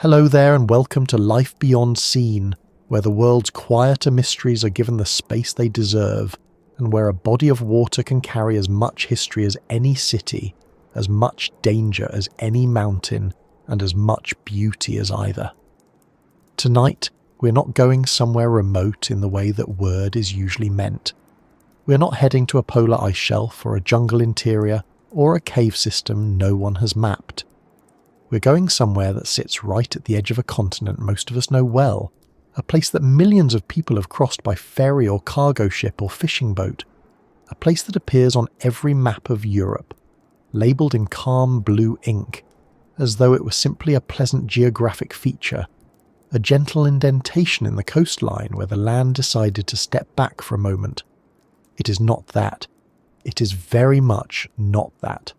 Hello there and welcome to Life Beyond Seen, where the world's quieter mysteries are given the space they deserve, and where a body of water can carry as much history as any city, as much danger as any mountain, and as much beauty as either. Tonight, we're not going somewhere remote in the way that word is usually meant. We're not heading to a polar ice shelf or a jungle interior or a cave system no one has mapped. We're going somewhere that sits right at the edge of a continent most of us know well, a place that millions of people have crossed by ferry or cargo ship or fishing boat, a place that appears on every map of Europe, labelled in calm blue ink, as though it were simply a pleasant geographic feature, a gentle indentation in the coastline where the land decided to step back for a moment. It is not that. It is very much not that.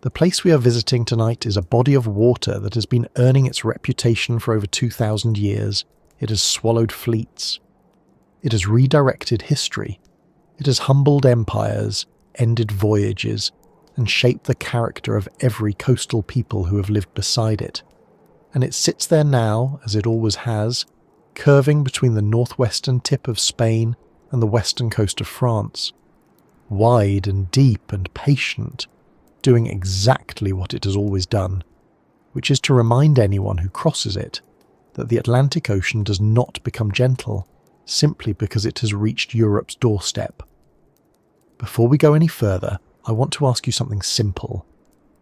The place we are visiting tonight is a body of water that has been earning its reputation for over 2,000 years. It has swallowed fleets. It has redirected history. It has humbled empires, ended voyages, and shaped the character of every coastal people who have lived beside it. And it sits there now, as it always has, curving between the northwestern tip of Spain and the western coast of France. Wide and deep and patient, doing exactly what it has always done, which is to remind anyone who crosses it that the Atlantic Ocean does not become gentle simply because it has reached Europe's doorstep. Before we go any further, I want to ask you something simple.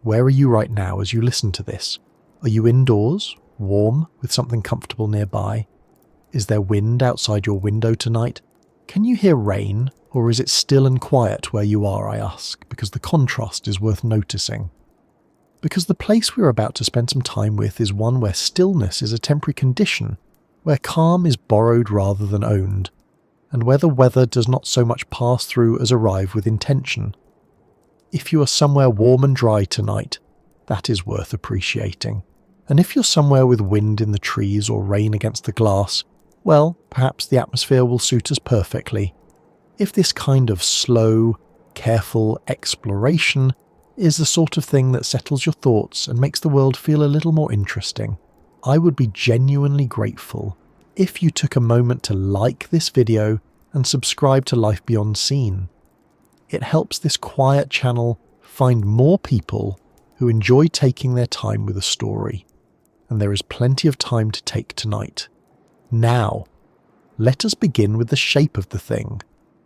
Where are you right now as you listen to this? Are you indoors, warm, with something comfortable nearby? Is there wind outside your window tonight? Can you hear rain? Or is it still and quiet where you are, I ask, because the contrast is worth noticing. Because the place we're about to spend some time with is one where stillness is a temporary condition, where calm is borrowed rather than owned, and where the weather does not so much pass through as arrive with intention. If you are somewhere warm and dry tonight, that is worth appreciating. And if you're somewhere with wind in the trees or rain against the glass, well, perhaps the atmosphere will suit us perfectly. If this kind of slow, careful exploration is the sort of thing that settles your thoughts and makes the world feel a little more interesting, I would be genuinely grateful if you took a moment to like this video and subscribe to Life Beyond Seen. It helps this quiet channel find more people who enjoy taking their time with a story, and there is plenty of time to take tonight. Now, let us begin with the shape of the thing.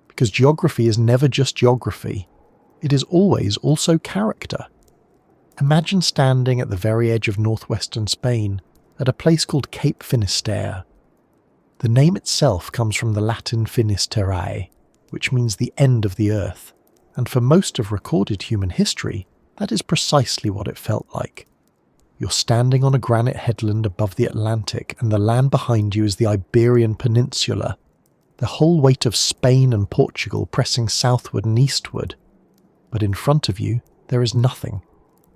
Because geography is never just geography. It is always also character. Imagine standing at the very edge of northwestern Spain, at a place called Cape Finisterre. The name itself comes from the Latin Finisterrae, which means the end of the earth, and for most of recorded human history, that is precisely what it felt like. You're standing on a granite headland above the Atlantic, and the land behind you is the Iberian Peninsula, the whole weight of Spain and Portugal pressing southward and eastward. But in front of you, there is nothing.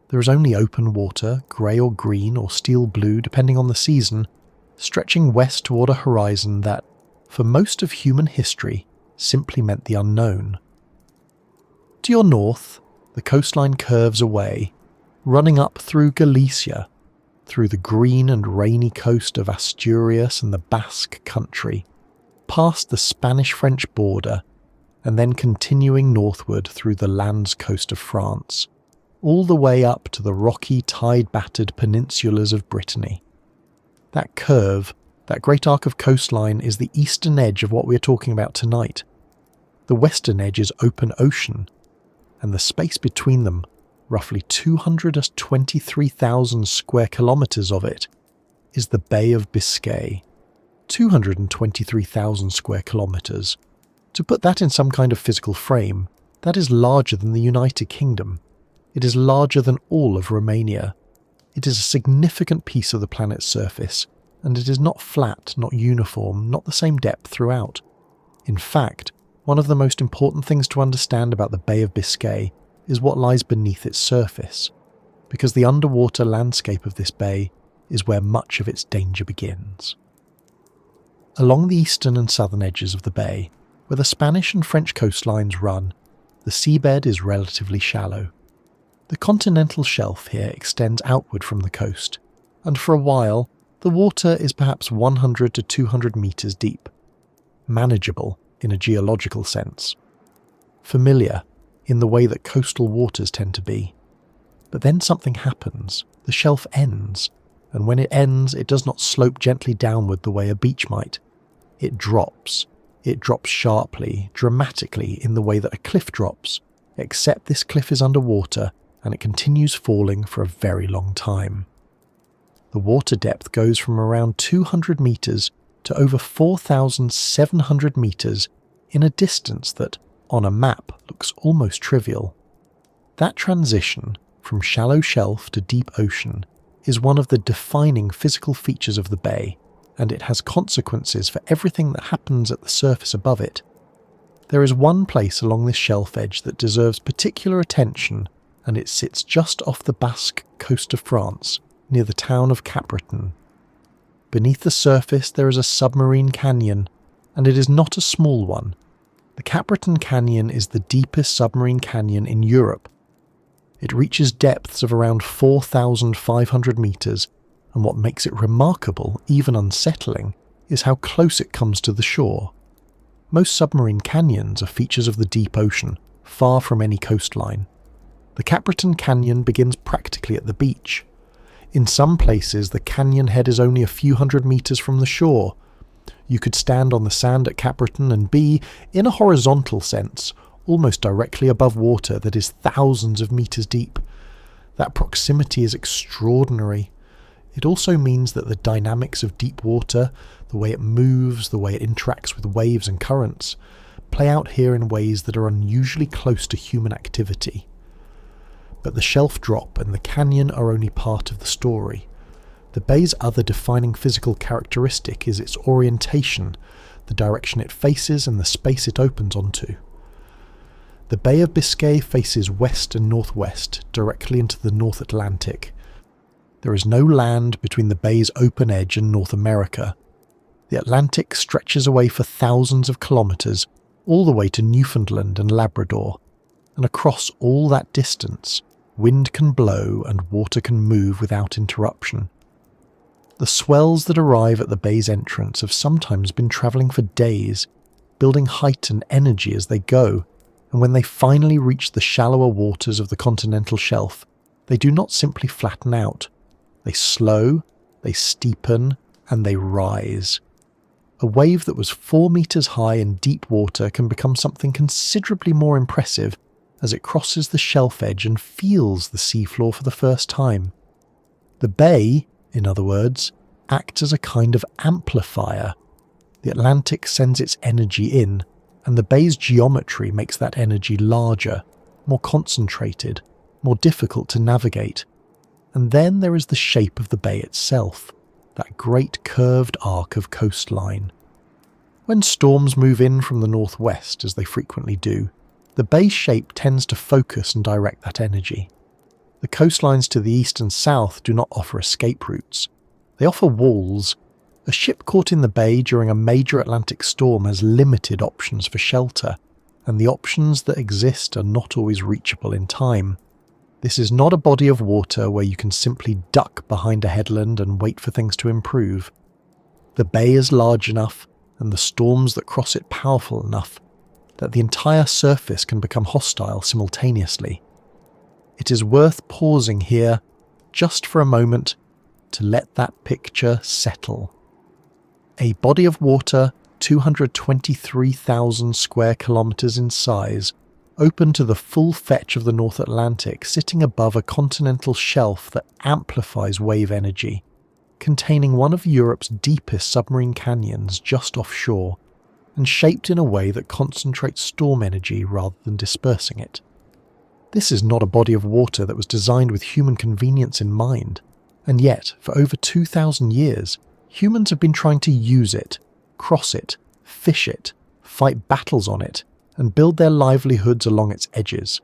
There is only open water, grey or green or steel blue depending on the season, stretching west toward a horizon that, for most of human history, simply meant the unknown. To your north, the coastline curves away, running up through Galicia, through the green and rainy coast of Asturias and the Basque country, past the Spanish-French border, and then continuing northward through the land's coast of France, all the way up to the rocky, tide-battered peninsulas of Brittany. That curve, that great arc of coastline, is the eastern edge of what we are talking about tonight. The western edge is open ocean, and the space between them, roughly 223,000 square kilometres of it, is the Bay of Biscay. 223,000 square kilometres. To put that in some kind of physical frame, that is larger than the United Kingdom. It is larger than all of Romania. It is a significant piece of the planet's surface, and it is not flat, not uniform, not the same depth throughout. In fact, one of the most important things to understand about the Bay of Biscay is what lies beneath its surface, because the underwater landscape of this bay is where much of its danger begins. Along the eastern and southern edges of the bay, where the Spanish and French coastlines run, the seabed is relatively shallow. The continental shelf here extends outward from the coast, and for a while The water is perhaps 100 to 200 meters deep, manageable in a geological sense, familiar in the way that coastal waters tend to be. But then something happens, the shelf ends, and when it ends, it does not slope gently downward the way a beach might. It drops sharply, dramatically in the way that a cliff drops, except this cliff is underwater and it continues falling for a very long time. The water depth goes from around 200 meters to over 4,700 meters in a distance that, on a map, looks almost trivial. That transition from shallow shelf to deep ocean is one of the defining physical features of the bay, and it has consequences for everything that happens at the surface above it. There is one place along this shelf edge that deserves particular attention, and it sits just off the Basque coast of France, near the town of Capbreton. Beneath the surface there is a submarine canyon, and it is not a small one. The Capbreton Canyon is the deepest submarine canyon in Europe. It reaches depths of around 4,500 meters, and what makes it remarkable, even unsettling, is how close it comes to the shore. Most submarine canyons are features of the deep ocean, far from any coastline. The Capbreton Canyon begins practically at the beach. In some places, the canyon head is only a few hundred meters from the shore. You could stand on the sand at Capbreton and be, in a horizontal sense, almost directly above water that is thousands of meters deep. That proximity is extraordinary. It also means that the dynamics of deep water, the way it moves, the way it interacts with waves and currents, play out here in ways that are unusually close to human activity. But the shelf drop and the canyon are only part of the story. The bay's other defining physical characteristic is its orientation, the direction it faces and the space it opens onto. The Bay of Biscay faces west and northwest, directly into the North Atlantic. There is no land between the bay's open edge and North America. The Atlantic stretches away for thousands of kilometers, all the way to Newfoundland and Labrador, and across all that distance, wind can blow and water can move without interruption. The swells that arrive at the bay's entrance have sometimes been travelling for days, building height and energy as they go, and when they finally reach the shallower waters of the continental shelf, they do not simply flatten out. They slow, they steepen, and they rise. A wave that was 4 meters high in deep water can become something considerably more impressive as it crosses the shelf edge and feels the seafloor for the first time. The bay, in other words, acts as a kind of amplifier. The Atlantic sends its energy in, and the bay's geometry makes that energy larger, more concentrated, more difficult to navigate. And then there is the shape of the bay itself, that great curved arc of coastline. When storms move in from the northwest, as they frequently do, the bay's shape tends to focus and direct that energy. The coastlines to the east and south do not offer escape routes. They offer walls. A ship caught in the bay during a major Atlantic storm has limited options for shelter, and the options that exist are not always reachable in time. This is not a body of water where you can simply duck behind a headland and wait for things to improve. The bay is large enough, and the storms that cross it powerful enough, that the entire surface can become hostile simultaneously. It is worth pausing here, just for a moment, to let that picture settle. A body of water 223,000 square kilometers in size, open to the full fetch of the North Atlantic, sitting above a continental shelf that amplifies wave energy, containing one of Europe's deepest submarine canyons just offshore, and shaped in a way that concentrates storm energy rather than dispersing it. This is not a body of water that was designed with human convenience in mind, and yet, for over 2,000 years, humans have been trying to use it, cross it, fish it, fight battles on it, and build their livelihoods along its edges.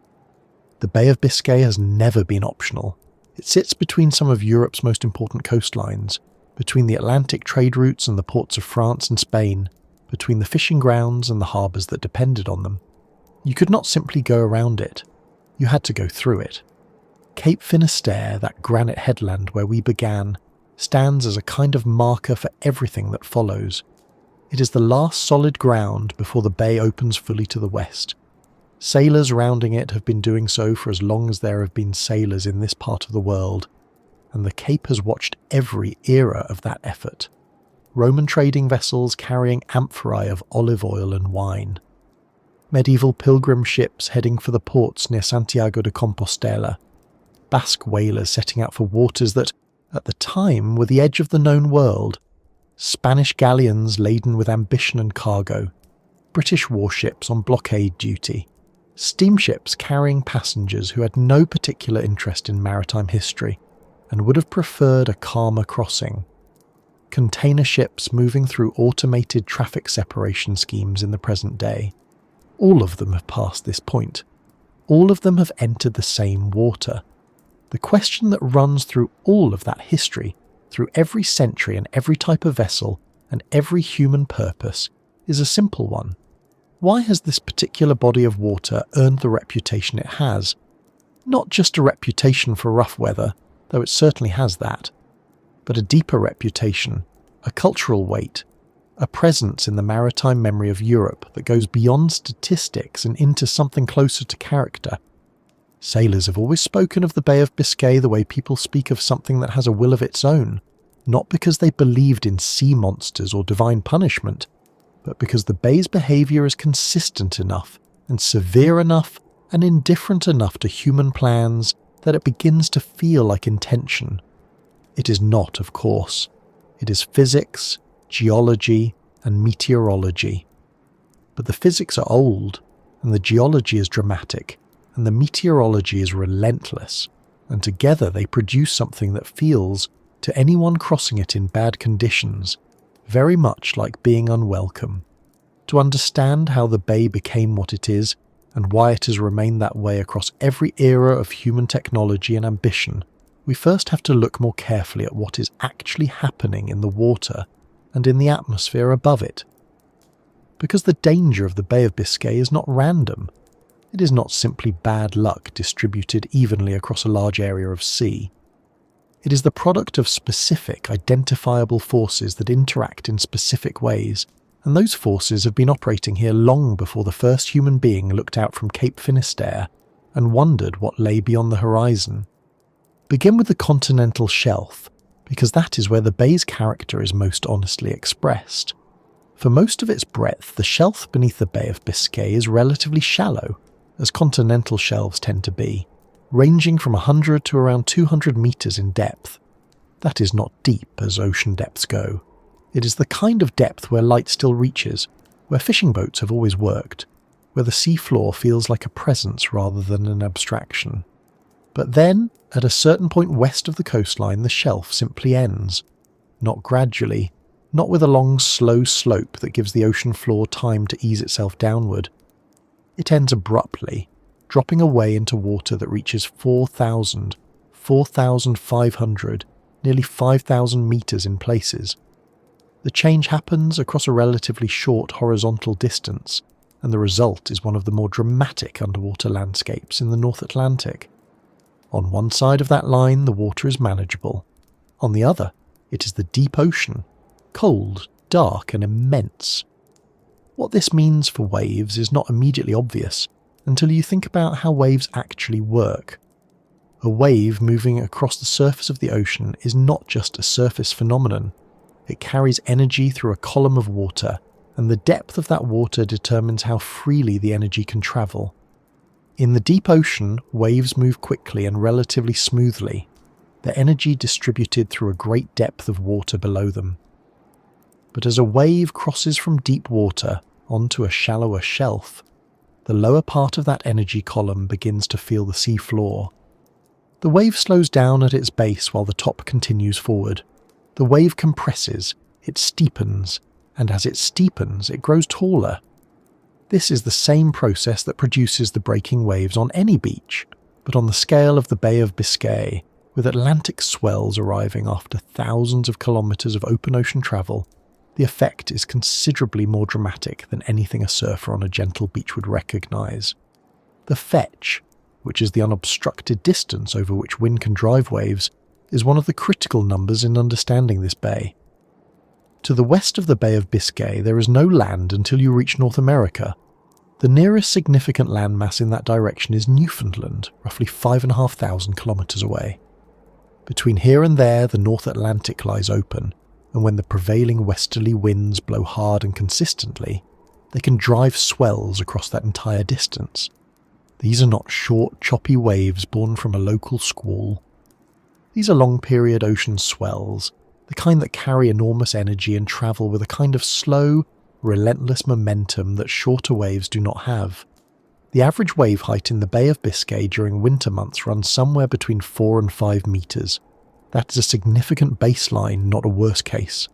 The Bay of Biscay has never been optional. It sits between some of Europe's most important coastlines, between the Atlantic trade routes and the ports of France and Spain, between the fishing grounds and the harbours that depended on them. You could not simply go around it. You had to go through it. Cape Finisterre, that granite headland where we began, stands as a kind of marker for everything that follows. It is the last solid ground before the bay opens fully to the west. Sailors rounding it have been doing so for as long as there have been sailors in this part of the world, and the Cape has watched every era of that effort. Roman trading vessels carrying amphorae of olive oil and wine. Medieval pilgrim ships heading for the ports near Santiago de Compostela. Basque whalers setting out for waters that, at the time, were the edge of the known world. Spanish galleons laden with ambition and cargo. British warships on blockade duty. Steamships carrying passengers who had no particular interest in maritime history and would have preferred a calmer crossing. Container ships moving through automated traffic separation schemes in the present day. All of them have passed this point. All of them have entered the same water. The question that runs through all of that history, through every century and every type of vessel and every human purpose, is a simple one. Why has this particular body of water earned the reputation it has? Not just a reputation for rough weather, though it certainly has that, but a deeper reputation, a cultural weight, a presence in the maritime memory of Europe that goes beyond statistics and into something closer to character. Sailors have always spoken of the Bay of Biscay the way people speak of something that has a will of its own, not because they believed in sea monsters or divine punishment, but because the bay's behaviour is consistent enough and severe enough and indifferent enough to human plans that it begins to feel like intention. It is not, of course. It is physics, geology, and meteorology. But the physics are old, and the geology is dramatic, and the meteorology is relentless, and together they produce something that feels, to anyone crossing it in bad conditions, very much like being unwelcome. To understand how the bay became what it is, and why it has remained that way across every era of human technology and ambition, we first have to look more carefully at what is actually happening in the water and in the atmosphere above it. Because the danger of the Bay of Biscay is not random. It is not simply bad luck distributed evenly across a large area of sea. It is the product of specific, identifiable forces that interact in specific ways, and those forces have been operating here long before the first human being looked out from Cape Finisterre and wondered what lay beyond the horizon. Begin with the continental shelf, because that is where the bay's character is most honestly expressed. For most of its breadth, the shelf beneath the Bay of Biscay is relatively shallow, as continental shelves tend to be, ranging from 100 to around 200 metres in depth. That is not deep as ocean depths go. It is the kind of depth where light still reaches, where fishing boats have always worked, where the sea floor feels like a presence rather than an abstraction. But then, at a certain point west of the coastline, the shelf simply ends. Not gradually, not with a long, slow slope that gives the ocean floor time to ease itself downward. It ends abruptly, dropping away into water that reaches 4,000, 4,500, nearly 5,000 metres in places. The change happens across a relatively short horizontal distance, and the result is one of the more dramatic underwater landscapes in the North Atlantic. On one side of that line, the water is manageable. On the other, it is the deep ocean, cold, dark, and immense. What this means for waves is not immediately obvious until you think about how waves actually work. A wave moving across the surface of the ocean is not just a surface phenomenon. It carries energy through a column of water, and the depth of that water determines how freely the energy can travel. In the deep ocean, waves move quickly and relatively smoothly, their energy distributed through a great depth of water below them. But as a wave crosses from deep water onto a shallower shelf, the lower part of that energy column begins to feel the sea floor. The wave slows down at its base while the top continues forward. The wave compresses, it steepens, and as it steepens, it grows taller. This is the same process that produces the breaking waves on any beach, but on the scale of the Bay of Biscay, with Atlantic swells arriving after thousands of kilometres of open ocean travel, the effect is considerably more dramatic than anything a surfer on a gentle beach would recognise. The fetch, which is the unobstructed distance over which wind can drive waves, is one of the critical numbers in understanding this bay. To the west of the Bay of Biscay, there is no land until you reach North America. The nearest significant landmass in that direction is Newfoundland, roughly 5,500 kilometres away. Between here and there, the North Atlantic lies open, and when the prevailing westerly winds blow hard and consistently, they can drive swells across that entire distance. These are not short, choppy waves born from a local squall. These are long-period ocean swells, the kind that carry enormous energy and travel with a kind of slow, relentless momentum that shorter waves do not have. The average wave height in the Bay of Biscay during winter months runs somewhere between 4 and 5 metres. That is a significant baseline, not a worst case.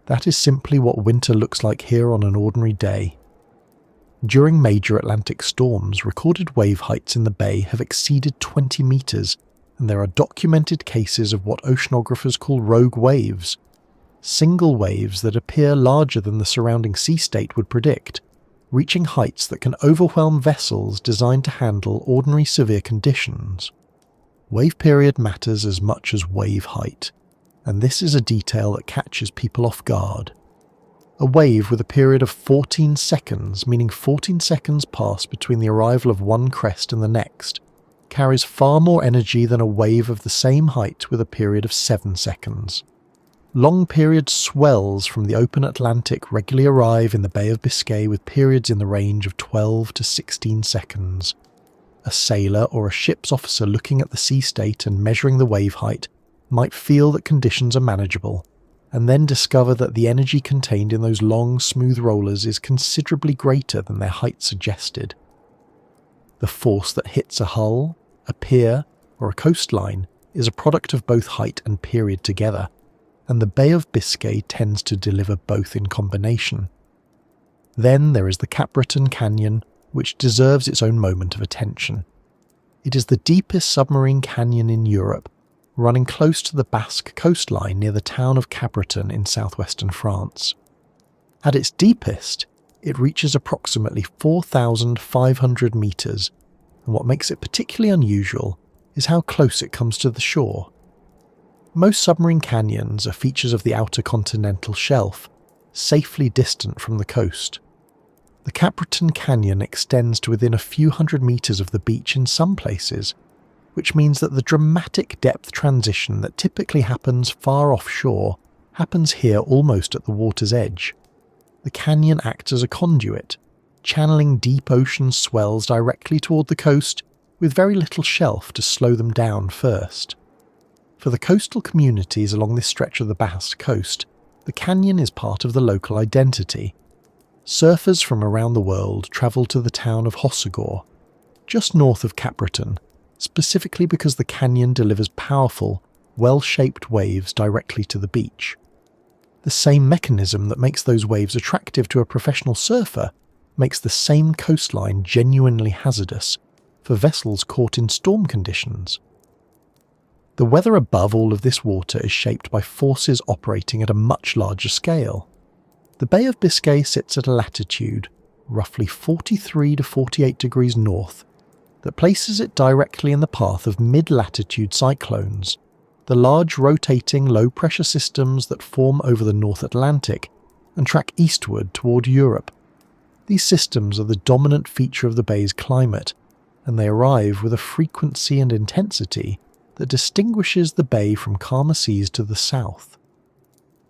That is simply what winter looks like here on an ordinary day. During major Atlantic storms, recorded wave heights in the bay have exceeded 20 metres, and there are documented cases of what oceanographers call rogue waves, single waves that appear larger than the surrounding sea state would predict, reaching heights that can overwhelm vessels designed to handle ordinary severe conditions. Wave period matters as much as wave height, and this is a detail that catches people off guard. A wave with a period of 14 seconds, meaning 14 seconds pass between the arrival of one crest and the next, carries far more energy than a wave of the same height with a period of 7 seconds. Long-period swells from the open Atlantic regularly arrive in the Bay of Biscay with periods in the range of 12 to 16 seconds. A sailor or a ship's officer looking at the sea state and measuring the wave height might feel that conditions are manageable, and then discover that the energy contained in those long, smooth rollers is considerably greater than their height suggested. The force that hits a hull, a pier, or a coastline is a product of both height and period together, and the Bay of Biscay tends to deliver both in combination. Then there is the Capitan Canyon, which deserves its own moment of attention. It is the deepest submarine canyon in Europe, running close to the Basque coastline near the town of Capitan in southwestern France. At its deepest, it reaches approximately 4,500 metres, and what makes it particularly unusual is how close it comes to the shore. Most submarine canyons are features of the outer continental shelf, safely distant from the coast. The Capitan Canyon extends to within a few hundred metres of the beach in some places, which means that the dramatic depth transition that typically happens far offshore happens here almost at the water's edge. The canyon acts as a conduit, channeling deep ocean swells directly toward the coast with very little shelf to slow them down first. For the coastal communities along this stretch of the Basque coast, the canyon is part of the local identity. Surfers from around the world travel to the town of Hossegor, just north of Capitan, specifically because the canyon delivers powerful, well-shaped waves directly to the beach. The same mechanism that makes those waves attractive to a professional surfer makes the same coastline genuinely hazardous for vessels caught in storm conditions. The weather above all of this water is shaped by forces operating at a much larger scale. The Bay of Biscay sits at a latitude, roughly 43 to 48 degrees north, that places it directly in the path of mid-latitude cyclones, the large rotating low-pressure systems that form over the North Atlantic and track eastward toward Europe. These systems are the dominant feature of the bay's climate, and they arrive with a frequency and intensity that distinguishes the bay from calmer seas to the south.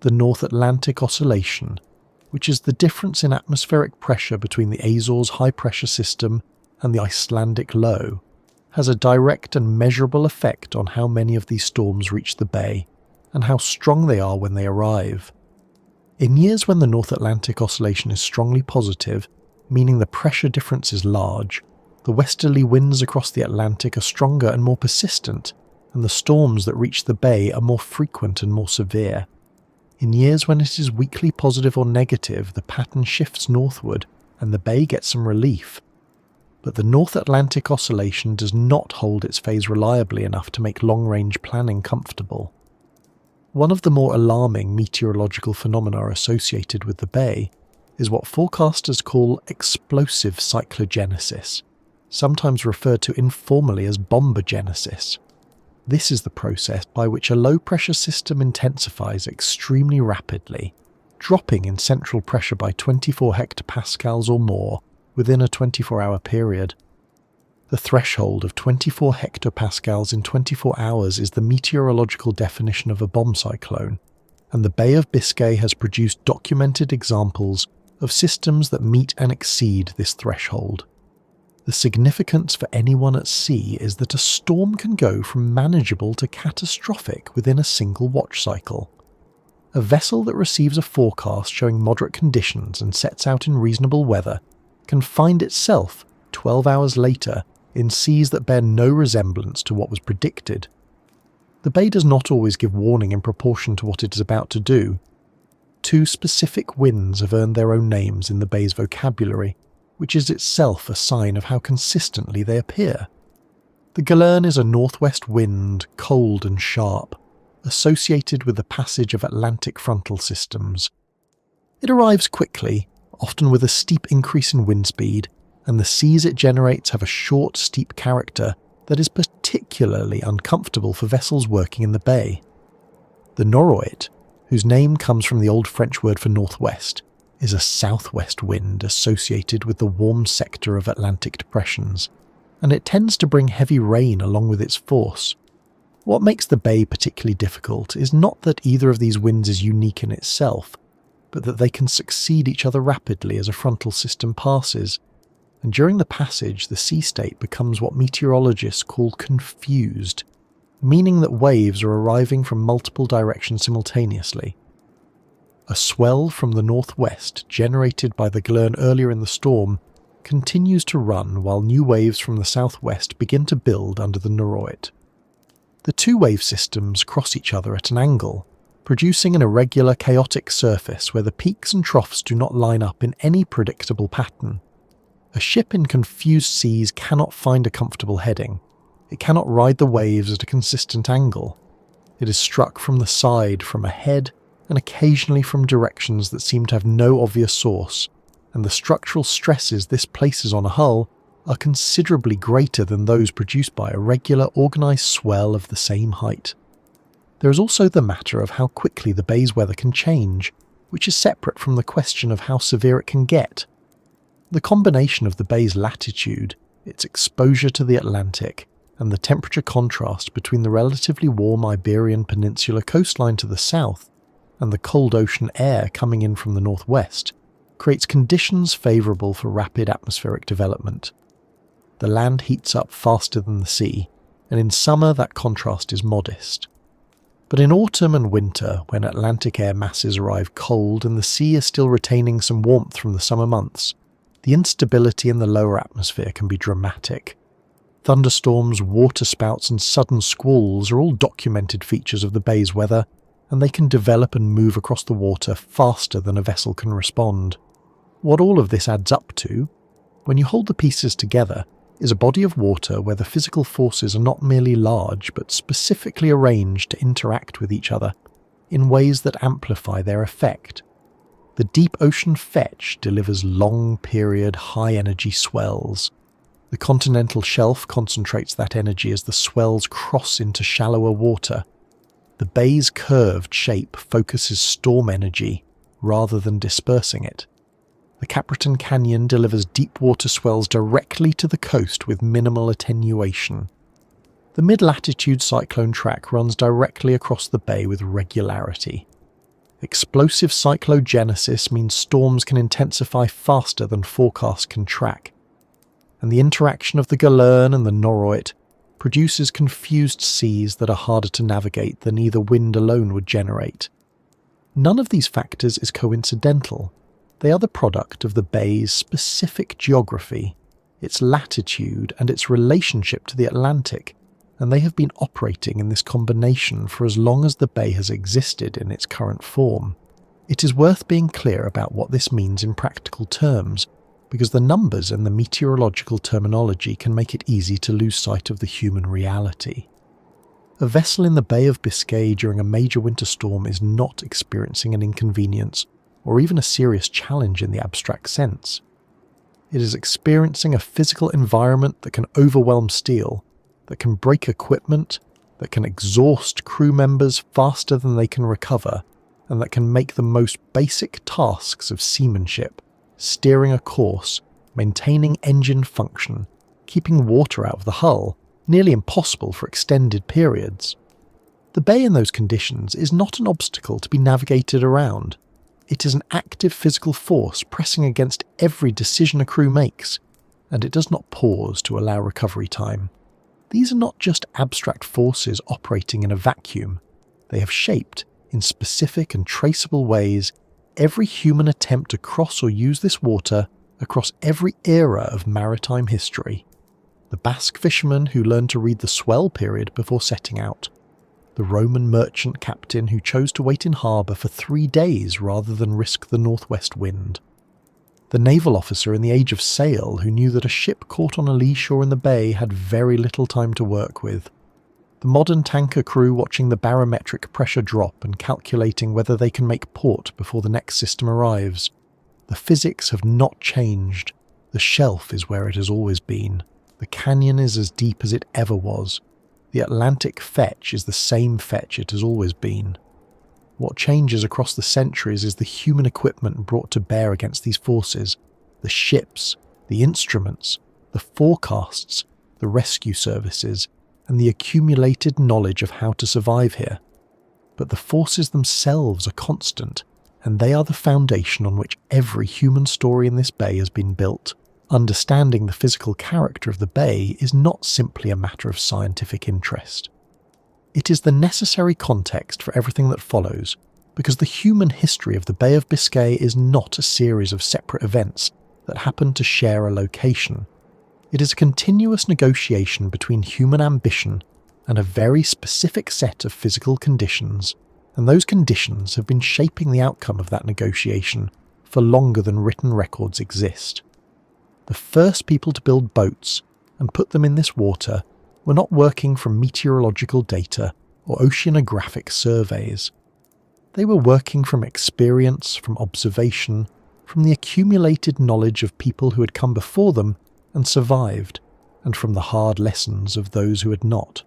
The North Atlantic Oscillation, which is the difference in atmospheric pressure between the Azores high-pressure system and the Icelandic low, has a direct and measurable effect on how many of these storms reach the bay and how strong they are when they arrive. In years when the North Atlantic Oscillation is strongly positive, meaning the pressure difference is large, the westerly winds across the Atlantic are stronger and more persistent, and the storms that reach the bay are more frequent and more severe. In years when it is weakly positive or negative, the pattern shifts northward and the bay gets some relief. But the North Atlantic Oscillation does not hold its phase reliably enough to make long-range planning comfortable. One of the more alarming meteorological phenomena associated with the bay is what forecasters call explosive cyclogenesis, sometimes referred to informally as bombogenesis. This is the process by which a low-pressure system intensifies extremely rapidly, dropping in central pressure by 24 hectopascals or more within a 24-hour period. The threshold of 24 hectopascals in 24 hours is the meteorological definition of a bomb cyclone, and the Bay of Biscay has produced documented examples of systems that meet and exceed this threshold. The significance for anyone at sea is that a storm can go from manageable to catastrophic within a single watch cycle. A vessel that receives a forecast showing moderate conditions and sets out in reasonable weather can find itself 12 hours later in seas that bear no resemblance to what was predicted. The bay does not always give warning in proportion to what it is about to do. Two specific winds have earned their own names in the bay's vocabulary, which is itself a sign of how consistently they appear. The galern is a northwest wind, cold and sharp, associated with the passage of Atlantic frontal systems. It arrives quickly, often with a steep increase in wind speed, and the seas it generates have a short, steep character that is particularly uncomfortable for vessels working in the bay. The noroid, whose name comes from the old French word for northwest, is a southwest wind associated with the warm sector of Atlantic depressions, and it tends to bring heavy rain along with its force. What makes the bay particularly difficult is not that either of these winds is unique in itself, but that they can succeed each other rapidly as a frontal system passes, and during the passage the sea state becomes what meteorologists call confused, meaning that waves are arriving from multiple directions simultaneously. A swell from the northwest, generated by the galern earlier in the storm, continues to run while new waves from the southwest begin to build under the noroid. The two wave systems cross each other at an angle, producing an irregular, chaotic surface where the peaks and troughs do not line up in any predictable pattern. A ship in confused seas cannot find a comfortable heading. It cannot ride the waves at a consistent angle. It is struck from the side, from ahead, and occasionally from directions that seem to have no obvious source, and the structural stresses this places on a hull are considerably greater than those produced by a regular, organised swell of the same height. There is also the matter of how quickly the bay's weather can change, which is separate from the question of how severe it can get. The combination of the bay's latitude, its exposure to the Atlantic, and the temperature contrast between the relatively warm Iberian Peninsula coastline to the south and the cold ocean air coming in from the northwest creates conditions favourable for rapid atmospheric development. The land heats up faster than the sea, and in summer that contrast is modest. But in autumn and winter, when Atlantic air masses arrive cold and the sea is still retaining some warmth from the summer months, the instability in the lower atmosphere can be dramatic. Thunderstorms, waterspouts and sudden squalls are all documented features of the bay's weather, and they can develop and move across the water faster than a vessel can respond. What all of this adds up to, when you hold the pieces together, is a body of water where the physical forces are not merely large but specifically arranged to interact with each other in ways that amplify their effect. The deep ocean fetch delivers long-period, high-energy swells. The continental shelf concentrates that energy as the swells cross into shallower water. The bay's curved shape focuses storm energy rather than dispersing it. The Caperton Canyon delivers deep water swells directly to the coast with minimal attenuation. The mid-latitude cyclone track runs directly across the bay with regularity. Explosive cyclogenesis means storms can intensify faster than forecasts can track, and the interaction of the galern and the noroid produces confused seas that are harder to navigate than either wind alone would generate. None of these factors is coincidental. They are the product of the bay's specific geography, its latitude and its relationship to the Atlantic, and they have been operating in this combination for as long as the bay has existed in its current form. It is worth being clear about what this means in practical terms, because the numbers and the meteorological terminology can make it easy to lose sight of the human reality. A vessel in the Bay of Biscay during a major winter storm is not experiencing an inconvenience or even a serious challenge in the abstract sense. It is experiencing a physical environment that can overwhelm steel, that can break equipment, that can exhaust crew members faster than they can recover, and that can make the most basic tasks of seamanship, steering a course, maintaining engine function, keeping water out of the hull, nearly impossible for extended periods. The bay in those conditions is not an obstacle to be navigated around. It is an active physical force pressing against every decision a crew makes, and it does not pause to allow recovery time. These are not just abstract forces operating in a vacuum. They have shaped, in specific and traceable ways, every human attempt to cross or use this water across every era of maritime history. The Basque fisherman who learned to read the swell period before setting out. The Roman merchant captain who chose to wait in harbour for 3 days rather than risk the northwest wind. The naval officer in the age of sail who knew that a ship caught on a lee shore in the bay had very little time to work with. The modern tanker crew watching the barometric pressure drop and calculating whether they can make port before the next system arrives. The physics have not changed. The shelf is where it has always been. The canyon is as deep as it ever was. The Atlantic fetch is the same fetch it has always been. What changes across the centuries is the human equipment brought to bear against these forces, the ships, the instruments, the forecasts, the rescue services, and the accumulated knowledge of how to survive here. But the forces themselves are constant, and they are the foundation on which every human story in this bay has been built. Understanding the physical character of the bay is not simply a matter of scientific interest. It is the necessary context for everything that follows, because the human history of the Bay of Biscay is not a series of separate events that happen to share a location. It is a continuous negotiation between human ambition and a very specific set of physical conditions, and those conditions have been shaping the outcome of that negotiation for longer than written records exist. The first people to build boats and put them in this water were not working from meteorological data or oceanographic surveys. They were working from experience, from observation, from the accumulated knowledge of people who had come before them and survived, and from the hard lessons of those who had not.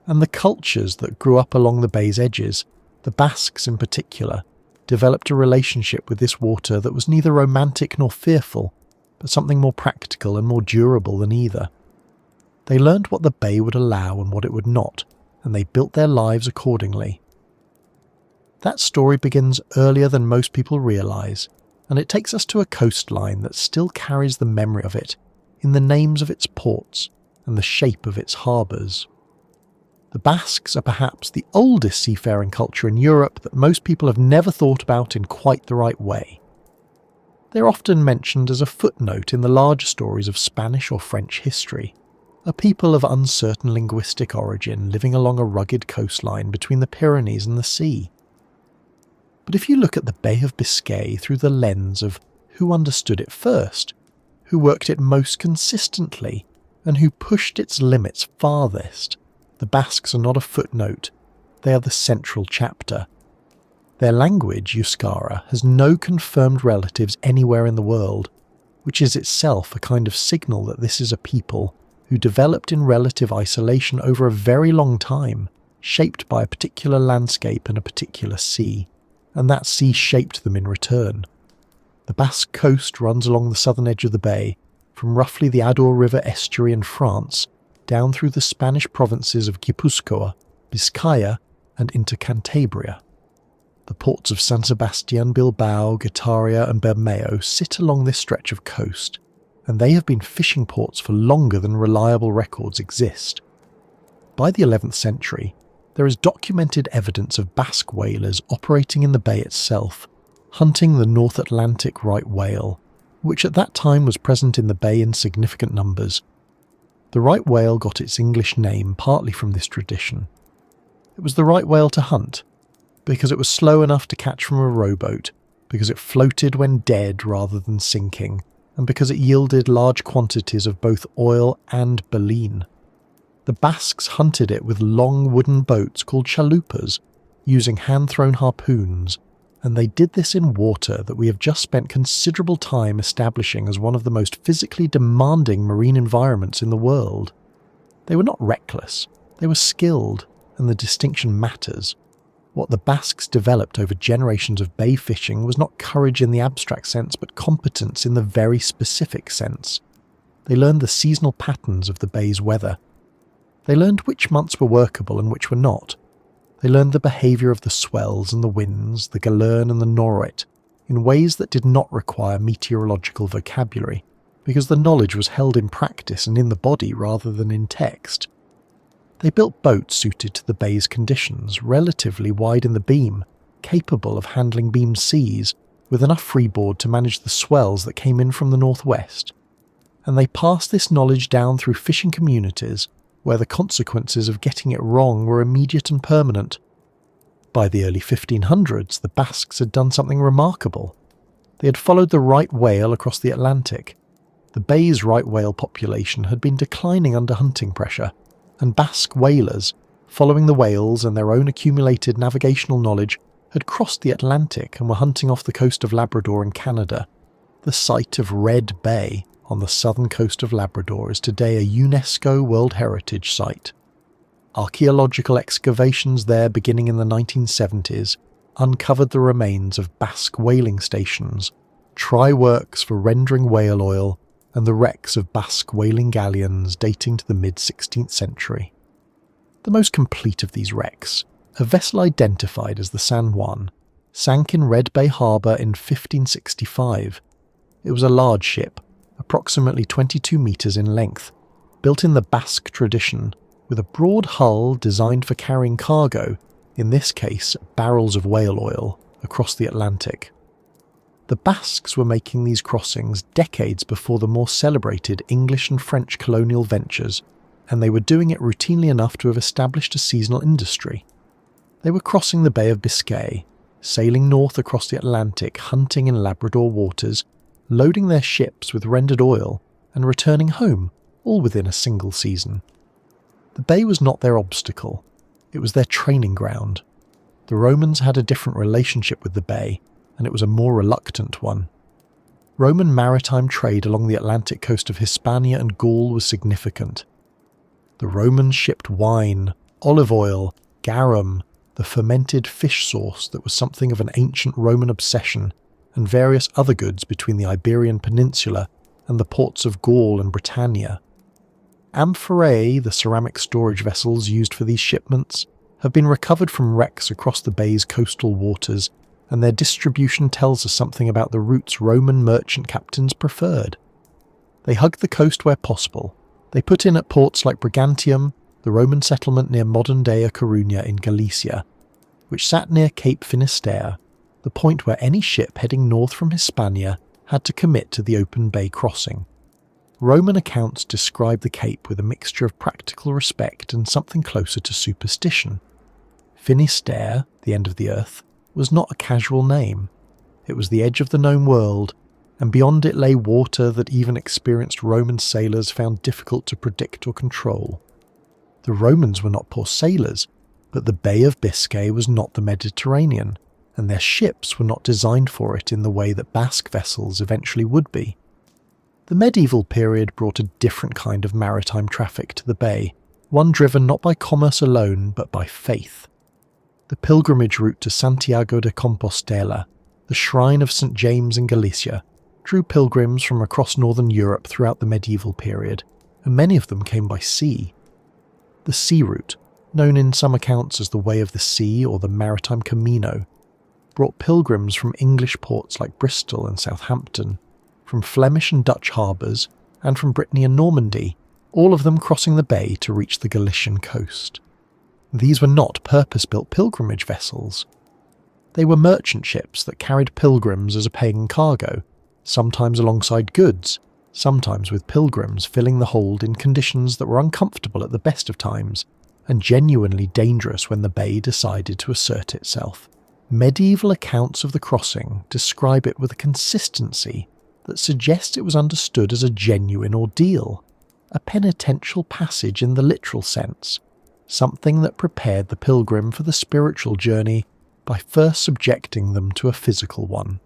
And the cultures that grew up along the bay's edges, the Basques in particular, developed a relationship with this water that was neither romantic nor fearful, but something more practical and more durable than either. They learned what the bay would allow and what it would not, and they built their lives accordingly. That story begins earlier than most people realise, and it takes us to a coastline that still carries the memory of it in the names of its ports and the shape of its harbours. The Basques are perhaps the oldest seafaring culture in Europe that most people have never thought about in quite the right way. They're often mentioned as a footnote in the larger stories of Spanish or French history, a people of uncertain linguistic origin living along a rugged coastline between the Pyrenees and the sea. But if you look at the Bay of Biscay through the lens of who understood it first, who worked it most consistently, and who pushed its limits farthest, the Basques are not a footnote, they are the central chapter. Their language, Euskara, has no confirmed relatives anywhere in the world, which is itself a kind of signal that this is a people who developed in relative isolation over a very long time, shaped by a particular landscape and a particular sea, and that sea shaped them in return. The Basque coast runs along the southern edge of the bay, from roughly the Adour River estuary in France, down through the Spanish provinces of Guipúzcoa, Biscaya, and into Cantabria. The ports of San Sebastián, Bilbao, Guetaria and Bermeo sit along this stretch of coast, and they have been fishing ports for longer than reliable records exist. By the 11th century, there is documented evidence of Basque whalers operating in the bay itself, hunting the North Atlantic right whale, which at that time was present in the bay in significant numbers. The right whale got its English name partly from this tradition. It was the right whale to hunt, because it was slow enough to catch from a rowboat, because it floated when dead rather than sinking, and because it yielded large quantities of both oil and baleen. The Basques hunted it with long wooden boats called chalupas, using hand-thrown harpoons, and they did this in water that we have just spent considerable time establishing as one of the most physically demanding marine environments in the world. They were not reckless. They were skilled, and the distinction matters. What the Basques developed over generations of bay fishing was not courage in the abstract sense, but competence in the very specific sense. They learned the seasonal patterns of the bay's weather. They learned which months were workable and which were not. They learned the behaviour of the swells and the winds, the galern and the noroit, in ways that did not require meteorological vocabulary, because the knowledge was held in practice and in the body rather than in text. They built boats suited to the bay's conditions, relatively wide in the beam, capable of handling beam seas, with enough freeboard to manage the swells that came in from the northwest. And they passed this knowledge down through fishing communities, where the consequences of getting it wrong were immediate and permanent. By the early 1500s, the Basques had done something remarkable. They had followed the right whale across the Atlantic. The bay's right whale population had been declining under hunting pressure, and Basque whalers, following the whales and their own accumulated navigational knowledge, had crossed the Atlantic and were hunting off the coast of Labrador in Canada. The site of Red Bay on the southern coast of Labrador is today a UNESCO World Heritage Site. Archaeological excavations there beginning in the 1970s uncovered the remains of Basque whaling stations, try-works for rendering whale oil, and the wrecks of Basque whaling galleons dating to the mid-16th century. The most complete of these wrecks, a vessel identified as the San Juan, sank in Red Bay Harbour in 1565. It was a large ship, approximately 22 metres in length, built in the Basque tradition, with a broad hull designed for carrying cargo, in this case barrels of whale oil, across the Atlantic. The Basques were making these crossings decades before the more celebrated English and French colonial ventures, and they were doing it routinely enough to have established a seasonal industry. They were crossing the Bay of Biscay, sailing north across the Atlantic, hunting in Labrador waters, loading their ships with rendered oil, and returning home, all within a single season. The bay was not their obstacle, it was their training ground. The Romans had a different relationship with the bay, and it was a more reluctant one. Roman maritime trade along the Atlantic coast of Hispania and Gaul was significant. The Romans shipped wine, olive oil, garum, the fermented fish sauce that was something of an ancient Roman obsession, and various other goods between the Iberian Peninsula and the ports of Gaul and Britannia. Amphorae, the ceramic storage vessels used for these shipments, have been recovered from wrecks across the bay's coastal waters, and their distribution tells us something about the routes Roman merchant captains preferred. They hugged the coast where possible. They put in at ports like Brigantium, the Roman settlement near modern-day A Coruña in Galicia, which sat near Cape Finisterre, the point where any ship heading north from Hispania had to commit to the open bay crossing. Roman accounts describe the cape with a mixture of practical respect and something closer to superstition. Finisterre, the end of the earth, was not a casual name. It was the edge of the known world, and beyond it lay water that even experienced Roman sailors found difficult to predict or control. The Romans were not poor sailors, but the Bay of Biscay was not the Mediterranean, and their ships were not designed for it in the way that Basque vessels eventually would be. The medieval period brought a different kind of maritime traffic to the bay, one driven not by commerce alone, but by faith. The pilgrimage route to Santiago de Compostela, the shrine of St. James in Galicia, drew pilgrims from across northern Europe throughout the medieval period, and many of them came by sea. The sea route, known in some accounts as the Way of the Sea or the Maritime Camino, brought pilgrims from English ports like Bristol and Southampton, from Flemish and Dutch harbours, and from Brittany and Normandy, all of them crossing the bay to reach the Galician coast. These were not purpose-built pilgrimage vessels. They were merchant ships that carried pilgrims as a paying cargo, sometimes alongside goods, sometimes with pilgrims filling the hold in conditions that were uncomfortable at the best of times, and genuinely dangerous when the bay decided to assert itself. Medieval accounts of the crossing describe it with a consistency that suggests it was understood as a genuine ordeal, a penitential passage in the literal sense, something that prepared the pilgrim for the spiritual journey by first subjecting them to a physical one.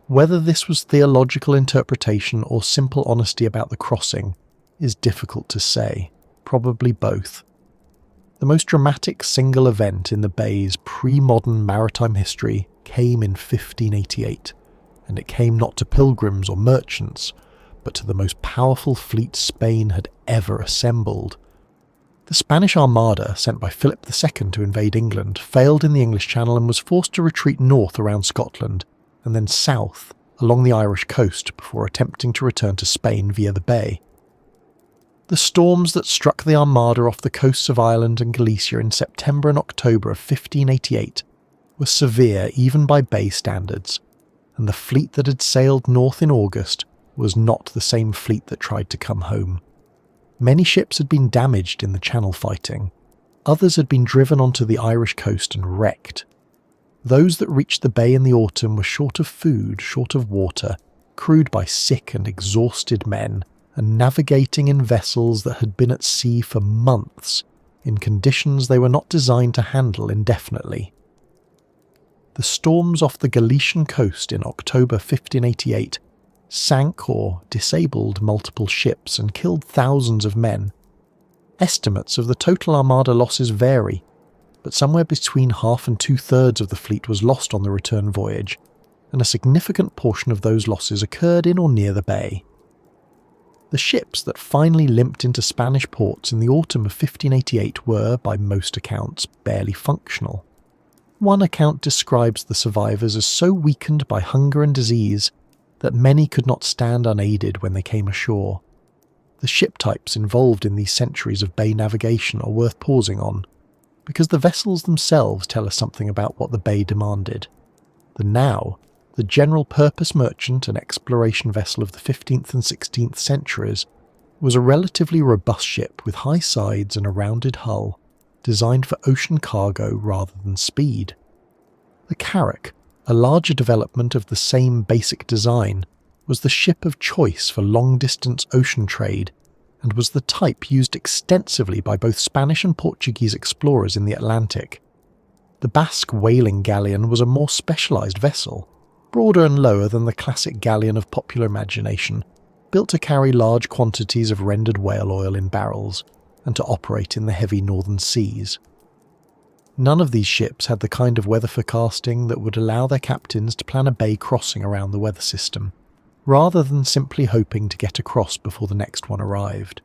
Whether this was theological interpretation or simple honesty about the crossing is difficult to say, probably both. The most dramatic single event in the bay's pre-modern maritime history came in 1588, and it came not to pilgrims or merchants, but to the most powerful fleet Spain had ever assembled. The Spanish Armada, sent by Philip II to invade England, failed in the English Channel and was forced to retreat north around Scotland, and then south along the Irish coast before attempting to return to Spain via the bay. The storms that struck the Armada off the coasts of Ireland and Galicia in September and October of 1588 were severe even by bay standards, and the fleet that had sailed north in August was not the same fleet that tried to come home. Many ships had been damaged in the Channel fighting. Others had been driven onto the Irish coast and wrecked. Those that reached the bay in the autumn were short of food, short of water, crewed by sick and exhausted men, and navigating in vessels that had been at sea for months, in conditions they were not designed to handle indefinitely. The storms off the Galician coast in October 1588 sank or disabled multiple ships and killed thousands of men. Estimates of the total Armada losses vary, but somewhere between half and two-thirds of the fleet was lost on the return voyage, and a significant portion of those losses occurred in or near the bay. The ships that finally limped into Spanish ports in the autumn of 1588 were, by most accounts, barely functional. One account describes the survivors as so weakened by hunger and disease that many could not stand unaided when they came ashore. The ship types involved in these centuries of bay navigation are worth pausing on, because the vessels themselves tell us something about what the bay demanded. The general-purpose merchant and exploration vessel of the 15th and 16th centuries, was a relatively robust ship with high sides and a rounded hull, designed for ocean cargo rather than speed. The carrack, a larger development of the same basic design, was the ship of choice for long-distance ocean trade and was the type used extensively by both Spanish and Portuguese explorers in the Atlantic. The Basque whaling galleon was a more specialised vessel, broader and lower than the classic galleon of popular imagination, built to carry large quantities of rendered whale oil in barrels and to operate in the heavy northern seas. None of these ships had the kind of weather forecasting that would allow their captains to plan a bay crossing around the weather system, rather than simply hoping to get across before the next one arrived.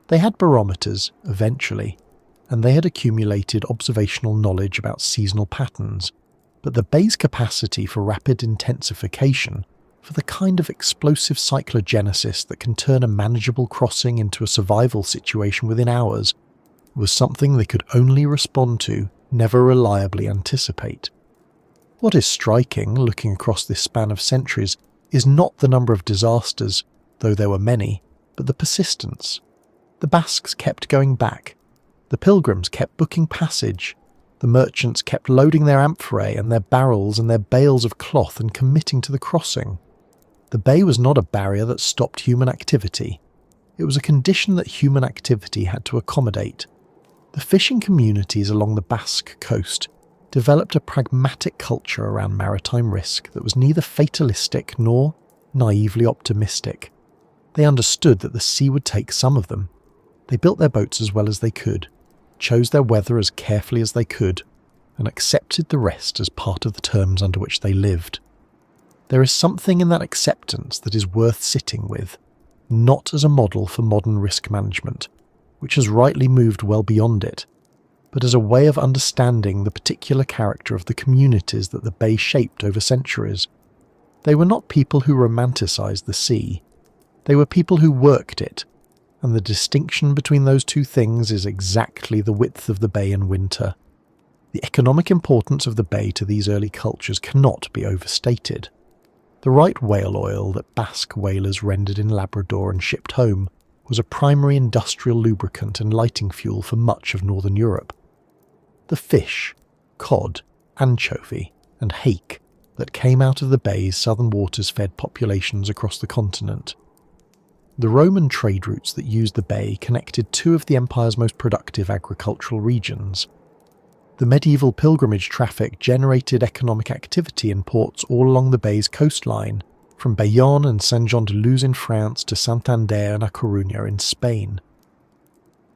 They had barometers, eventually, and they had accumulated observational knowledge about seasonal patterns, but the bay's capacity for rapid intensification, for the kind of explosive cyclogenesis that can turn a manageable crossing into a survival situation within hours, was something they could only respond to, never reliably anticipate. What is striking, looking across this span of centuries, is not the number of disasters, though there were many, but the persistence. The Basques kept going back. The pilgrims kept booking passage. The merchants kept loading their amphorae and their barrels and their bales of cloth and committing to the crossing. The bay was not a barrier that stopped human activity. It was a condition that human activity had to accommodate. The fishing communities along the Basque coast developed a pragmatic culture around maritime risk that was neither fatalistic nor naively optimistic. They understood that the sea would take some of them. They built their boats as well as they could, chose their weather as carefully as they could, and accepted the rest as part of the terms under which they lived. There is something in that acceptance that is worth sitting with, not as a model for modern risk management, which has rightly moved well beyond it, but as a way of understanding the particular character of the communities that the bay shaped over centuries. They were not people who romanticised the sea. They were people who worked it, and the distinction between those two things is exactly the width of the bay in winter. The economic importance of the bay to these early cultures cannot be overstated. The right whale oil that Basque whalers rendered in Labrador and shipped home was a primary industrial lubricant and lighting fuel for much of northern Europe. The fish, cod, anchovy, and hake that came out of the bay's southern waters fed populations across the continent. The Roman trade routes that used the bay connected two of the empire's most productive agricultural regions. The medieval pilgrimage traffic generated economic activity in ports all along the bay's coastline, from Bayonne and Saint-Jean-de-Luz in France to Santander and A Coruña in Spain.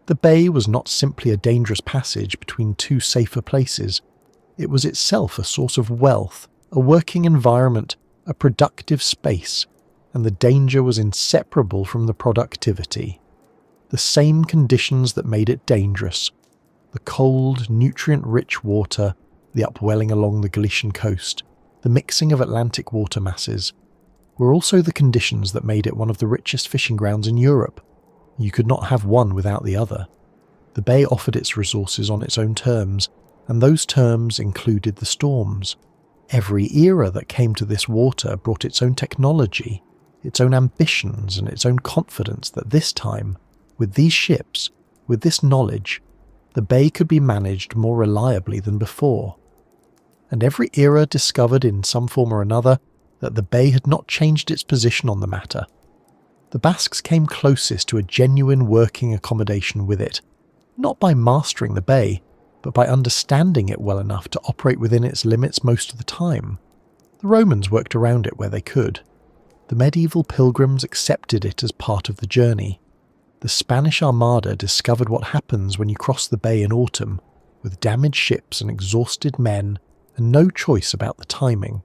The bay was not simply a dangerous passage between two safer places. It was itself a source of wealth, a working environment, a productive space, and the danger was inseparable from the productivity. The same conditions that made it dangerous, the cold, nutrient-rich water, the upwelling along the Galician coast, the mixing of Atlantic water masses, were also the conditions that made it one of the richest fishing grounds in Europe. You could not have one without the other. The bay offered its resources on its own terms, and those terms included the storms. Every era that came to this water brought its own technology, its own ambitions, and its own confidence that this time, with these ships, with this knowledge, the bay could be managed more reliably than before. And every era discovered in some form or another that the bay had not changed its position on the matter. The Basques came closest to a genuine working accommodation with it, not by mastering the bay, but by understanding it well enough to operate within its limits most of the time. The Romans worked around it where they could. The medieval pilgrims accepted it as part of the journey. The Spanish Armada discovered what happens when you cross the bay in autumn, with damaged ships and exhausted men, and no choice about the timing.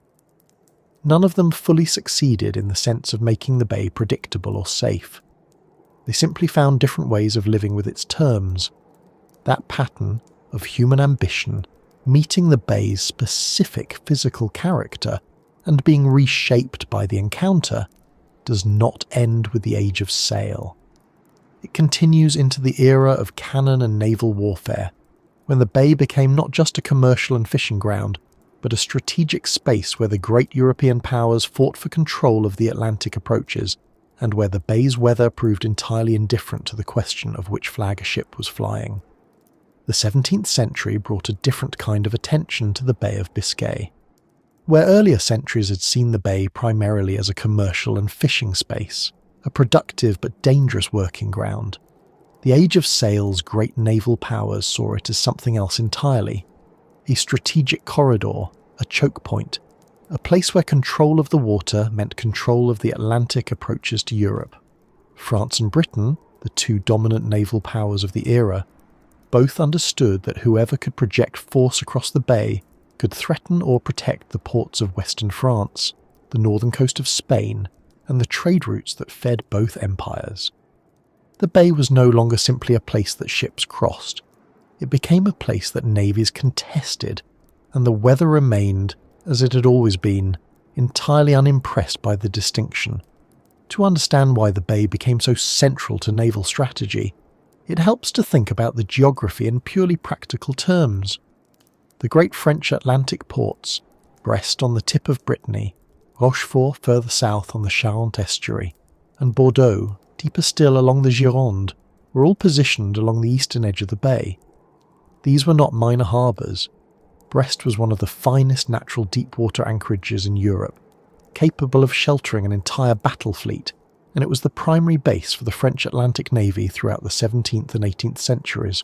None of them fully succeeded in the sense of making the bay predictable or safe. They simply found different ways of living with its terms. That pattern of human ambition meeting the bay's specific physical character and being reshaped by the encounter does not end with the age of sail. It continues into the era of cannon and naval warfare, when the bay became not just a commercial and fishing ground, but a strategic space where the great European powers fought for control of the Atlantic approaches, and where the bay's weather proved entirely indifferent to the question of which flag a ship was flying. The 17th century brought a different kind of attention to the Bay of Biscay. Where earlier centuries had seen the bay primarily as a commercial and fishing space, a productive but dangerous working ground, the age of sail's great naval powers saw it as something else entirely. A strategic corridor, a choke point, a place where control of the water meant control of the Atlantic approaches to Europe. France and Britain, the two dominant naval powers of the era, both understood that whoever could project force across the bay could threaten or protect the ports of western France, the northern coast of Spain, and the trade routes that fed both empires. The bay was no longer simply a place that ships crossed. It became a place that navies contested, and the weather remained, as it had always been, entirely unimpressed by the distinction. To understand why the bay became so central to naval strategy, it helps to think about the geography in purely practical terms. The great French Atlantic ports, Brest on the tip of Brittany, Rochefort further south on the Charente estuary, and Bordeaux, deeper still along the Gironde, were all positioned along the eastern edge of the bay. These were not minor harbours. Brest was one of the finest natural deep-water anchorages in Europe, capable of sheltering an entire battle fleet, and it was the primary base for the French Atlantic Navy throughout the 17th and 18th centuries.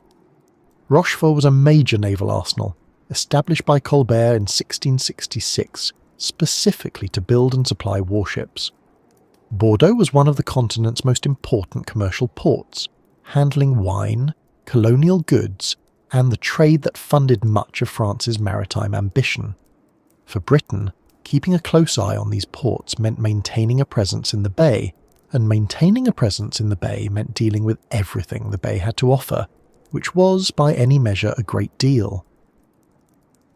Rochefort was a major naval arsenal, established by Colbert in 1666, specifically to build and supply warships. Bordeaux was one of the continent's most important commercial ports, handling wine, colonial goods, and the trade that funded much of France's maritime ambition. For Britain, keeping a close eye on these ports meant maintaining a presence in the bay, and maintaining a presence in the bay meant dealing with everything the bay had to offer, which was, by any measure, a great deal.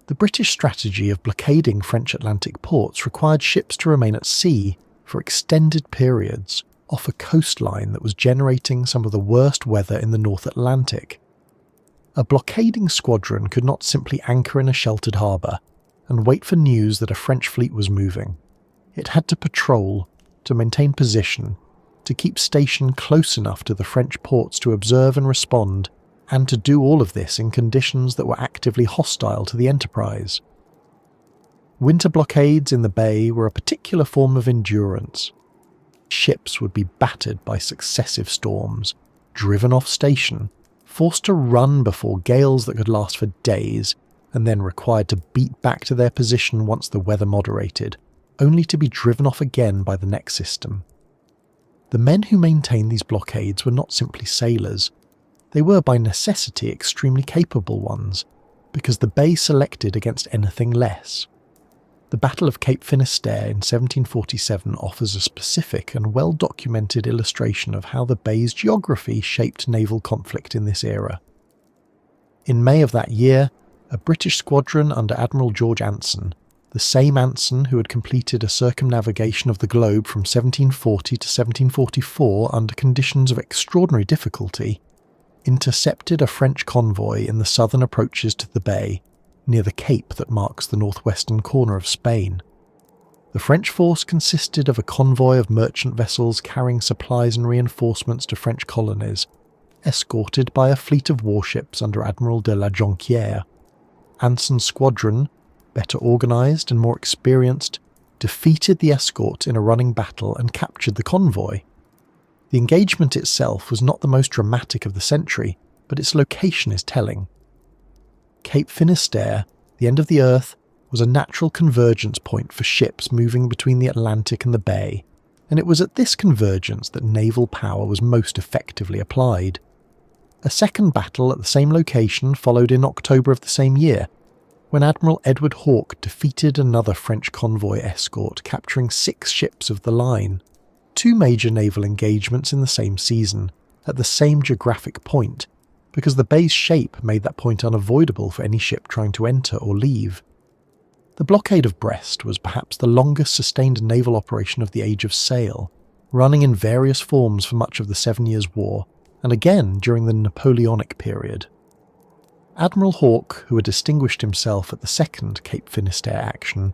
The British strategy of blockading French Atlantic ports required ships to remain at sea for extended periods, off a coastline that was generating some of the worst weather in the North Atlantic. A blockading squadron could not simply anchor in a sheltered harbour and wait for news that a French fleet was moving. It had to patrol, to maintain position, to keep station close enough to the French ports to observe and respond, and to do all of this in conditions that were actively hostile to the enterprise. Winter blockades in the bay were a particular form of endurance. Ships would be battered by successive storms, driven off station, forced to run before gales that could last for days, and then required to beat back to their position once the weather moderated, only to be driven off again by the next system. The men who maintained these blockades were not simply sailors. they were by necessity extremely capable ones, because the Bay selected against anything less. The Battle of Cape Finisterre in 1747 offers a specific and well-documented illustration of how the Bay's geography shaped naval conflict in this era. In May of that year, a British squadron under Admiral George Anson, the same Anson who had completed a circumnavigation of the globe from 1740 to 1744 under conditions of extraordinary difficulty, intercepted a French convoy in the southern approaches to the bay, near the cape that marks the northwestern corner of Spain. The French force consisted of a convoy of merchant vessels carrying supplies and reinforcements to French colonies, escorted by a fleet of warships under Admiral de la Jonquière. Anson's squadron, better organised and more experienced, defeated the escort in a running battle and captured the convoy. The engagement itself was not the most dramatic of the century, but its location is telling. Cape Finisterre, the end of the earth, was a natural convergence point for ships moving between the Atlantic and the Bay, and it was at this convergence that naval power was most effectively applied. A second battle at the same location followed in October of the same year, when Admiral Edward Hawke defeated another French convoy escort, capturing 6 ships of the line. 2 major naval engagements in the same season, at the same geographic point, because the bay's shape made that point unavoidable for any ship trying to enter or leave. The blockade of Brest was perhaps the longest sustained naval operation of the Age of Sail, running in various forms for much of the 7 Years' War, and again during the Napoleonic period. Admiral Hawke, who had distinguished himself at the second Cape Finisterre action,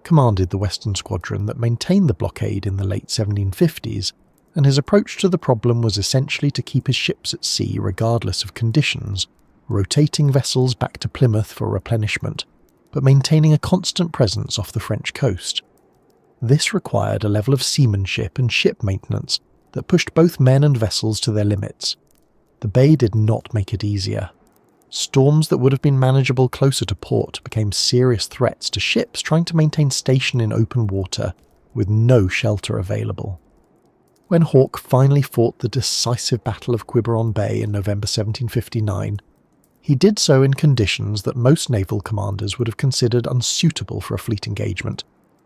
commanded the Western Squadron that maintained the blockade in the late 1750s, and his approach to the problem was essentially to keep his ships at sea regardless of conditions, rotating vessels back to Plymouth for replenishment, but maintaining a constant presence off the French coast. This required a level of seamanship and ship maintenance that pushed both men and vessels to their limits. The Bay did not make it easier. Storms that would have been manageable closer to port became serious threats to ships trying to maintain station in open water with no shelter available. When Hawke finally fought the decisive Battle of Quiberon Bay in November 1759, he did so in conditions that most naval commanders would have considered unsuitable for a fleet engagement,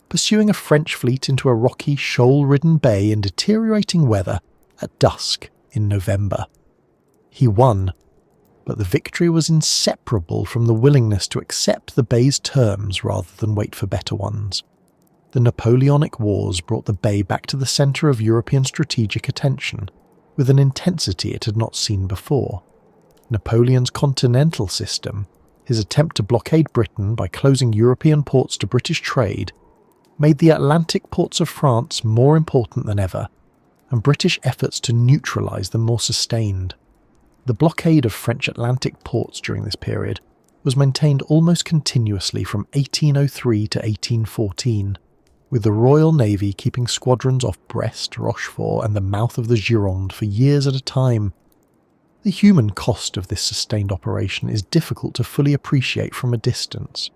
pursuing a French fleet into a rocky, shoal-ridden bay in deteriorating weather at dusk in November. He won, but the victory was inseparable from the willingness to accept the Bay's terms rather than wait for better ones. The Napoleonic Wars brought the Bay back to the centre of European strategic attention, with an intensity it had not seen before. Napoleon's continental system, his attempt to blockade Britain by closing European ports to British trade, made the Atlantic ports of France more important than ever, and British efforts to neutralise them more sustained. The blockade of French Atlantic ports during this period was maintained almost continuously from 1803 to 1814, with the Royal Navy keeping squadrons off Brest, Rochefort and the mouth of the Gironde for years at a time. The human cost of this sustained operation is difficult to fully appreciate from a distance.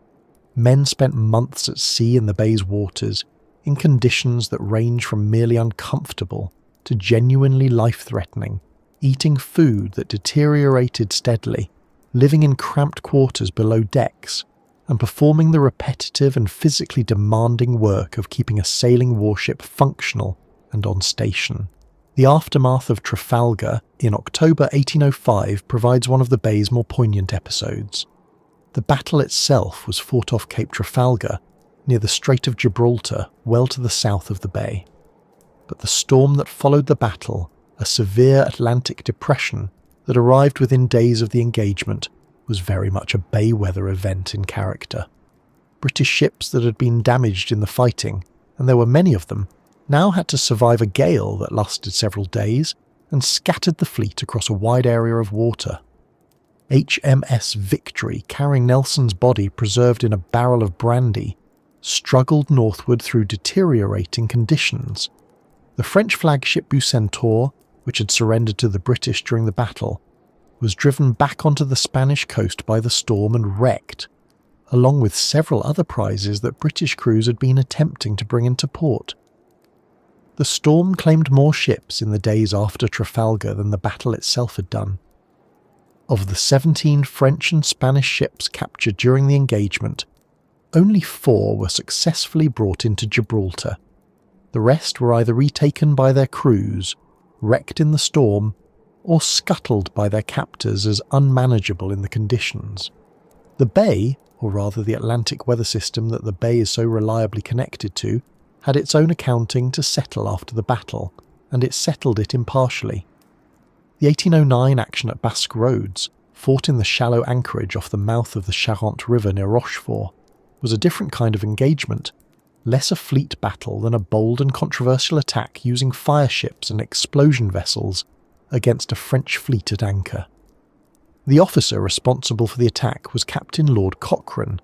Men spent months at sea in the Bay's waters, in conditions that range from merely uncomfortable to genuinely life-threatening, eating food that deteriorated steadily, living in cramped quarters below decks, and performing the repetitive and physically demanding work of keeping a sailing warship functional and on station. The aftermath of Trafalgar in October 1805 provides one of the Bay's more poignant episodes. The battle itself was fought off Cape Trafalgar, near the Strait of Gibraltar, well to the south of the Bay. But the storm that followed the battle, a severe Atlantic depression that arrived within days of the engagement, was very much a Bay weather event in character. British ships that had been damaged in the fighting, and there were many of them, now had to survive a gale that lasted several days and scattered the fleet across a wide area of water. HMS Victory, carrying Nelson's body preserved in a barrel of brandy, struggled northward through deteriorating conditions. The French flagship Bucentaure, which had surrendered to the British during the battle, was driven back onto the Spanish coast by the storm and wrecked, along with several other prizes that British crews had been attempting to bring into port. The storm claimed more ships in the days after Trafalgar than the battle itself had done. Of the 17 French and Spanish ships captured during the engagement, only 4 were successfully brought into Gibraltar. The rest were either retaken by their crews, wrecked in the storm, or scuttled by their captors as unmanageable in the conditions. The Bay, or rather the Atlantic weather system that the Bay is so reliably connected to, had its own accounting to settle after the battle, and it settled it impartially. The 1809 action at Basque Roads, fought in the shallow anchorage off the mouth of the Charente River near Rochefort, was a different kind of engagement, less a fleet battle than a bold and controversial attack using fire ships and explosion vessels against a French fleet at anchor. The officer responsible for the attack was Captain Lord Cochrane,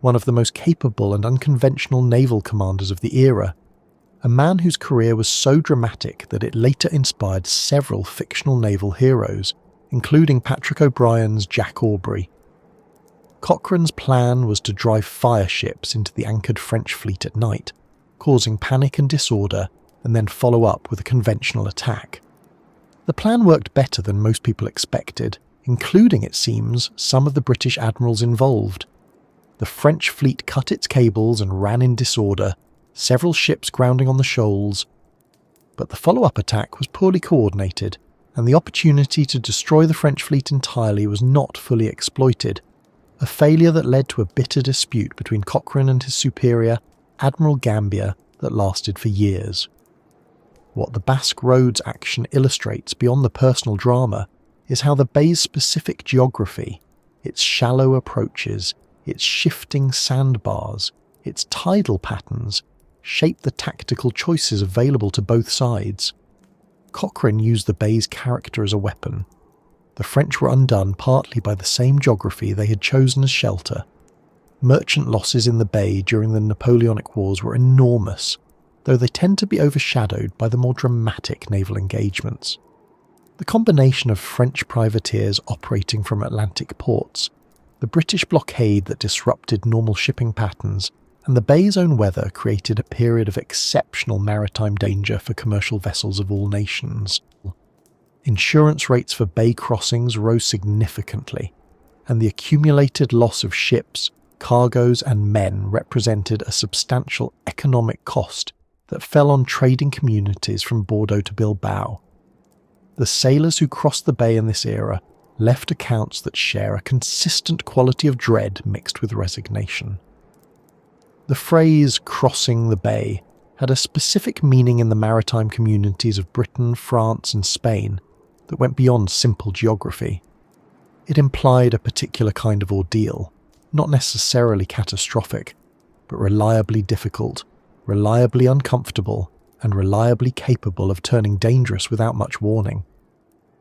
one of the most capable and unconventional naval commanders of the era, a man whose career was so dramatic that it later inspired several fictional naval heroes, including Patrick O'Brien's Jack Aubrey. Cochrane's plan was to drive fire ships into the anchored French fleet at night, causing panic and disorder, and then follow up with a conventional attack. The plan worked better than most people expected, including, it seems, some of the British admirals involved. The French fleet cut its cables and ran in disorder, several ships grounding on the shoals. But the follow-up attack was poorly coordinated, and the opportunity to destroy the French fleet entirely was not fully exploited, a failure that led to a bitter dispute between Cochrane and his superior, Admiral Gambier, that lasted for years. What the Basque Roads action illustrates beyond the personal drama is how the Bay's specific geography, its shallow approaches, its shifting sandbars, its tidal patterns, shape the tactical choices available to both sides. Cochrane used the Bay's character as a weapon. The French were undone partly by the same geography they had chosen as shelter. Merchant losses in the Bay during the Napoleonic Wars were enormous, though they tend to be overshadowed by the more dramatic naval engagements. The combination of French privateers operating from Atlantic ports, the British blockade that disrupted normal shipping patterns, and the Bay's own weather created a period of exceptional maritime danger for commercial vessels of all nations. Insurance rates for bay crossings rose significantly, and the accumulated loss of ships, cargoes and men represented a substantial economic cost that fell on trading communities from Bordeaux to Bilbao. The sailors who crossed the bay in this era left accounts that share a consistent quality of dread mixed with resignation. The phrase "crossing the bay" had a specific meaning in the maritime communities of Britain, France and Spain that went beyond simple geography. It implied a particular kind of ordeal, not necessarily catastrophic, but reliably difficult, reliably uncomfortable, and reliably capable of turning dangerous without much warning.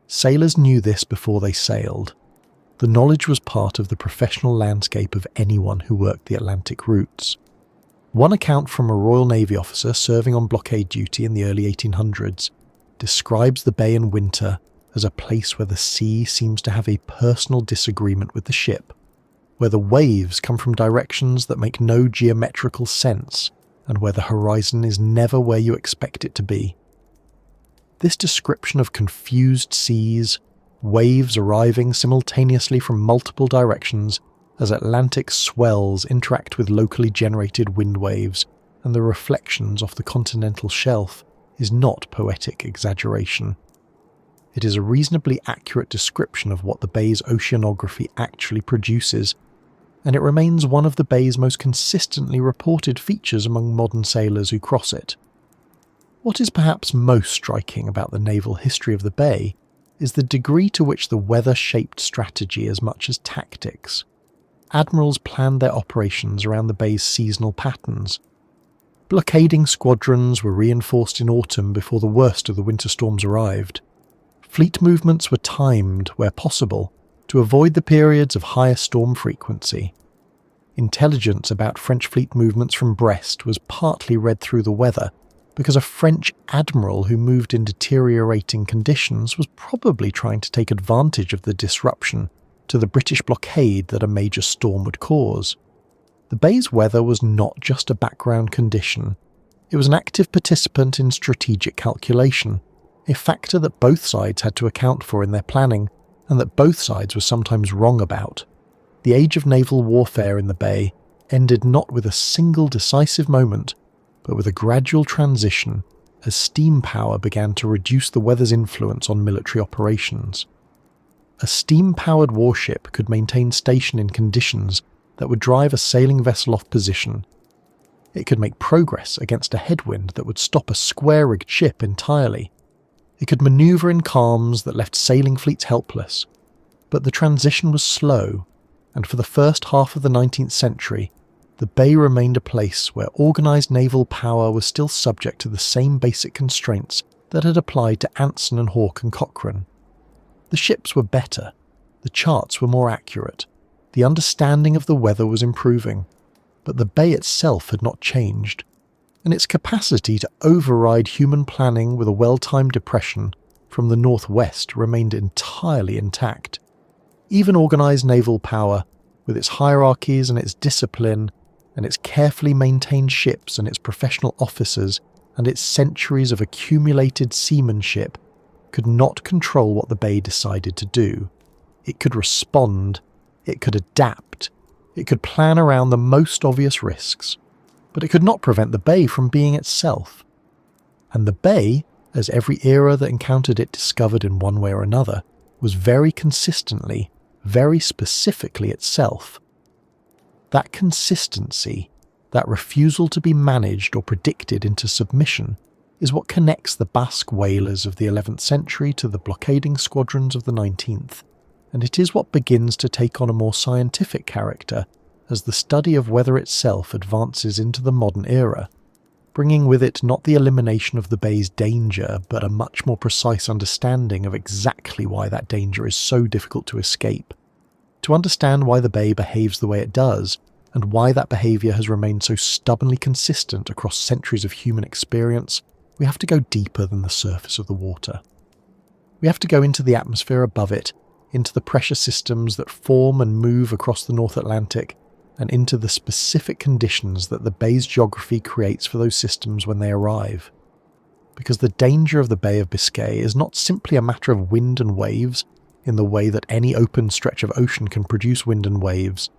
Sailors knew this before they sailed. The knowledge was part of the professional landscape of anyone who worked the Atlantic routes. One account from a Royal Navy officer serving on blockade duty in the early 1800s describes the bay in winter as a place where the sea seems to have a personal disagreement with the ship, where the waves come from directions that make no geometrical sense, and where the horizon is never where you expect it to be. This description of confused seas, waves arriving simultaneously from multiple directions as Atlantic swells interact with locally generated wind waves and the reflections off the continental shelf, is not poetic exaggeration. It is a reasonably accurate description of what the bay's oceanography actually produces, and it remains one of the bay's most consistently reported features among modern sailors who cross it. What is perhaps most striking about the naval history of the bay is the degree to which the weather shaped strategy as much as tactics. Admirals planned their operations around the bay's seasonal patterns. Blockading squadrons were reinforced in autumn before the worst of the winter storms arrived. Fleet movements were timed, where possible, to avoid the periods of higher storm frequency. Intelligence about French fleet movements from Brest was partly read through the weather, because a French admiral who moved in deteriorating conditions was probably trying to take advantage of the disruption to the British blockade that a major storm would cause. The bay's weather was not just a background condition, it was an active participant in strategic calculation, a factor that both sides had to account for in their planning, and that both sides were sometimes wrong about, the age of naval warfare in the Bay ended not with a single decisive moment, but with a gradual transition as steam power began to reduce the weather's influence on military operations. A steam-powered warship could maintain station in conditions that would drive a sailing vessel off position. It could make progress against a headwind that would stop a square-rigged ship entirely. It could manoeuvre in calms that left sailing fleets helpless. But the transition was slow, and for the first half of the 19th century, the Bay remained a place where organised naval power was still subject to the same basic constraints that had applied to Anson and Hawke and Cochrane. The ships were better, the charts were more accurate, the understanding of the weather was improving, but the Bay itself had not changed, and its capacity to override human planning with a well-timed depression from the northwest remained entirely intact. Even organised naval power, with its hierarchies and its discipline, and its carefully maintained ships and its professional officers and its centuries of accumulated seamanship, could not control what the Bay decided to do. It could respond, it could adapt, it could plan around the most obvious risks, but it could not prevent the Bay from being itself. And the Bay, as every era that encountered it discovered in one way or another, was very consistently, very specifically itself. That consistency, that refusal to be managed or predicted into submission, is what connects the Basque whalers of the 11th century to the blockading squadrons of the 19th, and it is what begins to take on a more scientific character as the study of weather itself advances into the modern era, bringing with it not the elimination of the Bay's danger, but a much more precise understanding of exactly why that danger is so difficult to escape. To understand why the Bay behaves the way it does, and why that behaviour has remained so stubbornly consistent across centuries of human experience, we have to go deeper than the surface of the water. We have to go into the atmosphere above it, into the pressure systems that form and move across the North Atlantic, and into the specific conditions that the Bay's geography creates for those systems when they arrive. Because the danger of the Bay of Biscay is not simply a matter of wind and waves, in the way that any open stretch of ocean can produce wind and waves.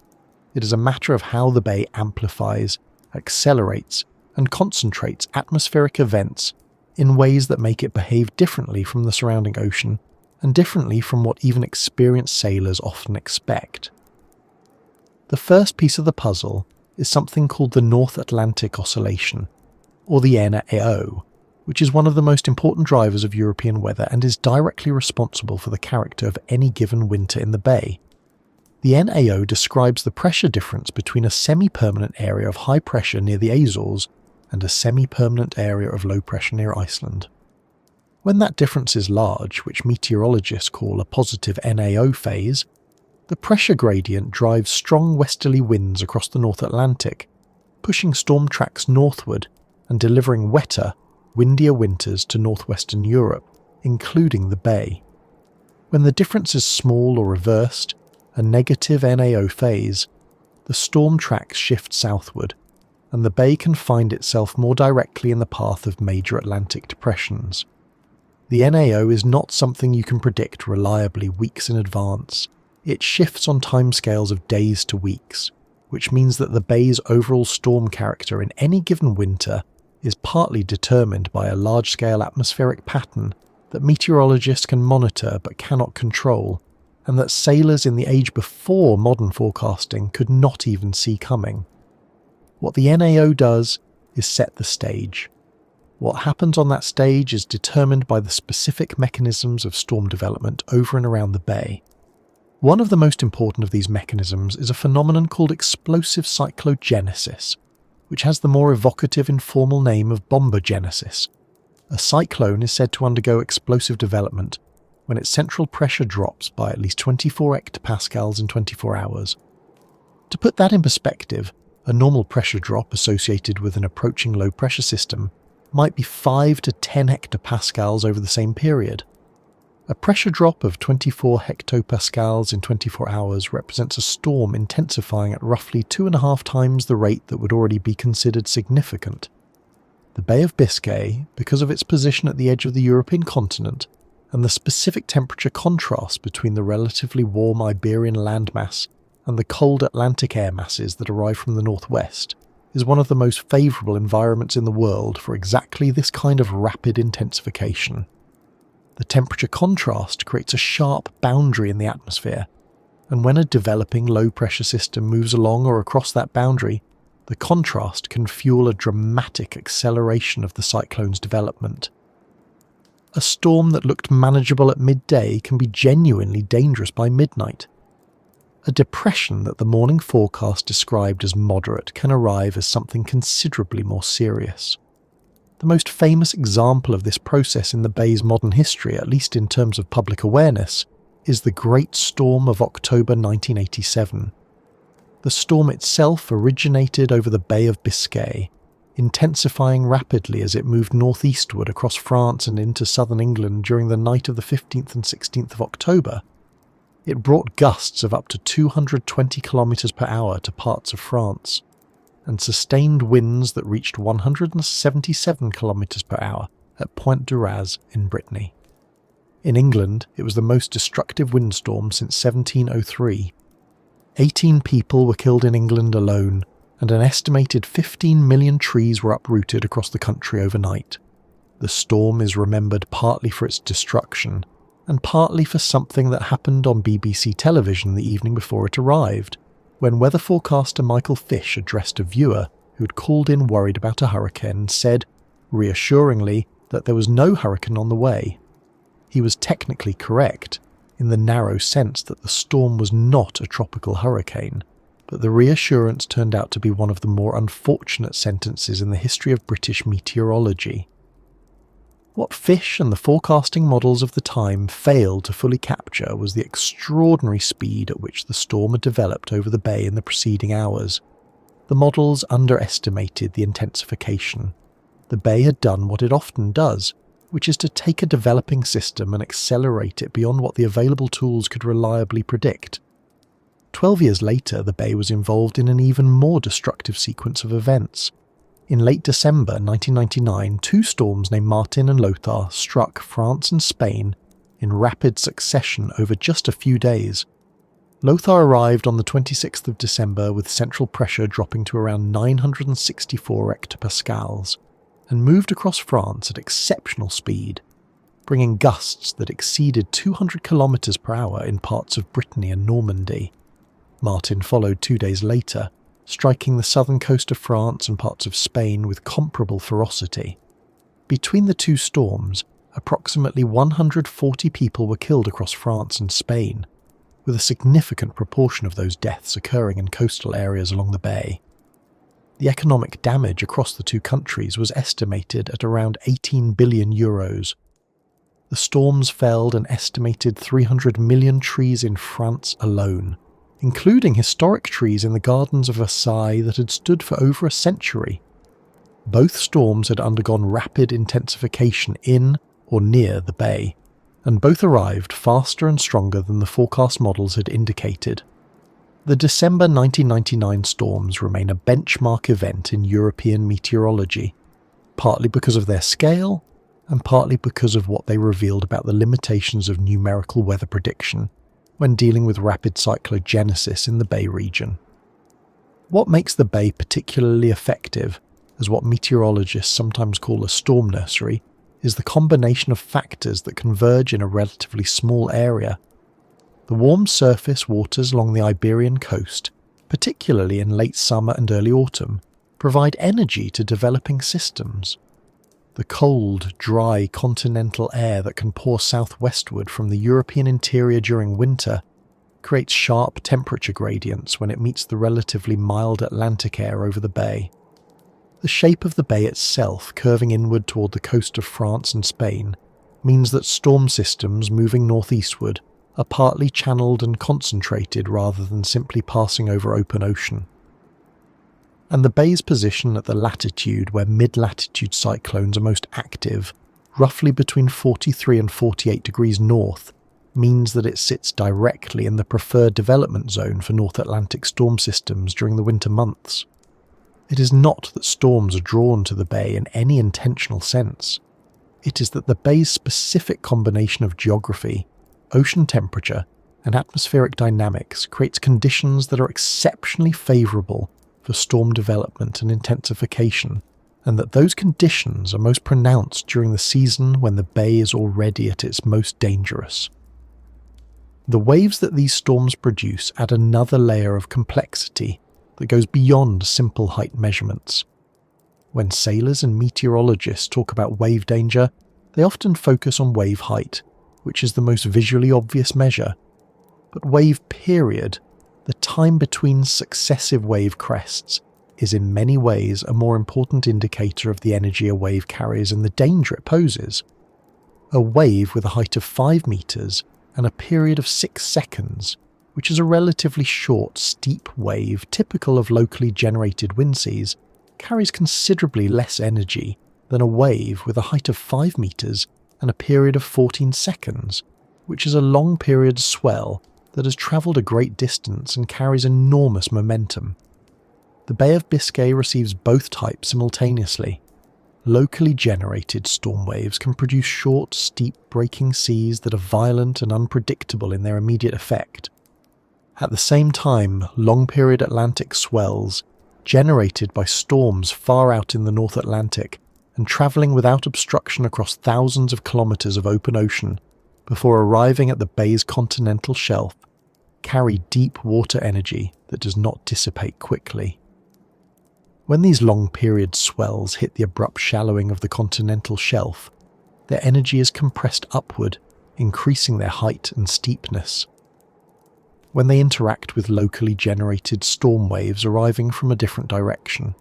It is a matter of how the Bay amplifies, accelerates, and concentrates atmospheric events in ways that make it behave differently from the surrounding ocean, and differently from what even experienced sailors often expect. The first piece of the puzzle is something called the North Atlantic Oscillation, or the NAO, which is one of the most important drivers of European weather and is directly responsible for the character of any given winter in the Bay. The NAO describes the pressure difference between a semi-permanent area of high pressure near the Azores and a semi-permanent area of low pressure near Iceland. When that difference is large, which meteorologists call a positive NAO phase, the pressure gradient drives strong westerly winds across the North Atlantic, pushing storm tracks northward and delivering wetter, windier winters to northwestern Europe, including the Bay. When the difference is small or reversed, a negative NAO phase, the storm tracks shift southward, and the Bay can find itself more directly in the path of major Atlantic depressions. The NAO is not something you can predict reliably weeks in advance. It shifts on timescales of days to weeks, which means that the Bay's overall storm character in any given winter is partly determined by a large-scale atmospheric pattern that meteorologists can monitor but cannot control, and that sailors in the age before modern forecasting could not even see coming. What the NAO does is set the stage. What happens on that stage is determined by the specific mechanisms of storm development over and around the Bay. One of the most important of these mechanisms is a phenomenon called explosive cyclogenesis, which has the more evocative informal name of bombogenesis. A cyclone is said to undergo explosive development when its central pressure drops by at least 24 hectopascals in 24 hours. To put that in perspective, a normal pressure drop associated with an approaching low pressure system might be 5 to 10 hectopascals over the same period. A pressure drop of 24 hectopascals in 24 hours represents a storm intensifying at roughly 2.5 times the rate that would already be considered significant. The Bay of Biscay, because of its position at the edge of the European continent, and the specific temperature contrast between the relatively warm Iberian landmass and the cold Atlantic air masses that arrive from the northwest is one of the most favourable environments in the world for exactly this kind of rapid intensification. The temperature contrast creates a sharp boundary in the atmosphere, and when a developing low-pressure system moves along or across that boundary, the contrast can fuel a dramatic acceleration of the cyclone's development. A storm that looked manageable at midday can be genuinely dangerous by midnight. A depression that the morning forecast described as moderate can arrive as something considerably more serious. The most famous example of this process in the Bay's modern history, at least in terms of public awareness, is the Great Storm of October 1987. The storm itself originated over the Bay of Biscay, intensifying rapidly as it moved northeastward across France and into southern England during the night of the 15th and 16th of October. It brought gusts of up to 220 km per hour to parts of France, and sustained winds that reached 177 km per hour at Pointe du Raz in Brittany. In England, it was the most destructive windstorm since 1703. 18 people were killed in England alone, and an estimated 15 million trees were uprooted across the country overnight. The storm is remembered partly for its destruction, and partly for something that happened on BBC television the evening before it arrived, when weather forecaster Michael Fish addressed a viewer who had called in worried about a hurricane and said, reassuringly, that there was no hurricane on the way. He was technically correct, in the narrow sense that the storm was not a tropical hurricane, but the reassurance turned out to be one of the more unfortunate sentences in the history of British meteorology. What Fish and the forecasting models of the time failed to fully capture was the extraordinary speed at which the storm had developed over the bay in the preceding hours. The models underestimated the intensification. The bay had done what it often does, which is to take a developing system and accelerate it beyond what the available tools could reliably predict. 12 years later, the bay was involved in an even more destructive sequence of events. In late December 1999, two storms named Martin and Lothar struck France and Spain in rapid succession over just a few days. Lothar arrived on the 26th of December with central pressure dropping to around 964 hectopascals and moved across France at exceptional speed, bringing gusts that exceeded 200 km per hour in parts of Brittany and Normandy. Martin followed 2 days later, striking the southern coast of France and parts of Spain with comparable ferocity. Between the two storms, approximately 140 people were killed across France and Spain, with a significant proportion of those deaths occurring in coastal areas along the bay. The economic damage across the two countries was estimated at around 18 billion euros. The storms felled an estimated 300 million trees in France alone, including historic trees in the gardens of Versailles that had stood for over a century. Both storms had undergone rapid intensification in or near the bay, and both arrived faster and stronger than the forecast models had indicated. The December 1999 storms remain a benchmark event in European meteorology, partly because of their scale, and partly because of what they revealed about the limitations of numerical weather prediction when dealing with rapid cyclogenesis in the Bay region. What makes the Bay particularly effective, as what meteorologists sometimes call a storm nursery, is the combination of factors that converge in a relatively small area. The warm surface waters along the Iberian coast, particularly in late summer and early autumn, provide energy to developing systems. The cold, dry continental air that can pour southwestward from the European interior during winter creates sharp temperature gradients when it meets the relatively mild Atlantic air over the bay. The shape of the bay itself, curving inward toward the coast of France and Spain, means that storm systems moving northeastward are partly channeled and concentrated rather than simply passing over open ocean. And the bay's position at the latitude where mid-latitude cyclones are most active, roughly between 43 and 48 degrees north, means that it sits directly in the preferred development zone for North Atlantic storm systems during the winter months. It is not that storms are drawn to the bay in any intentional sense. It is that the bay's specific combination of geography, ocean temperature, and atmospheric dynamics creates conditions that are exceptionally favourable for storm development and intensification, and that those conditions are most pronounced during the season when the bay is already at its most dangerous. The waves that these storms produce add another layer of complexity that goes beyond simple height measurements. When sailors and meteorologists talk about wave danger, they often focus on wave height, which is the most visually obvious measure. But wave period, the time between successive wave crests, is in many ways a more important indicator of the energy a wave carries and the danger it poses. A wave with a height of 5 meters and a period of 6 seconds, which is a relatively short, steep wave typical of locally generated wind seas, carries considerably less energy than a wave with a height of 5 meters and a period of 14 seconds, which is a long period swell that has travelled a great distance and carries enormous momentum. The Bay of Biscay receives both types simultaneously. Locally generated storm waves can produce short, steep breaking seas that are violent and unpredictable in their immediate effect. At the same time, long-period Atlantic swells, generated by storms far out in the North Atlantic and travelling without obstruction across thousands of kilometres of open ocean before arriving at the bay's continental shelf, carry deep water energy that does not dissipate quickly. When these long-period swells hit the abrupt shallowing of the continental shelf, their energy is compressed upward, increasing their height and steepness. When they interact with locally generated storm waves arriving from a different direction,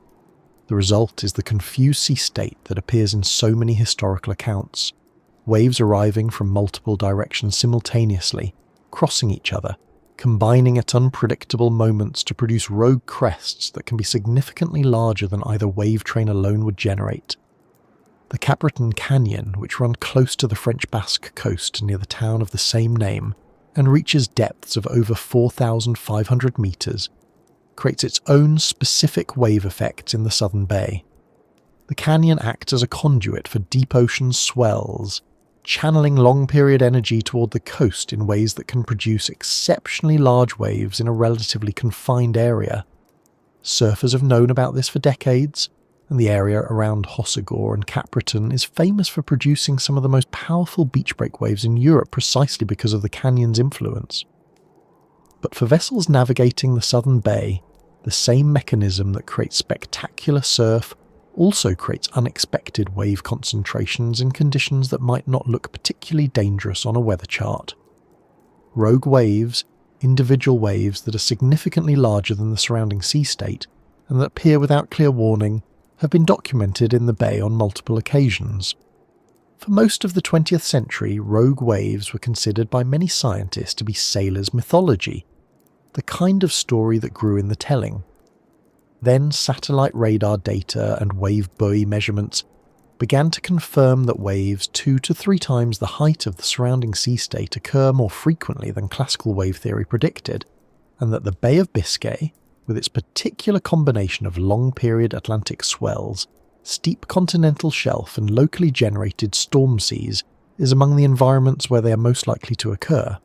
the result is the confused sea state that appears in so many historical accounts, waves arriving from multiple directions simultaneously, crossing each other, combining at unpredictable moments to produce rogue crests that can be significantly larger than either wave train alone would generate. The Capitan Canyon, which runs close to the French Basque coast near the town of the same name and reaches depths of over 4,500 metres, creates its own specific wave effects in the southern bay. The canyon acts as a conduit for deep ocean swells, channeling long-period energy toward the coast in ways that can produce exceptionally large waves in a relatively confined area. Surfers have known about this for decades, and the area around Hossegor and Capriton is famous for producing some of the most powerful beach break waves in Europe precisely because of the canyon's influence. But for vessels navigating the southern bay, the same mechanism that creates spectacular surf also creates unexpected wave concentrations in conditions that might not look particularly dangerous on a weather chart. Rogue waves, individual waves that are significantly larger than the surrounding sea state and that appear without clear warning, have been documented in the bay on multiple occasions. For most of the 20th century, rogue waves were considered by many scientists to be sailors' mythology, the kind of story that grew in the telling. Then satellite radar data and wave buoy measurements began to confirm that waves 2 to 3 times the height of the surrounding sea state occur more frequently than classical wave theory predicted, and that the Bay of Biscay, with its particular combination of long-period Atlantic swells, steep continental shelf and locally generated storm seas, is among the environments where they are most likely to occur.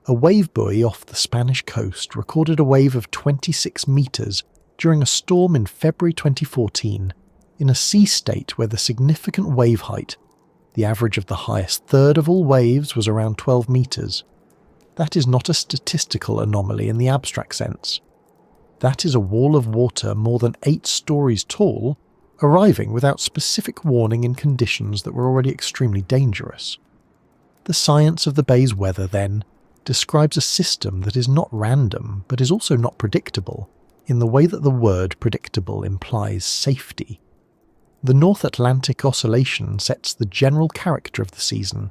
A wave buoy off the Spanish coast recorded a wave of 26 metres during a storm in February 2014, in a sea state where the significant wave height, the average of the highest third of all waves, was around 12 metres. That is not a statistical anomaly in the abstract sense. That is a wall of water more than 8 stories tall, arriving without specific warning in conditions that were already extremely dangerous. The science of the bay's weather, then, describes a system that is not random but is also not predictable, in the way that the word predictable implies safety. The North Atlantic Oscillation sets the general character of the season.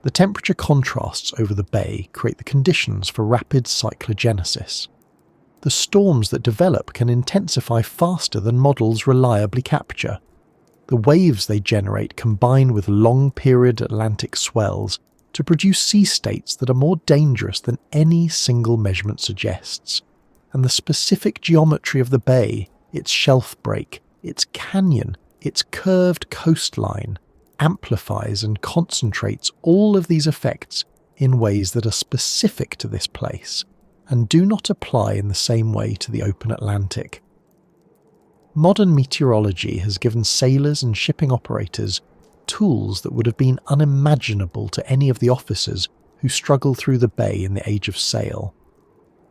The temperature contrasts over the bay create the conditions for rapid cyclogenesis. The storms that develop can intensify faster than models reliably capture. The waves they generate combine with long-period Atlantic swells to produce sea states that are more dangerous than any single measurement suggests. And the specific geometry of the bay, its shelf break, its canyon, its curved coastline, amplifies and concentrates all of these effects in ways that are specific to this place and do not apply in the same way to the open Atlantic. Modern meteorology has given sailors and shipping operators tools that would have been unimaginable to any of the officers who struggle through the bay in the age of sail.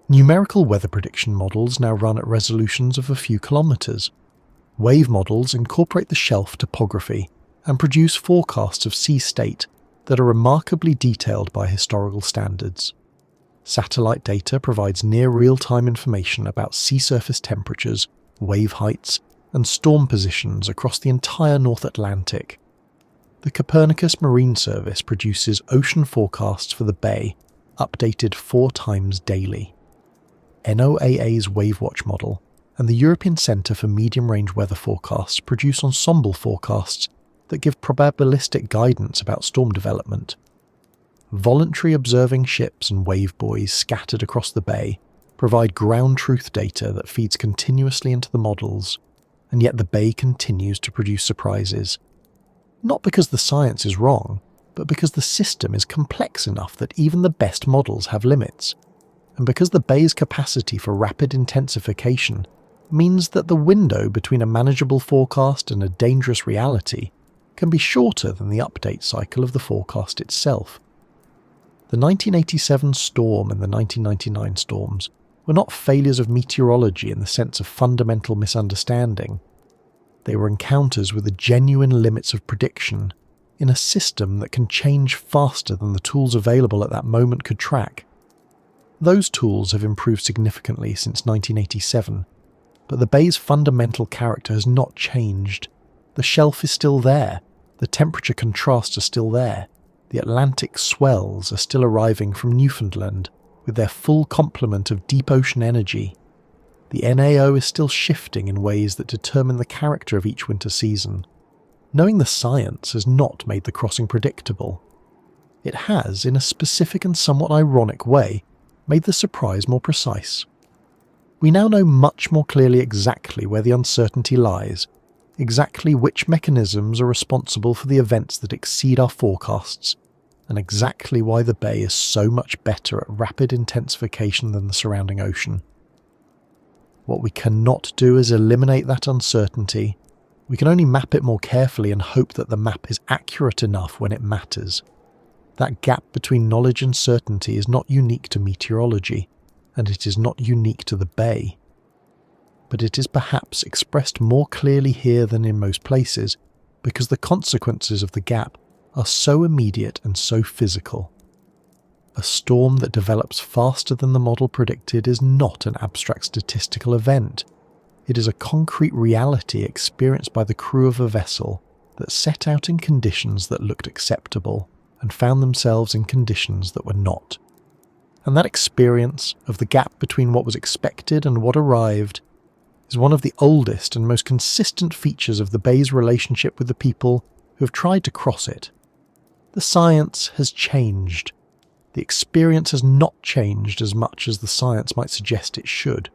Numerical weather prediction models now run at resolutions of a few kilometres. Wave models incorporate the shelf topography and produce forecasts of sea state that are remarkably detailed by historical standards. Satellite data provides near real-time information about sea surface temperatures, wave heights, and storm positions across the entire North Atlantic. The Copernicus Marine Service produces ocean forecasts for the bay, updated 4 times daily. NOAA's WaveWatch model and the European Centre for Medium-Range Weather Forecasts produce ensemble forecasts that give probabilistic guidance about storm development. Voluntary observing ships and wave buoys scattered across the bay provide ground truth data that feeds continuously into the models, and yet the bay continues to produce surprises. Not because the science is wrong, but because the system is complex enough that even the best models have limits, and because the bay's capacity for rapid intensification means that the window between a manageable forecast and a dangerous reality can be shorter than the update cycle of the forecast itself. The 1987 storm and the 1999 storms were not failures of meteorology in the sense of fundamental misunderstanding. They were encounters with the genuine limits of prediction in a system that can change faster than the tools available at that moment could track. Those tools have improved significantly since 1987, but the bay's fundamental character has not changed. The shelf is still there, the temperature contrasts are still there, the Atlantic swells are still arriving from Newfoundland with their full complement of deep ocean energy. The NAO is still shifting in ways that determine the character of each winter season. Knowing the science has not made the crossing predictable. It has, in a specific and somewhat ironic way, made the surprise more precise. We now know much more clearly exactly where the uncertainty lies, exactly which mechanisms are responsible for the events that exceed our forecasts, and exactly why the bay is so much better at rapid intensification than the surrounding ocean. What we cannot do is eliminate that uncertainty. We can only map it more carefully and hope that the map is accurate enough when it matters. That gap between knowledge and certainty is not unique to meteorology, and it is not unique to the bay. But it is perhaps expressed more clearly here than in most places, because the consequences of the gap are so immediate and so physical. A storm that develops faster than the model predicted is not an abstract statistical event. It is a concrete reality experienced by the crew of a vessel that set out in conditions that looked acceptable and found themselves in conditions that were not. And that experience of the gap between what was expected and what arrived is one of the oldest and most consistent features of the bay's relationship with the people who have tried to cross it. The science has changed. The experience has not changed as much as the science might suggest it should.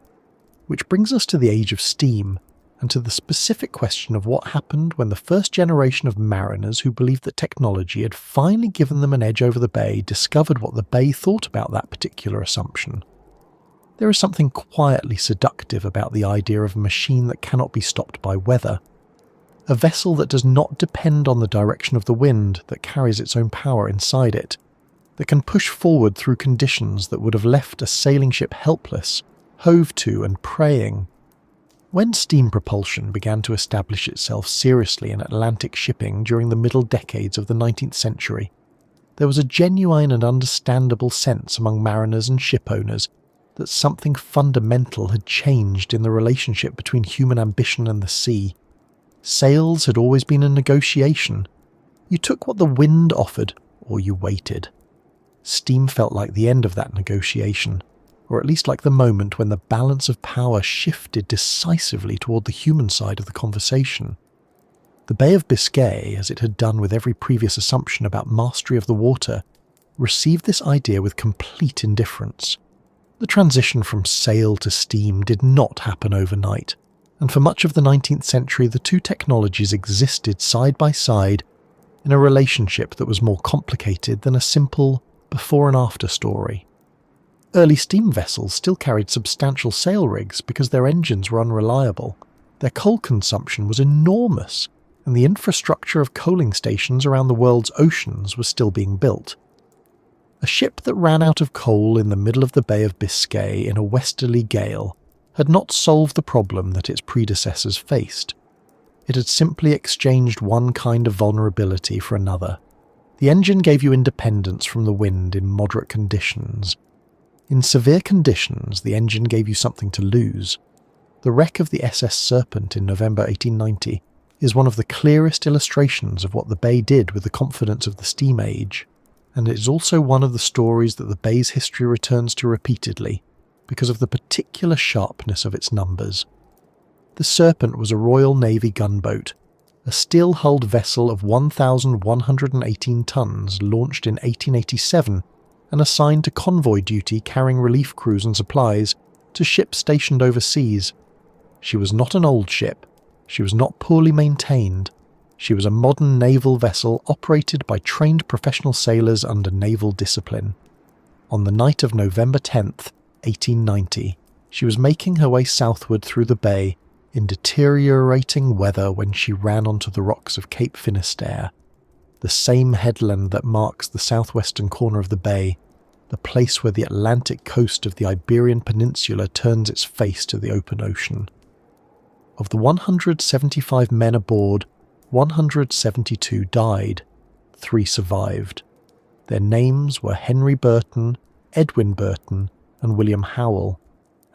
Which brings us to the age of steam, and to the specific question of what happened when the first generation of mariners who believed that technology had finally given them an edge over the bay discovered what the bay thought about that particular assumption. There is something quietly seductive about the idea of a machine that cannot be stopped by weather. A vessel that does not depend on the direction of the wind, that carries its own power inside it, that can push forward through conditions that would have left a sailing ship helpless, hove to and praying. When steam propulsion began to establish itself seriously in Atlantic shipping during the middle decades of the 19th century, there was a genuine and understandable sense among mariners and ship owners that something fundamental had changed in the relationship between human ambition and the sea. Sails had always been a negotiation. You took what the wind offered, or you waited. Steam felt like the end of that negotiation, or at least like the moment when the balance of power shifted decisively toward the human side of the conversation. The Bay of Biscay, as it had done with every previous assumption about mastery of the water, received this idea with complete indifference. The transition from sail to steam did not happen overnight, and for much of the 19th century the two technologies existed side by side in a relationship that was more complicated than a simple before and after story. Early steam vessels still carried substantial sail rigs because their engines were unreliable. Their coal consumption was enormous, and the infrastructure of coaling stations around the world's oceans was still being built. A ship that ran out of coal in the middle of the Bay of Biscay in a westerly gale had not solved the problem that its predecessors faced. It had simply exchanged one kind of vulnerability for another. The engine gave you independence from the wind in moderate conditions. In severe conditions, the engine gave you something to lose. The wreck of the SS Serpent in November 1890 is one of the clearest illustrations of what the Bay did with the confidence of the steam age, and it is also one of the stories that the Bay's history returns to repeatedly because of the particular sharpness of its numbers. The Serpent was a Royal Navy gunboat, a steel-hulled vessel of 1,118 tons launched in 1887 and assigned to convoy duty carrying relief crews and supplies to ships stationed overseas. She was not an old ship. She was not poorly maintained. She was a modern naval vessel operated by trained professional sailors under naval discipline. On the night of November 10th, 1890, she was making her way southward through the bay in deteriorating weather when she ran onto the rocks of Cape Finisterre, the same headland that marks the southwestern corner of the bay, the place where the Atlantic coast of the Iberian Peninsula turns its face to the open ocean. Of the 175 men aboard, 172 died. 3 survived. Their names were Henry Burton, Edwin Burton, and William Howell,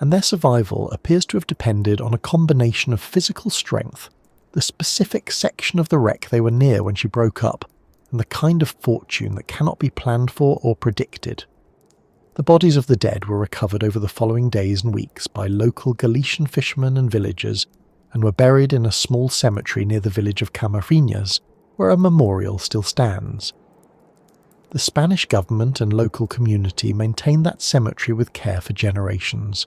and their survival appears to have depended on a combination of physical strength, the specific section of the wreck they were near when she broke up, and the kind of fortune that cannot be planned for or predicted. The bodies of the dead were recovered over the following days and weeks by local Galician fishermen and villagers, and were buried in a small cemetery near the village of Camariñas, where a memorial still stands. The Spanish government and local community maintained that cemetery with care for generations,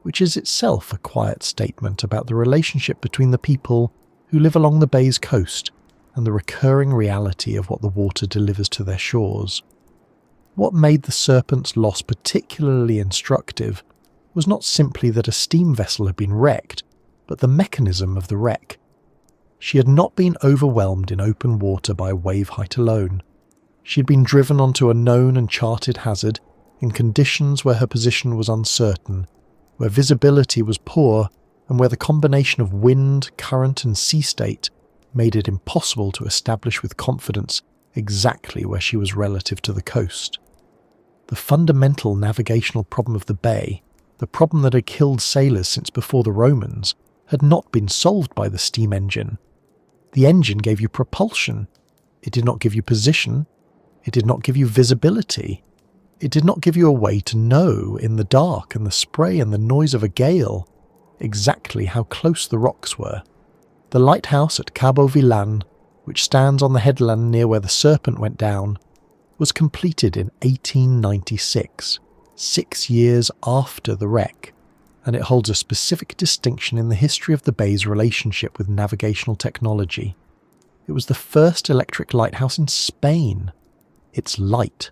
which is itself a quiet statement about the relationship between the people who live along the bay's coast and the recurring reality of what the water delivers to their shores. What made the Serpent's loss particularly instructive was not simply that a steam vessel had been wrecked, but the mechanism of the wreck. She had not been overwhelmed in open water by wave height alone. She had been driven onto a known and charted hazard in conditions where her position was uncertain, where visibility was poor, and where the combination of wind, current, and sea state made it impossible to establish with confidence exactly where she was relative to the coast. The fundamental navigational problem of the bay, the problem that had killed sailors since before the Romans, had not been solved by the steam engine. The engine gave you propulsion. It did not give you position. It did not give you visibility. It did not give you a way to know, in the dark and the spray and the noise of a gale, exactly how close the rocks were. The lighthouse at Cabo Villan, which stands on the headland near where the Serpent went down, was completed in 1896, 6 years after the wreck, and it holds a specific distinction in the history of the bay's relationship with navigational technology. It was the first electric lighthouse in Spain. Its light,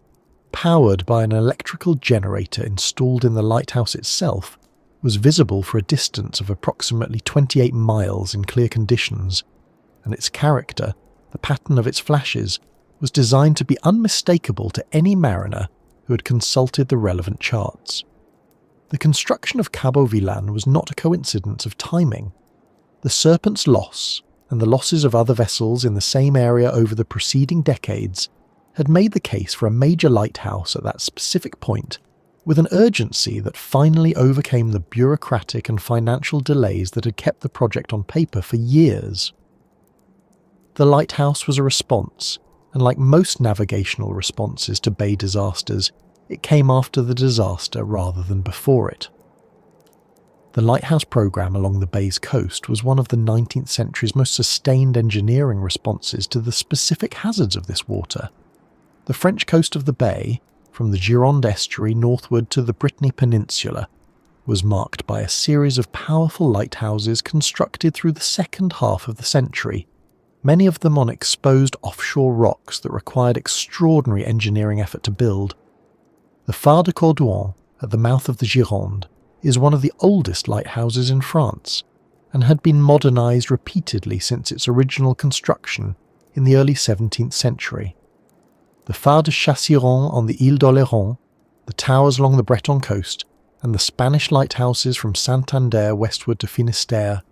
powered by an electrical generator installed in the lighthouse itself, was visible for a distance of approximately 28 miles in clear conditions, and its character, the pattern of its flashes, was designed to be unmistakable to any mariner who had consulted the relevant charts. The construction of Cabo Villan was not a coincidence of timing. The Serpent's loss, and the losses of other vessels in the same area over the preceding decades, had made the case for a major lighthouse at that specific point with an urgency that finally overcame the bureaucratic and financial delays that had kept the project on paper for years. The lighthouse was a response, and like most navigational responses to bay disasters, it came after the disaster rather than before it. The lighthouse program along the bay's coast was one of the 19th century's most sustained engineering responses to the specific hazards of this water. The French coast of the bay, from the Gironde estuary northward to the Brittany Peninsula, was marked by a series of powerful lighthouses constructed through the second half of the century, many of them on exposed offshore rocks that required extraordinary engineering effort to build. The Phare de Cordouan, at the mouth of the Gironde, is one of the oldest lighthouses in France, and had been modernised repeatedly since its original construction in the early 17th century. The Phare de Chassiron on the Ile d'Oléron, the towers along the Breton coast, and the Spanish lighthouses from Santander westward to Finistère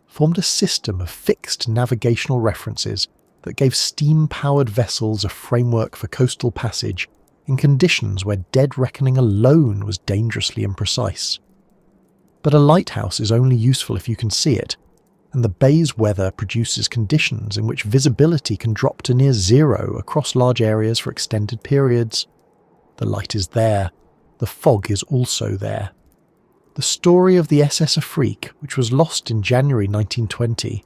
formed a system of fixed navigational references that gave steam-powered vessels a framework for coastal passage in conditions where dead reckoning alone was dangerously imprecise. But a lighthouse is only useful if you can see it, and the bay's weather produces conditions in which visibility can drop to near zero across large areas for extended periods. The light is there, the fog is also there. The story of the SS Afrique, which was lost in January 1920,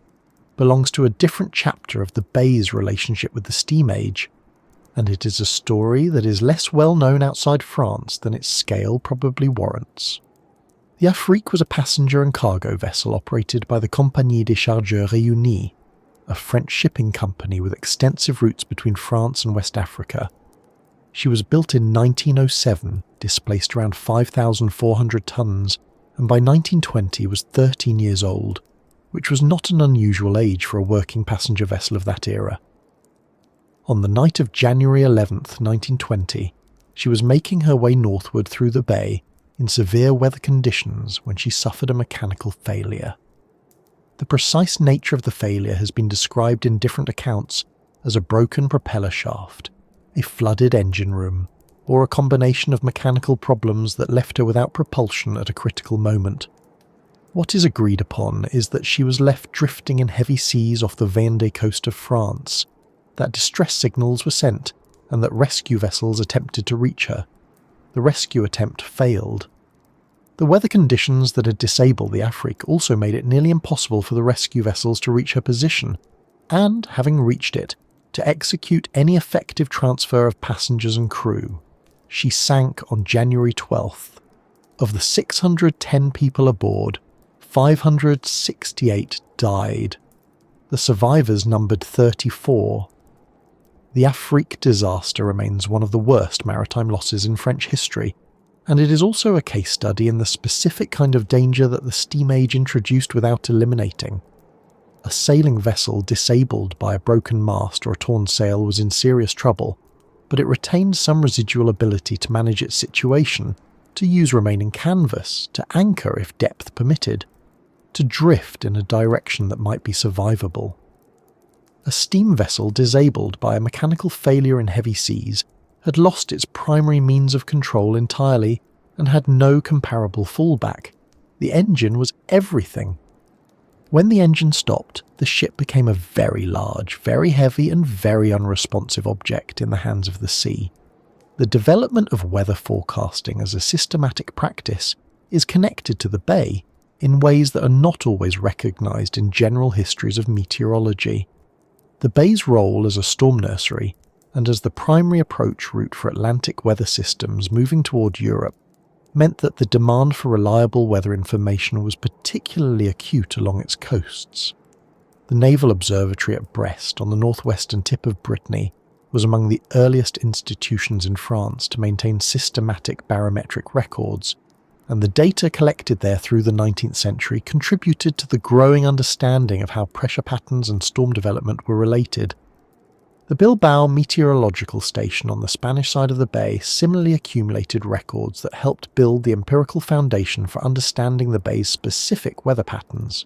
belongs to a different chapter of the bay's relationship with the steam age, and it is a story that is less well known outside France than its scale probably warrants. The Afrique was a passenger and cargo vessel operated by the Compagnie des Chargeurs Réunis, a French shipping company with extensive routes between France and West Africa. She was built in 1907, displaced around 5,400 tons, and by 1920 was 13 years old, which was not an unusual age for a working passenger vessel of that era. On the night of January 11th, 1920, she was making her way northward through the bay in severe weather conditions when she suffered a mechanical failure. The precise nature of the failure has been described in different accounts as a broken propeller shaft, a flooded engine room, or a combination of mechanical problems that left her without propulsion at a critical moment. What is agreed upon is that she was left drifting in heavy seas off the Vendée coast of France, that distress signals were sent, and that rescue vessels attempted to reach her. The rescue attempt failed. The weather conditions that had disabled the Afrique also made it nearly impossible for the rescue vessels to reach her position, and, having reached it, to execute any effective transfer of passengers and crew. She sank on January 12th. Of the 610 people aboard, 568 died. The survivors numbered 34. The Afrique disaster remains one of the worst maritime losses in French history, and it is also a case study in the specific kind of danger that the steam age introduced without eliminating. A sailing vessel disabled by a broken mast or a torn sail was in serious trouble, but it retained some residual ability to manage its situation, to use remaining canvas, to anchor if depth permitted, to drift in a direction that might be survivable. A steam vessel disabled by a mechanical failure in heavy seas had lost its primary means of control entirely and had no comparable fallback. The engine was everything. When the engine stopped, the ship became a very large, very heavy and very unresponsive object in the hands of the sea. The development of weather forecasting as a systematic practice is connected to the bay in ways that are not always recognised in general histories of meteorology. The bay's role as a storm nursery and as the primary approach route for Atlantic weather systems moving toward Europe meant that the demand for reliable weather information was particularly acute along its coasts. The Naval Observatory at Brest on the northwestern tip of Brittany was among the earliest institutions in France to maintain systematic barometric records, and the data collected there through the 19th century contributed to the growing understanding of how pressure patterns and storm development were related. The Bilbao Meteorological Station on the Spanish side of the bay similarly accumulated records that helped build the empirical foundation for understanding the bay's specific weather patterns.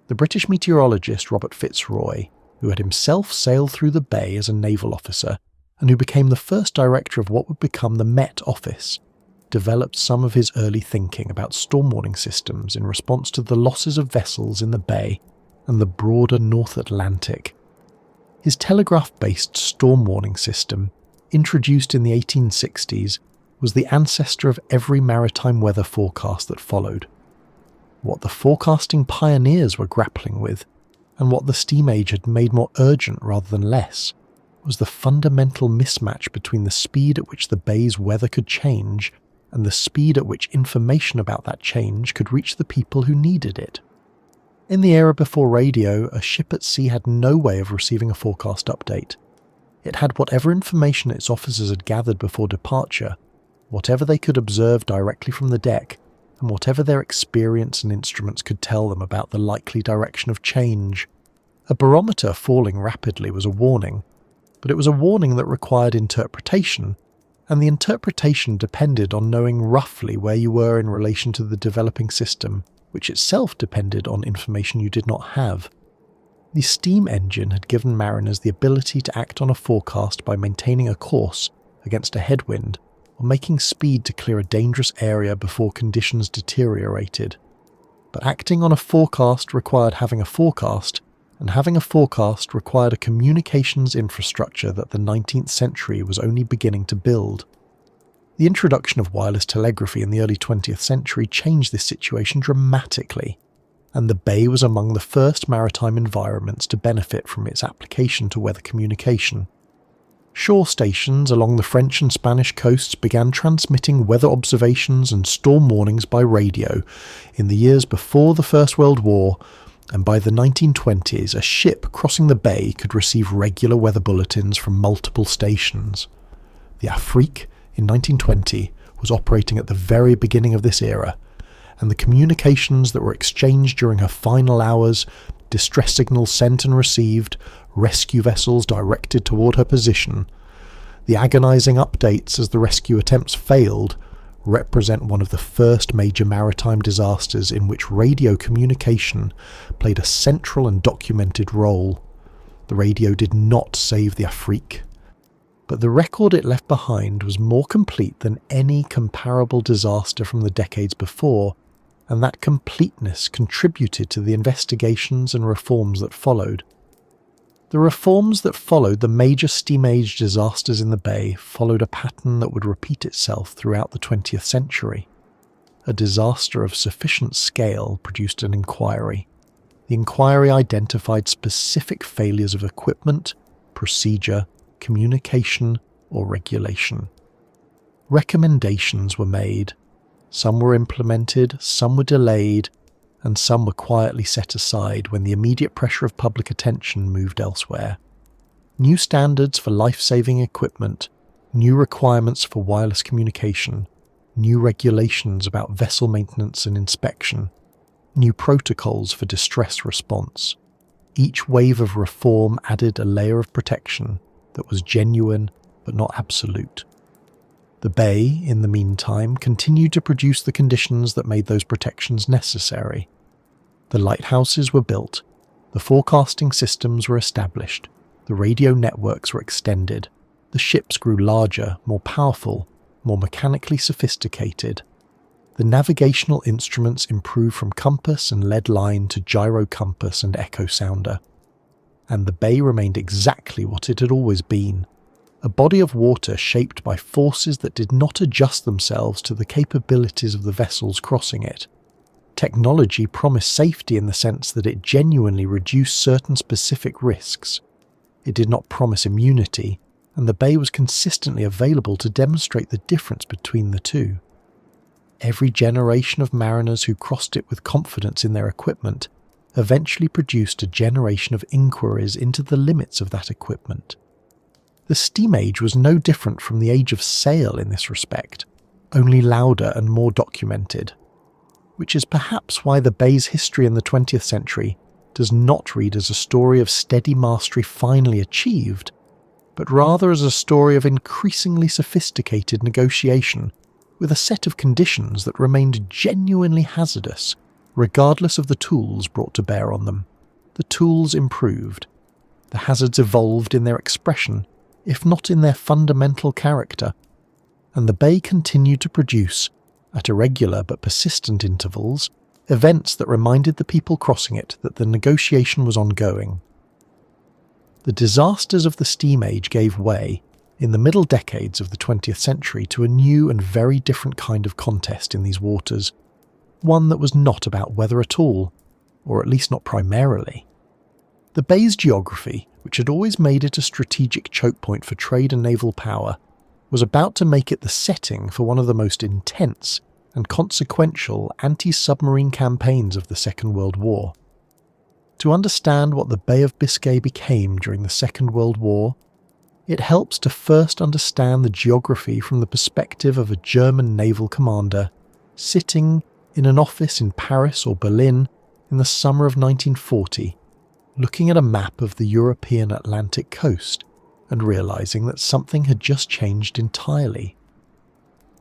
The British meteorologist Robert Fitzroy, who had himself sailed through the bay as a naval officer and who became the first director of what would become the Met Office, developed some of his early thinking about storm warning systems in response to the losses of vessels in the bay and the broader North Atlantic. His telegraph-based storm warning system, introduced in the 1860s, was the ancestor of every maritime weather forecast that followed. What the forecasting pioneers were grappling with, and what the steam age had made more urgent rather than less, was the fundamental mismatch between the speed at which the bay's weather could change and the speed at which information about that change could reach the people who needed it. In the era before radio, a ship at sea had no way of receiving a forecast update. It had whatever information its officers had gathered before departure, whatever they could observe directly from the deck, and whatever their experience and instruments could tell them about the likely direction of change. A barometer falling rapidly was a warning, but it was a warning that required interpretation, and the interpretation depended on knowing roughly where you were in relation to the developing system, which itself depended on information you did not have. The steam engine had given mariners the ability to act on a forecast by maintaining a course against a headwind or making speed to clear a dangerous area before conditions deteriorated. But acting on a forecast required having a forecast, and having a forecast required a communications infrastructure that the 19th century was only beginning to build. The introduction of wireless telegraphy in the early 20th century changed this situation dramatically, and the Bay was among the first maritime environments to benefit from its application to weather communication. Shore stations along the French and Spanish coasts began transmitting weather observations and storm warnings by radio in the years before the First World War, and by the 1920s a ship crossing the bay could receive regular weather bulletins from multiple stations. The Afrique in 1920 was operating at the very beginning of this era, and the communications that were exchanged during her final hours, distress signals sent and received, rescue vessels directed toward her position, the agonizing updates as the rescue attempts failed, represent one of the first major maritime disasters in which radio communication played a central and documented role. The radio did not save the Afrique, but the record it left behind was more complete than any comparable disaster from the decades before, and that completeness contributed to the investigations and reforms that followed. The reforms that followed the major steam age disasters in the Bay followed a pattern that would repeat itself throughout the 20th century. A disaster of sufficient scale produced an inquiry. The inquiry identified specific failures of equipment, procedure, communication, or regulation. Recommendations were made. Some were implemented, some were delayed, and some were quietly set aside when the immediate pressure of public attention moved elsewhere. New standards for life-saving equipment, new requirements for wireless communication, new regulations about vessel maintenance and inspection, new protocols for distress response. Each wave of reform added a layer of protection that was genuine but not absolute. The Bay, in the meantime, continued to produce the conditions that made those protections necessary. The lighthouses were built, the forecasting systems were established, the radio networks were extended, the ships grew larger, more powerful, more mechanically sophisticated. The navigational instruments improved from compass and lead line to gyro compass and echo sounder. And the Bay remained exactly what it had always been, a body of water shaped by forces that did not adjust themselves to the capabilities of the vessels crossing it. Technology promised safety in the sense that it genuinely reduced certain specific risks. It did not promise immunity, and the Bay was consistently available to demonstrate the difference between the two. Every generation of mariners who crossed it with confidence in their equipment eventually produced a generation of inquiries into the limits of that equipment. The steam age was no different from the age of sail in this respect, only louder and more documented, which is perhaps why the Bay's history in the 20th century does not read as a story of steady mastery finally achieved, but rather as a story of increasingly sophisticated negotiation with a set of conditions that remained genuinely hazardous, regardless of the tools brought to bear on them. The tools improved. The hazards evolved in their expression, if not in their fundamental character, and the Bay continued to produce, at irregular but persistent intervals, events that reminded the people crossing it that the negotiation was ongoing. The disasters of the steam age gave way, in the middle decades of the 20th century, to a new and very different kind of contest in these waters, one that was not about weather at all, or at least not primarily. The Bay's geography, which had always made it a strategic choke point for trade and naval power, was about to make it the setting for one of the most intense and consequential anti-submarine campaigns of the Second World War. To understand what the Bay of Biscay became during the Second World War, it helps to first understand the geography from the perspective of a German naval commander sitting in an office in Paris or Berlin in the summer of 1940, looking at a map of the European Atlantic coast and realizing that something had just changed entirely.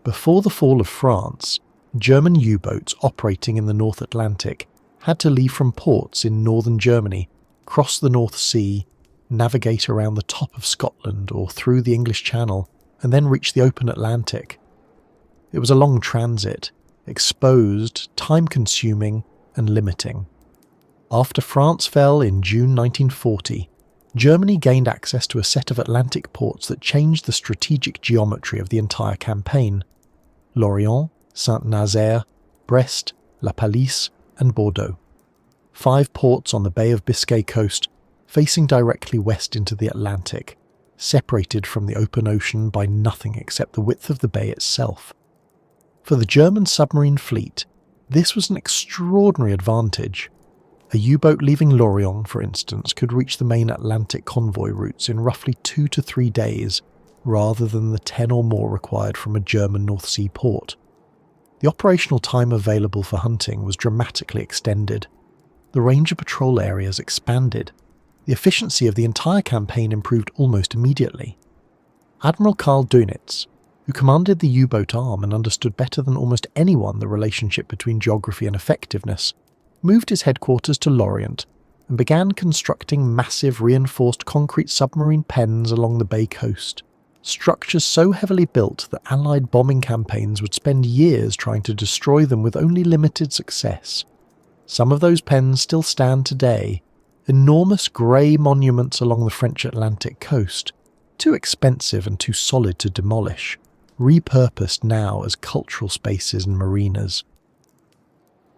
Before the fall of France, German U-boats operating in the North Atlantic had to leave from ports in northern Germany, cross the North Sea, navigate around the top of Scotland or through the English Channel, and then reach the open Atlantic. It was a long transit, exposed, time-consuming, and limiting. After France fell in June 1940, Germany gained access to a set of Atlantic ports that changed the strategic geometry of the entire campaign: Lorient, Saint-Nazaire, Brest, La Pallice, and Bordeaux. 5 ports on the Bay of Biscay coast, facing directly west into the Atlantic, separated from the open ocean by nothing except the width of the bay itself. For the German submarine fleet, this was an extraordinary advantage. A U-boat leaving Lorient, for instance, could reach the main Atlantic convoy routes in roughly 2 to 3 days, rather than the 10 or more required from a German North Sea port. The operational time available for hunting was dramatically extended. The range of patrol areas expanded. The efficiency of the entire campaign improved almost immediately. Admiral Karl Dönitz, who commanded the U-boat arm and understood better than almost anyone the relationship between geography and effectiveness, moved his headquarters to Lorient and began constructing massive reinforced concrete submarine pens along the bay coast, structures so heavily built that Allied bombing campaigns would spend years trying to destroy them with only limited success. Some of those pens still stand today, enormous grey monuments along the French Atlantic coast, too expensive and too solid to demolish, repurposed now as cultural spaces and marinas.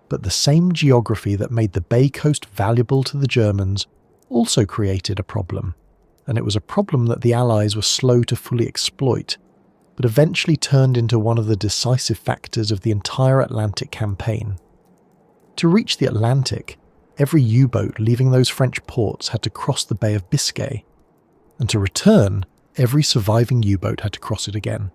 But the same geography that made the Bay Coast valuable to the Germans also created a problem, and it was a problem that the Allies were slow to fully exploit, but eventually turned into one of the decisive factors of the entire Atlantic campaign. To reach the Atlantic, every U-boat leaving those French ports had to cross the Bay of Biscay, and to return, every surviving U-boat had to cross it again.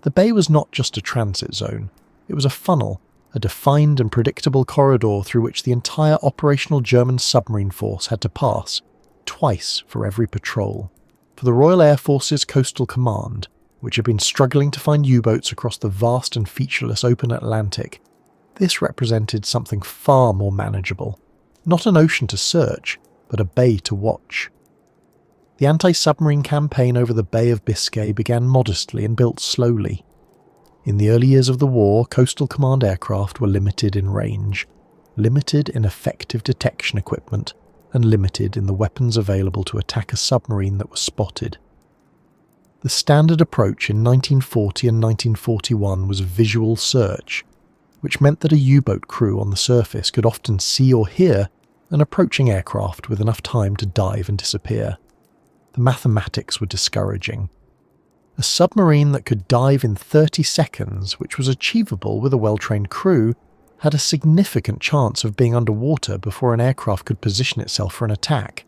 The bay was not just a transit zone, it was a funnel, a defined and predictable corridor through which the entire operational German submarine force had to pass, twice for every patrol. For the Royal Air Force's Coastal Command, which had been struggling to find U-boats across the vast and featureless open Atlantic, this represented something far more manageable. Not an ocean to search, but a bay to watch. The anti-submarine campaign over the Bay of Biscay began modestly and built slowly. In the early years of the war, Coastal Command aircraft were limited in range, limited in effective detection equipment, and limited in the weapons available to attack a submarine that was spotted. The standard approach in 1940 and 1941 was visual search, which meant that a U-boat crew on the surface could often see or hear an approaching aircraft with enough time to dive and disappear. The mathematics were discouraging. A submarine that could dive in 30 seconds, which was achievable with a well-trained crew, had a significant chance of being underwater before an aircraft could position itself for an attack.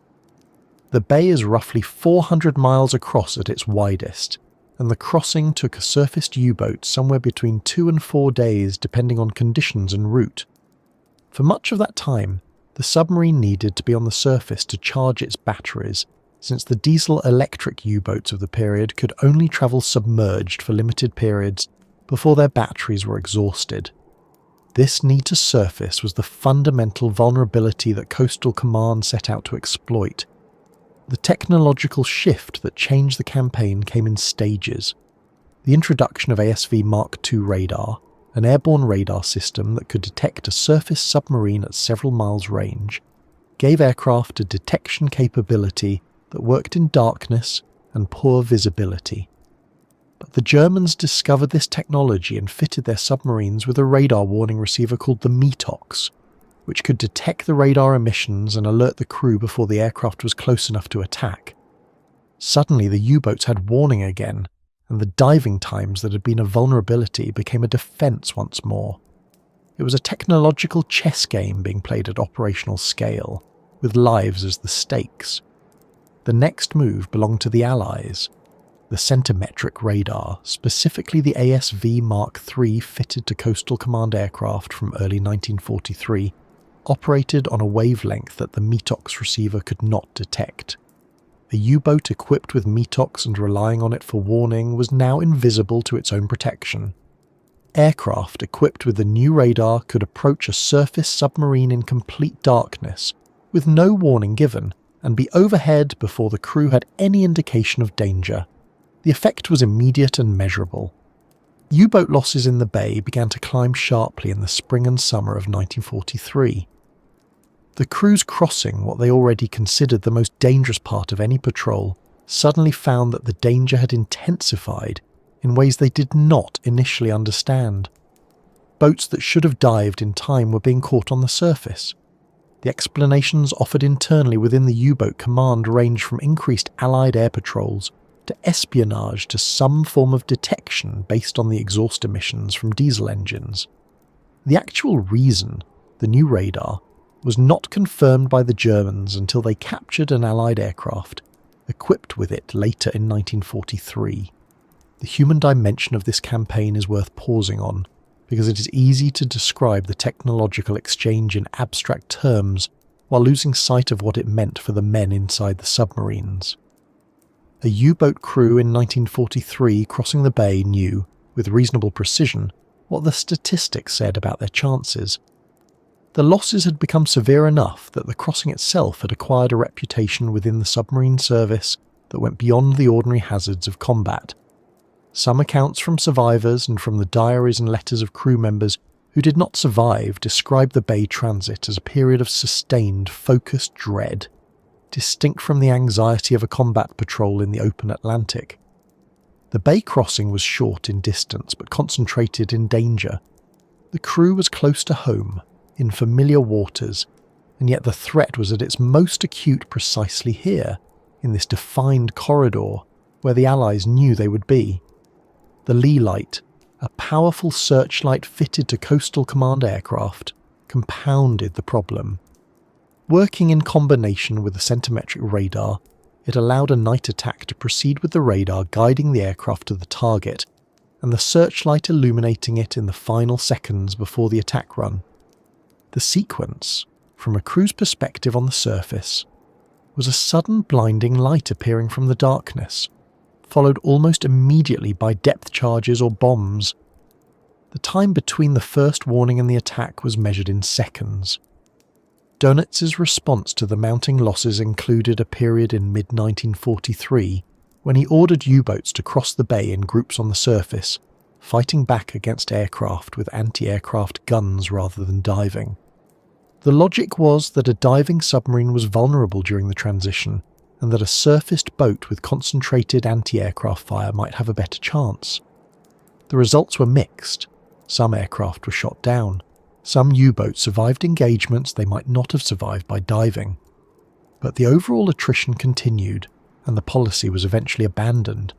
The bay is roughly 400 miles across at its widest, and the crossing took a surfaced U-boat somewhere between 2 and 4 days depending on conditions and route. For much of that time, the submarine needed to be on the surface to charge its batteries, since the diesel-electric U-boats of the period could only travel submerged for limited periods before their batteries were exhausted. This need to surface was the fundamental vulnerability that Coastal Command set out to exploit. The technological shift that changed the campaign came in stages. The introduction of ASV Mark II radar, an airborne radar system that could detect a surface submarine at several miles range, gave aircraft a detection capability that worked in darkness and poor visibility. But the Germans discovered this technology and fitted their submarines with a radar warning receiver called the METOX, which could detect the radar emissions and alert the crew before the aircraft was close enough to attack. Suddenly the U-boats had warning again, and the diving times that had been a vulnerability became a defence once more. It was a technological chess game being played at operational scale, with lives as the stakes. The next move belonged to the Allies. The centimetric radar, specifically the ASV Mark III fitted to Coastal Command aircraft from early 1943, operated on a wavelength that the METOX receiver could not detect. A U-boat equipped with METOX and relying on it for warning was now invisible to its own protection. Aircraft equipped with the new radar could approach a surface submarine in complete darkness, with no warning given, and be overhead before the crew had any indication of danger. The effect was immediate and measurable. U-boat losses in the bay began to climb sharply in the spring and summer of 1943. The crews crossing what they already considered the most dangerous part of any patrol suddenly found that the danger had intensified in ways they did not initially understand. Boats that should have dived in time were being caught on the surface. The explanations offered internally within the U-boat command ranged from increased Allied air patrols to espionage to some form of detection based on the exhaust emissions from diesel engines. The actual reason, the new radar, was not confirmed by the Germans until they captured an Allied aircraft equipped with it later in 1943. The human dimension of this campaign is worth pausing on, because it is easy to describe the technological exchange in abstract terms while losing sight of what it meant for the men inside the submarines. A U-boat crew in 1943 crossing the bay knew, with reasonable precision, what the statistics said about their chances. The losses had become severe enough that the crossing itself had acquired a reputation within the submarine service that went beyond the ordinary hazards of combat. Some accounts from survivors and from the diaries and letters of crew members who did not survive described the bay transit as a period of sustained, focused dread, distinct from the anxiety of a combat patrol in the open Atlantic. The bay crossing was short in distance but concentrated in danger. The crew was close to home, in familiar waters, and yet the threat was at its most acute precisely here, in this defined corridor where the Allies knew they would be. The Lee Light, a powerful searchlight fitted to Coastal Command aircraft, compounded the problem. Working in combination with the centimetric radar, it allowed a night attack to proceed with the radar guiding the aircraft to the target, and the searchlight illuminating it in the final seconds before the attack run. The sequence, from a crew's perspective on the surface, was a sudden blinding light appearing from the darkness, followed almost immediately by depth charges or bombs. The time between the first warning and the attack was measured in seconds. Dönitz's response to the mounting losses included a period in mid-1943 when he ordered U-boats to cross the bay in groups on the surface, fighting back against aircraft with anti-aircraft guns rather than diving. The logic was that a diving submarine was vulnerable during the transition, and that a surfaced boat with concentrated anti-aircraft fire might have a better chance. The results were mixed. Some aircraft were shot down. Some U-boats survived engagements they might not have survived by diving. But the overall attrition continued, and the policy was eventually abandoned.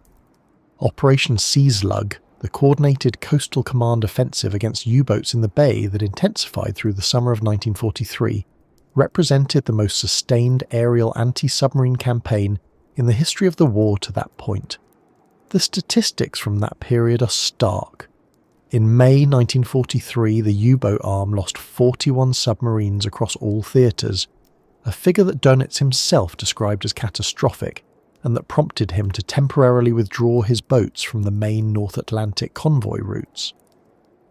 Operation Sea Slug, the coordinated Coastal Command offensive against U-boats in the bay that intensified through the summer of 1943, represented the most sustained aerial anti-submarine campaign in the history of the war to that point. The statistics from that period are stark. In May 1943, the U-boat arm lost 41 submarines across all theatres, a figure that Dönitz himself described as catastrophic, and that prompted him to temporarily withdraw his boats from the main North Atlantic convoy routes.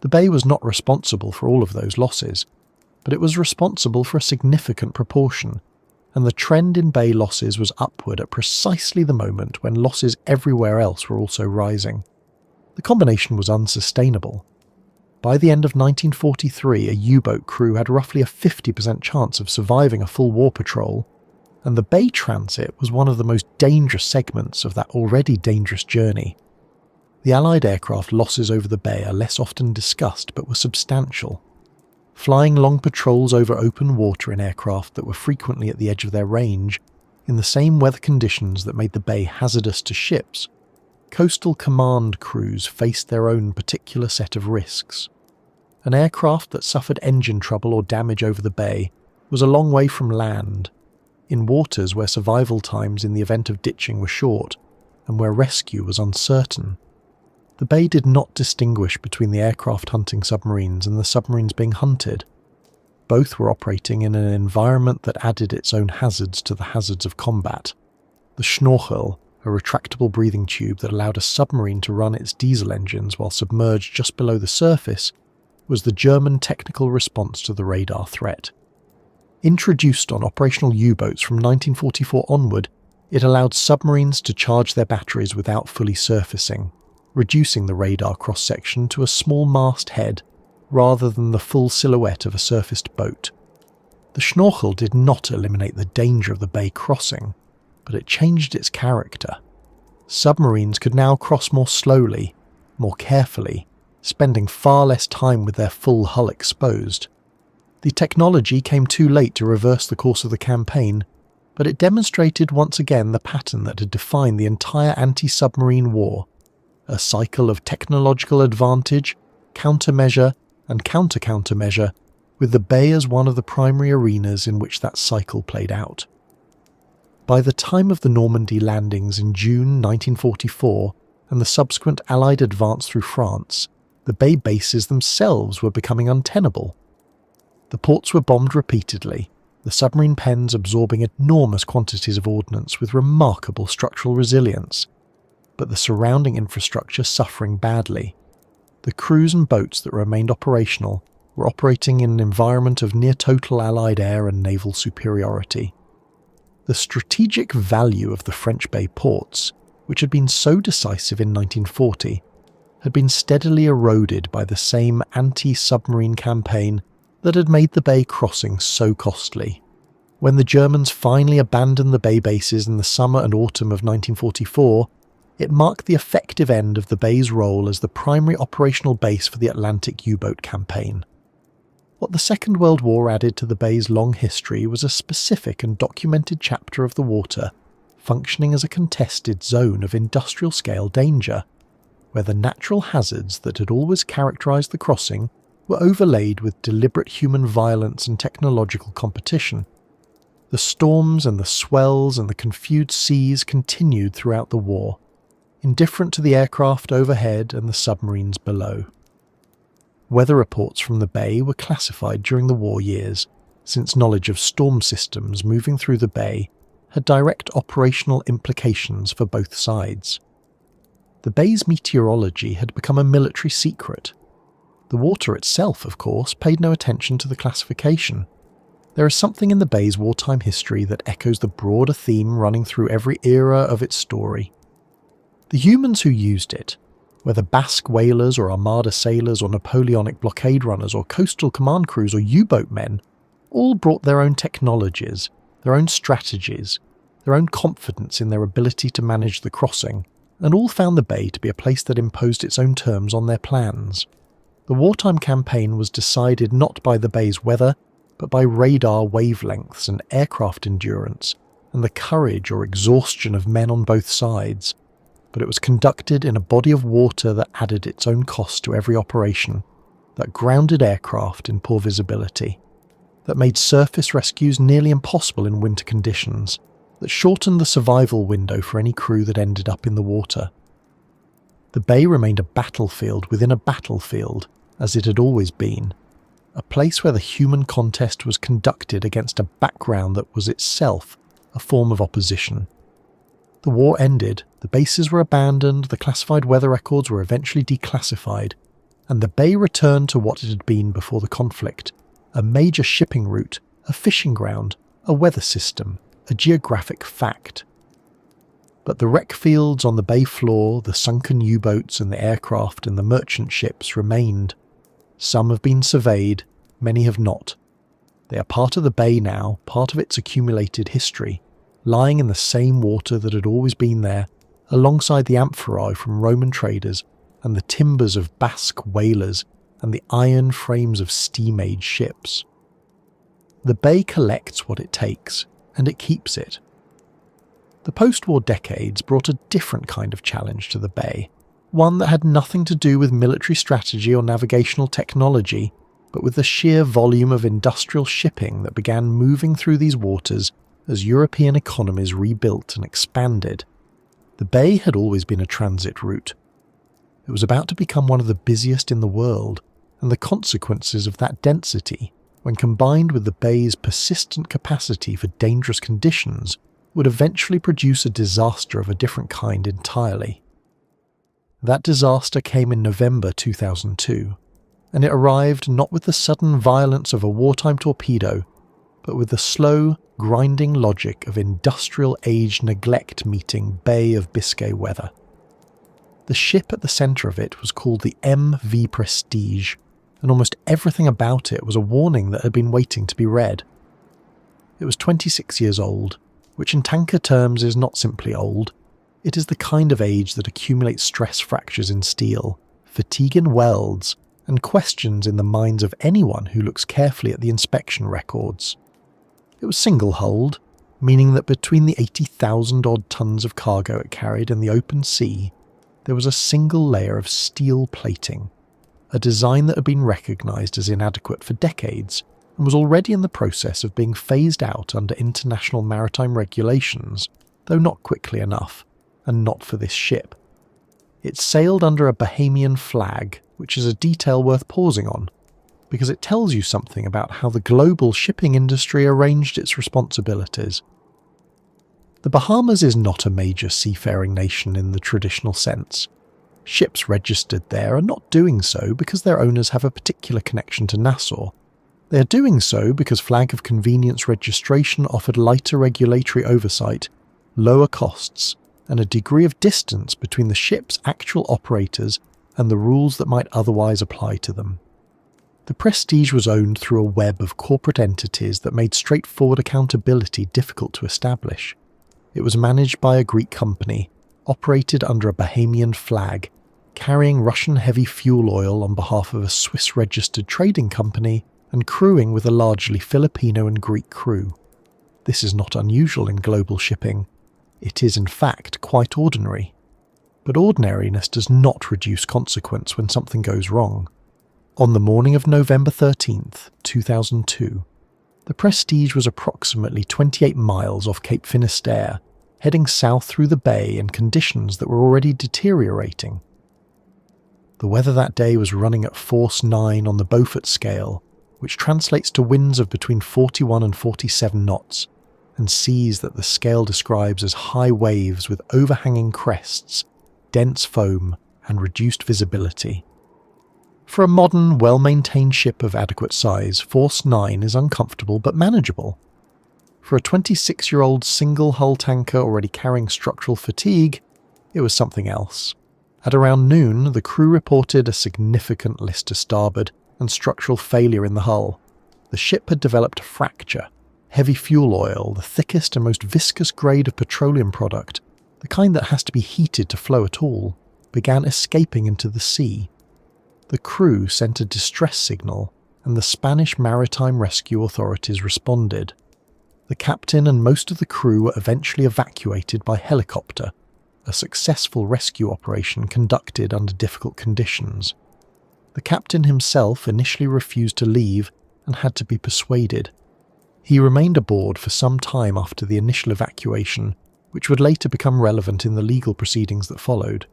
The bay was not responsible for all of those losses, but it was responsible for a significant proportion, and the trend in bay losses was upward at precisely the moment when losses everywhere else were also rising. The combination was unsustainable. By the end of 1943, a U-boat crew had roughly a 50% chance of surviving a full war patrol, and the bay transit was one of the most dangerous segments of that already dangerous journey. The Allied aircraft losses over the bay are less often discussed but were substantial. Flying long patrols over open water in aircraft that were frequently at the edge of their range, in the same weather conditions that made the bay hazardous to ships, Coastal Command crews faced their own particular set of risks. An aircraft that suffered engine trouble or damage over the bay was a long way from land, in waters where survival times in the event of ditching were short and where rescue was uncertain. The bay did not distinguish between the aircraft hunting submarines and the submarines being hunted. Both were operating in an environment that added its own hazards to the hazards of combat. The Schnorchel, a retractable breathing tube that allowed a submarine to run its diesel engines while submerged just below the surface, was the German technical response to the radar threat. Introduced on operational U-boats from 1944 onward, it allowed submarines to charge their batteries without fully surfacing, reducing the radar cross-section to a small mast head rather than the full silhouette of a surfaced boat. The Schnorchel did not eliminate the danger of the bay crossing, but it changed its character. Submarines could now cross more slowly, more carefully, spending far less time with their full hull exposed. The technology came too late to reverse the course of the campaign, but it demonstrated once again the pattern that had defined the entire anti-submarine war: a cycle of technological advantage, countermeasure, and counter-countermeasure, with the bay as one of the primary arenas in which that cycle played out. By the time of the Normandy landings in June 1944 and the subsequent Allied advance through France, the bay bases themselves were becoming untenable. The ports were bombed repeatedly, the submarine pens absorbing enormous quantities of ordnance with remarkable structural resilience, but the surrounding infrastructure suffering badly. The crews and boats that remained operational were operating in an environment of near-total Allied air and naval superiority. The strategic value of the French Bay ports, which had been so decisive in 1940, had been steadily eroded by the same anti-submarine campaign that had made the bay crossing so costly. When the Germans finally abandoned the bay bases in the summer and autumn of 1944, it marked the effective end of the bay's role as the primary operational base for the Atlantic U-boat campaign. What the Second World War added to the bay's long history was a specific and documented chapter of the water functioning as a contested zone of industrial-scale danger, where the natural hazards that had always characterized the crossing were overlaid with deliberate human violence and technological competition. The storms and the swells and the confused seas continued throughout the war, indifferent to the aircraft overhead and the submarines below. Weather reports from the bay were classified during the war years, since knowledge of storm systems moving through the bay had direct operational implications for both sides. The bay's meteorology had become a military secret. The water itself, of course, paid no attention to the classification. There is something in the bay's wartime history that echoes the broader theme running through every era of its story. The humans who used it, whether Basque whalers or Armada sailors or Napoleonic blockade runners or coastal command crews or U-boat men, all brought their own technologies, their own strategies, their own confidence in their ability to manage the crossing, and all found the bay to be a place that imposed its own terms on their plans. The wartime campaign was decided not by the bay's weather, but by radar wavelengths and aircraft endurance, and the courage or exhaustion of men on both sides. But it was conducted in a body of water that added its own cost to every operation, that grounded aircraft in poor visibility, that made surface rescues nearly impossible in winter conditions, that shortened the survival window for any crew that ended up in the water. The bay remained a battlefield within a battlefield, as it had always been, a place where the human contest was conducted against a background that was itself a form of opposition. The war ended, the bases were abandoned, the classified weather records were eventually declassified, and the bay returned to what it had been before the conflict: a major shipping route, a fishing ground, a weather system, a geographic fact. But the wreck fields on the bay floor, the sunken U-boats and the aircraft and the merchant ships remained. Some have been surveyed, many have not. They are part of the bay now, part of its accumulated history, lying in the same water that had always been there, alongside the amphorae from Roman traders and the timbers of Basque whalers and the iron frames of steam-age ships. The bay collects what it takes, and it keeps it. The post-war decades brought a different kind of challenge to the bay, one that had nothing to do with military strategy or navigational technology, but with the sheer volume of industrial shipping that began moving through these waters as European economies rebuilt and expanded. The bay had always been a transit route. It was about to become one of the busiest in the world, and the consequences of that density, when combined with the bay's persistent capacity for dangerous conditions, would eventually produce a disaster of a different kind entirely. That disaster came in November 2002, and it arrived not with the sudden violence of a wartime torpedo, but with the slow, grinding logic of industrial-age neglect meeting Bay of Biscay weather. The ship at the centre of it was called the MV Prestige, and almost everything about it was a warning that had been waiting to be read. It was 26 years old, which in tanker terms is not simply old. It is the kind of age that accumulates stress fractures in steel, fatigue in welds, and questions in the minds of anyone who looks carefully at the inspection records. It was single-hulled, meaning that between the 80,000-odd tons of cargo it carried in the open sea, there was a single layer of steel plating, a design that had been recognised as inadequate for decades and was already in the process of being phased out under international maritime regulations, though not quickly enough, and not for this ship. It sailed under a Bahamian flag, which is a detail worth pausing on, because it tells you something about how the global shipping industry arranged its responsibilities. The Bahamas is not a major seafaring nation in the traditional sense. Ships registered there are not doing so because their owners have a particular connection to Nassau. They are doing so because flag of convenience registration offered lighter regulatory oversight, lower costs, and a degree of distance between the ship's actual operators and the rules that might otherwise apply to them. The Prestige was owned through a web of corporate entities that made straightforward accountability difficult to establish. It was managed by a Greek company, operated under a Bahamian flag, carrying Russian heavy fuel oil on behalf of a Swiss-registered trading company and crewing with a largely Filipino and Greek crew. This is not unusual in global shipping. It is in fact quite ordinary. But ordinariness does not reduce consequence when something goes wrong. On the morning of November 13th, 2002, the Prestige was approximately 28 miles off Cape Finisterre, heading south through the bay in conditions that were already deteriorating. The weather that day was running at force 9 on the Beaufort scale, which translates to winds of between 41 and 47 knots, and seas that the scale describes as high waves with overhanging crests, dense foam, and reduced visibility. For a modern, well-maintained ship of adequate size, force 9 is uncomfortable but manageable. For a 26-year-old single-hull tanker already carrying structural fatigue, it was something else. At around noon, the crew reported a significant list to starboard and structural failure in the hull. The ship had developed a fracture. Heavy fuel oil, the thickest and most viscous grade of petroleum product, the kind that has to be heated to flow at all, began escaping into the sea. The crew sent a distress signal, and the Spanish maritime rescue authorities responded. The captain and most of the crew were eventually evacuated by helicopter, a successful rescue operation conducted under difficult conditions. The captain himself initially refused to leave and had to be persuaded. He remained aboard for some time after the initial evacuation, which would later become relevant in the legal proceedings that followed.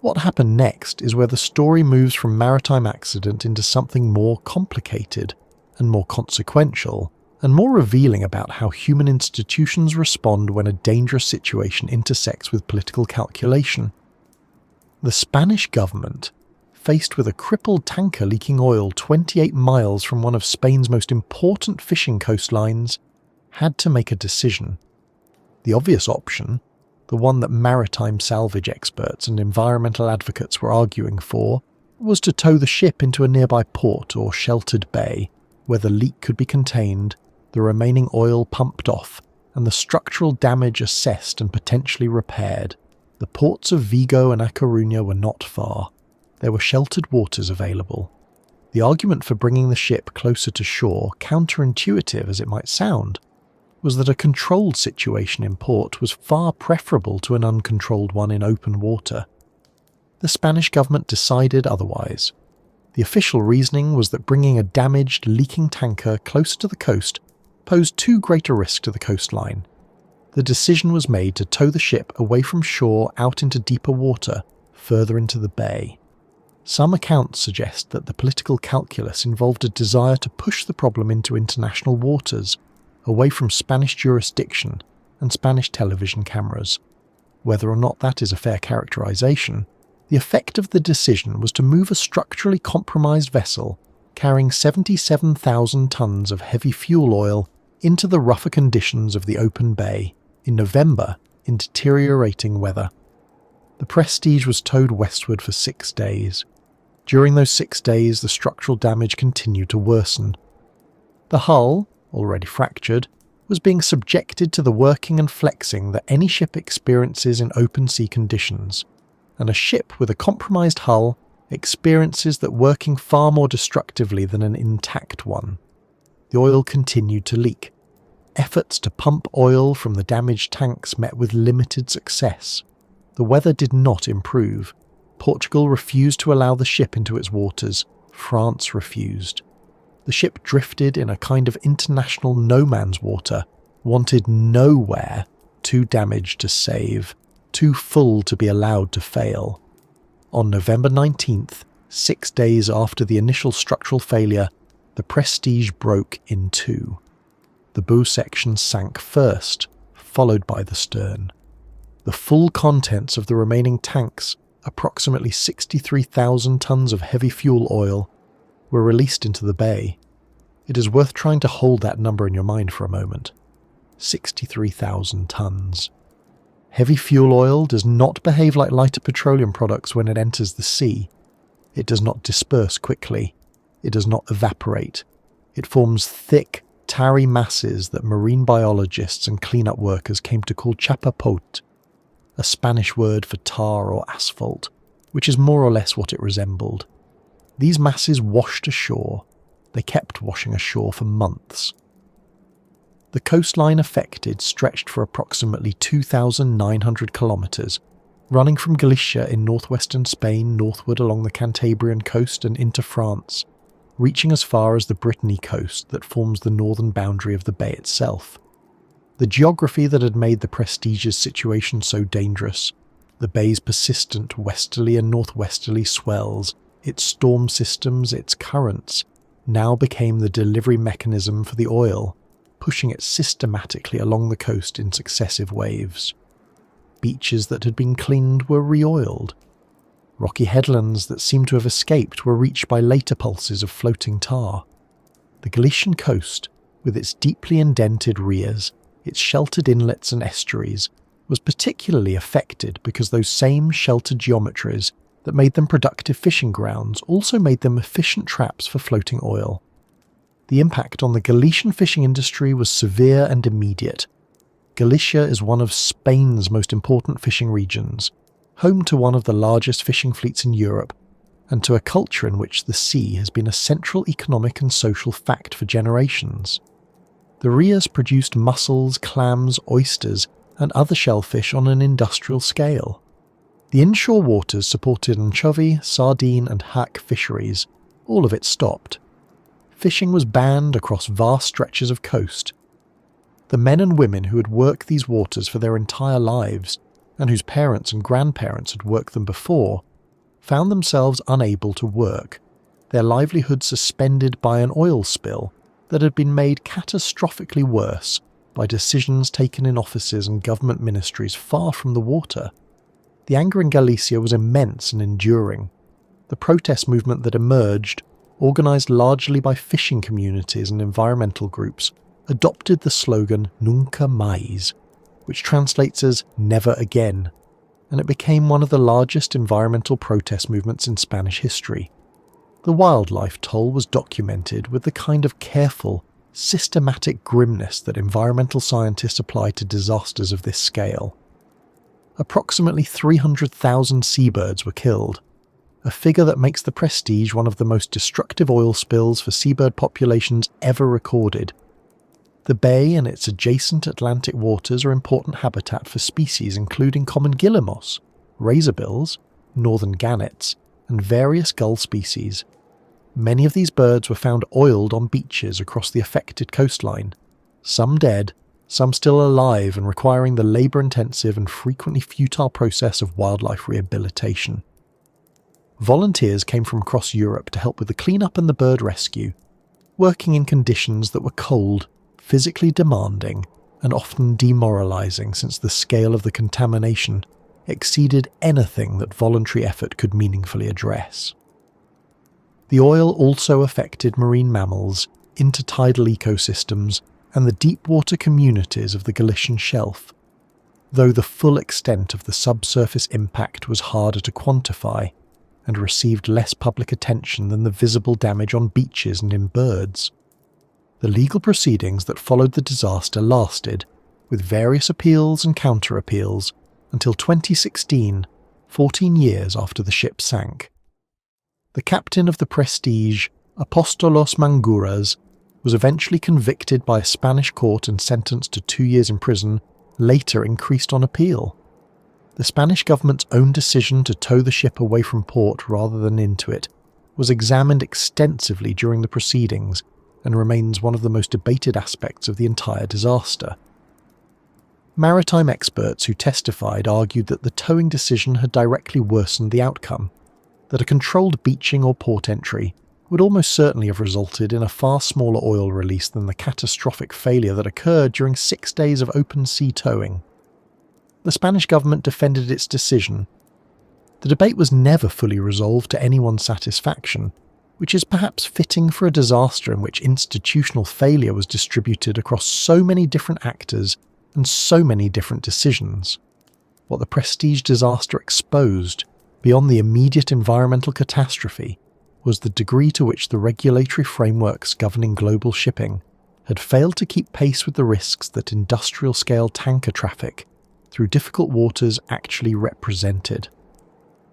What happened next is where the story moves from maritime accident into something more complicated and more consequential, and more revealing about how human institutions respond when a dangerous situation intersects with political calculation. The Spanish government, faced with a crippled tanker leaking oil 28 miles from one of Spain's most important fishing coastlines, had to make a decision. The obvious option, the one that maritime salvage experts and environmental advocates were arguing for, was to tow the ship into a nearby port or sheltered bay, where the leak could be contained, the remaining oil pumped off, and the structural damage assessed and potentially repaired. The ports of Vigo and A Coruña were not far. There were sheltered waters available. The argument for bringing the ship closer to shore, counterintuitive as it might sound, was that a controlled situation in port was far preferable to an uncontrolled one in open water. The Spanish government decided otherwise. The official reasoning was that bringing a damaged, leaking tanker closer to the coast posed too great a risk to the coastline. The decision was made to tow the ship away from shore out into deeper water, further into the bay. Some accounts suggest that the political calculus involved a desire to push the problem into international waters, away from Spanish jurisdiction and Spanish television cameras. Whether or not that is a fair characterization, the effect of the decision was to move a structurally compromised vessel carrying 77,000 tons of heavy fuel oil into the rougher conditions of the open bay in November in deteriorating weather. The Prestige was towed westward for 6 days. During those 6 days, the structural damage continued to worsen. The hull, already fractured, was being subjected to the working and flexing that any ship experiences in open sea conditions, and a ship with a compromised hull experiences that working far more destructively than an intact one. The oil continued to leak. Efforts to pump oil from the damaged tanks met with limited success. The weather did not improve. Portugal refused to allow the ship into its waters. France refused. The ship drifted in a kind of international no-man's water, wanted nowhere, too damaged to save, too full to be allowed to fail. On November 19th, 6 days after the initial structural failure, the Prestige broke in two. The bow section sank first, followed by the stern. The full contents of the remaining tanks, approximately 63,000 tons of heavy fuel oil, were released into the bay. It is worth trying to hold that number in your mind for a moment. 63,000 tons. Heavy fuel oil does not behave like lighter petroleum products when it enters the sea. It does not disperse quickly. It does not evaporate. It forms thick, tarry masses that marine biologists and cleanup workers came to call chapapote, a Spanish word for tar or asphalt, which is more or less what it resembled. These masses washed ashore. They kept washing ashore for months. The coastline affected stretched for approximately 2,900 kilometres, running from Galicia in northwestern Spain northward along the Cantabrian coast and into France, reaching as far as the Brittany coast that forms the northern boundary of the bay itself. The geography that had made the Prestige's situation so dangerous, the bay's persistent westerly and northwesterly swells, its storm systems, its currents, now became the delivery mechanism for the oil, pushing it systematically along the coast in successive waves. Beaches that had been cleaned were re-oiled. Rocky headlands that seemed to have escaped were reached by later pulses of floating tar. The Galician coast, with its deeply indented rijas, its sheltered inlets and estuaries, was particularly affected because those same sheltered geometries that made them productive fishing grounds also made them efficient traps for floating oil. The impact on the Galician fishing industry was severe and immediate. Galicia is one of Spain's most important fishing regions, home to one of the largest fishing fleets in Europe, and to a culture in which the sea has been a central economic and social fact for generations. The rijas produced mussels, clams, oysters, and other shellfish on an industrial scale. The inshore waters supported anchovy, sardine, and hake fisheries. All of it stopped. Fishing was banned across vast stretches of coast. The men and women who had worked these waters for their entire lives, and whose parents and grandparents had worked them before, found themselves unable to work, their livelihood suspended by an oil spill that had been made catastrophically worse by decisions taken in offices and government ministries far from the water. The anger in Galicia was immense and enduring. The protest movement that emerged, organised largely by fishing communities and environmental groups, adopted the slogan Nunca Mais, which translates as never again, and it became one of the largest environmental protest movements in Spanish history. The wildlife toll was documented with the kind of careful, systematic grimness that environmental scientists apply to disasters of this scale. Approximately 300,000 seabirds were killed, a figure that makes the Prestige one of the most destructive oil spills for seabird populations ever recorded. The bay and its adjacent Atlantic waters are important habitat for species including common guillemets, razorbills, northern gannets, and various gull species. Many of these birds were found oiled on beaches across the affected coastline. some dead, some still alive and requiring the labour-intensive and frequently futile process of wildlife rehabilitation. Volunteers came from across Europe to help with the clean-up and the bird rescue, working in conditions that were cold, physically demanding, and often demoralising since the scale of the contamination exceeded anything that voluntary effort could meaningfully address. The oil also affected marine mammals, intertidal ecosystems, and the deep water communities of the Galician Shelf, though the full extent of the subsurface impact was harder to quantify and received less public attention than the visible damage on beaches and in birds. The legal proceedings that followed the disaster lasted, with various appeals and counter-appeals, until 2016, 14 years after the ship sank. The captain of the Prestige, Apostolos Mangouras, was eventually convicted by a Spanish court and sentenced to 2 years in prison, later increased on appeal. The Spanish government's own decision to tow the ship away from port rather than into it was examined extensively during the proceedings and remains one of the most debated aspects of the entire disaster. Maritime experts who testified argued that the towing decision had directly worsened the outcome, that a controlled beaching or port entry would almost certainly have resulted in a far smaller oil release than the catastrophic failure that occurred during 6 days of open sea towing. The Spanish government defended its decision. The debate was never fully resolved to anyone's satisfaction, which is perhaps fitting for a disaster in which institutional failure was distributed across so many different actors and so many different decisions. What the Prestige disaster exposed, beyond the immediate environmental catastrophe, was the degree to which the regulatory frameworks governing global shipping had failed to keep pace with the risks that industrial-scale tanker traffic through difficult waters actually represented.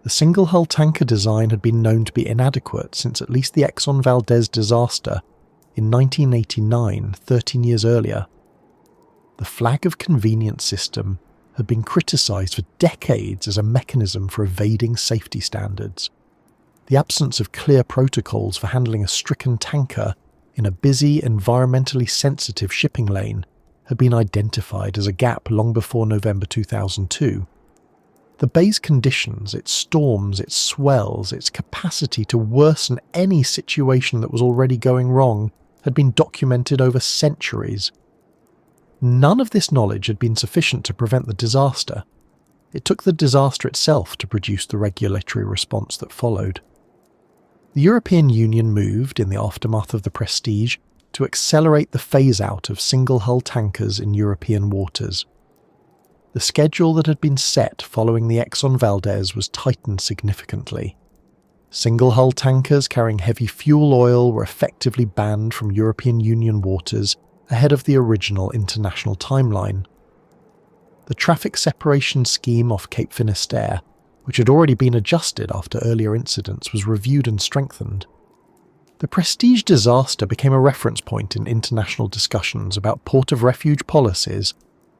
The single-hull tanker design had been known to be inadequate since at least the Exxon Valdez disaster in 1989, 13 years earlier. The flag of convenience system had been criticised for decades as a mechanism for evading safety standards. The absence of clear protocols for handling a stricken tanker in a busy, environmentally sensitive shipping lane had been identified as a gap long before November 2002. The bay's conditions, its storms, its swells, its capacity to worsen any situation that was already going wrong had been documented over centuries. None of this knowledge had been sufficient to prevent the disaster. It took the disaster itself to produce the regulatory response that followed. The European Union moved, in the aftermath of the Prestige, to accelerate the phase-out of single-hull tankers in European waters. The schedule that had been set following the Exxon Valdez was tightened significantly. Single-hull tankers carrying heavy fuel oil were effectively banned from European Union waters ahead of the original international timeline. The traffic separation scheme off Cape Finisterre, which had already been adjusted after earlier incidents, was reviewed and strengthened. The Prestige disaster became a reference point in international discussions about port of refuge policies,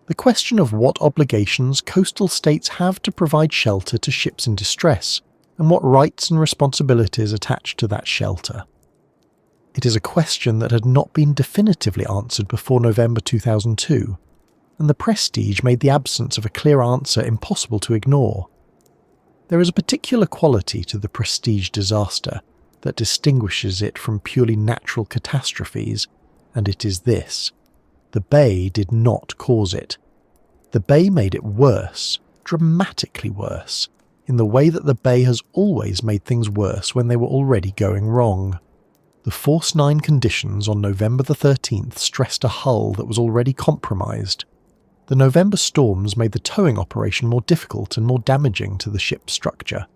the question of what obligations coastal states have to provide shelter to ships in distress, and what rights and responsibilities attach to that shelter. It is a question that had not been definitively answered before November 2002, and the Prestige made the absence of a clear answer impossible to ignore. There is a particular quality to the Prestige disaster that distinguishes it from purely natural catastrophes, and it is this: the bay did not cause it. The bay made it worse, dramatically worse, in the way that the bay has always made things worse when they were already going wrong. The Force 9 conditions on November the 13th stressed a hull that was already compromised. The November storms made the towing operation more difficult and more damaging to the ship's structure.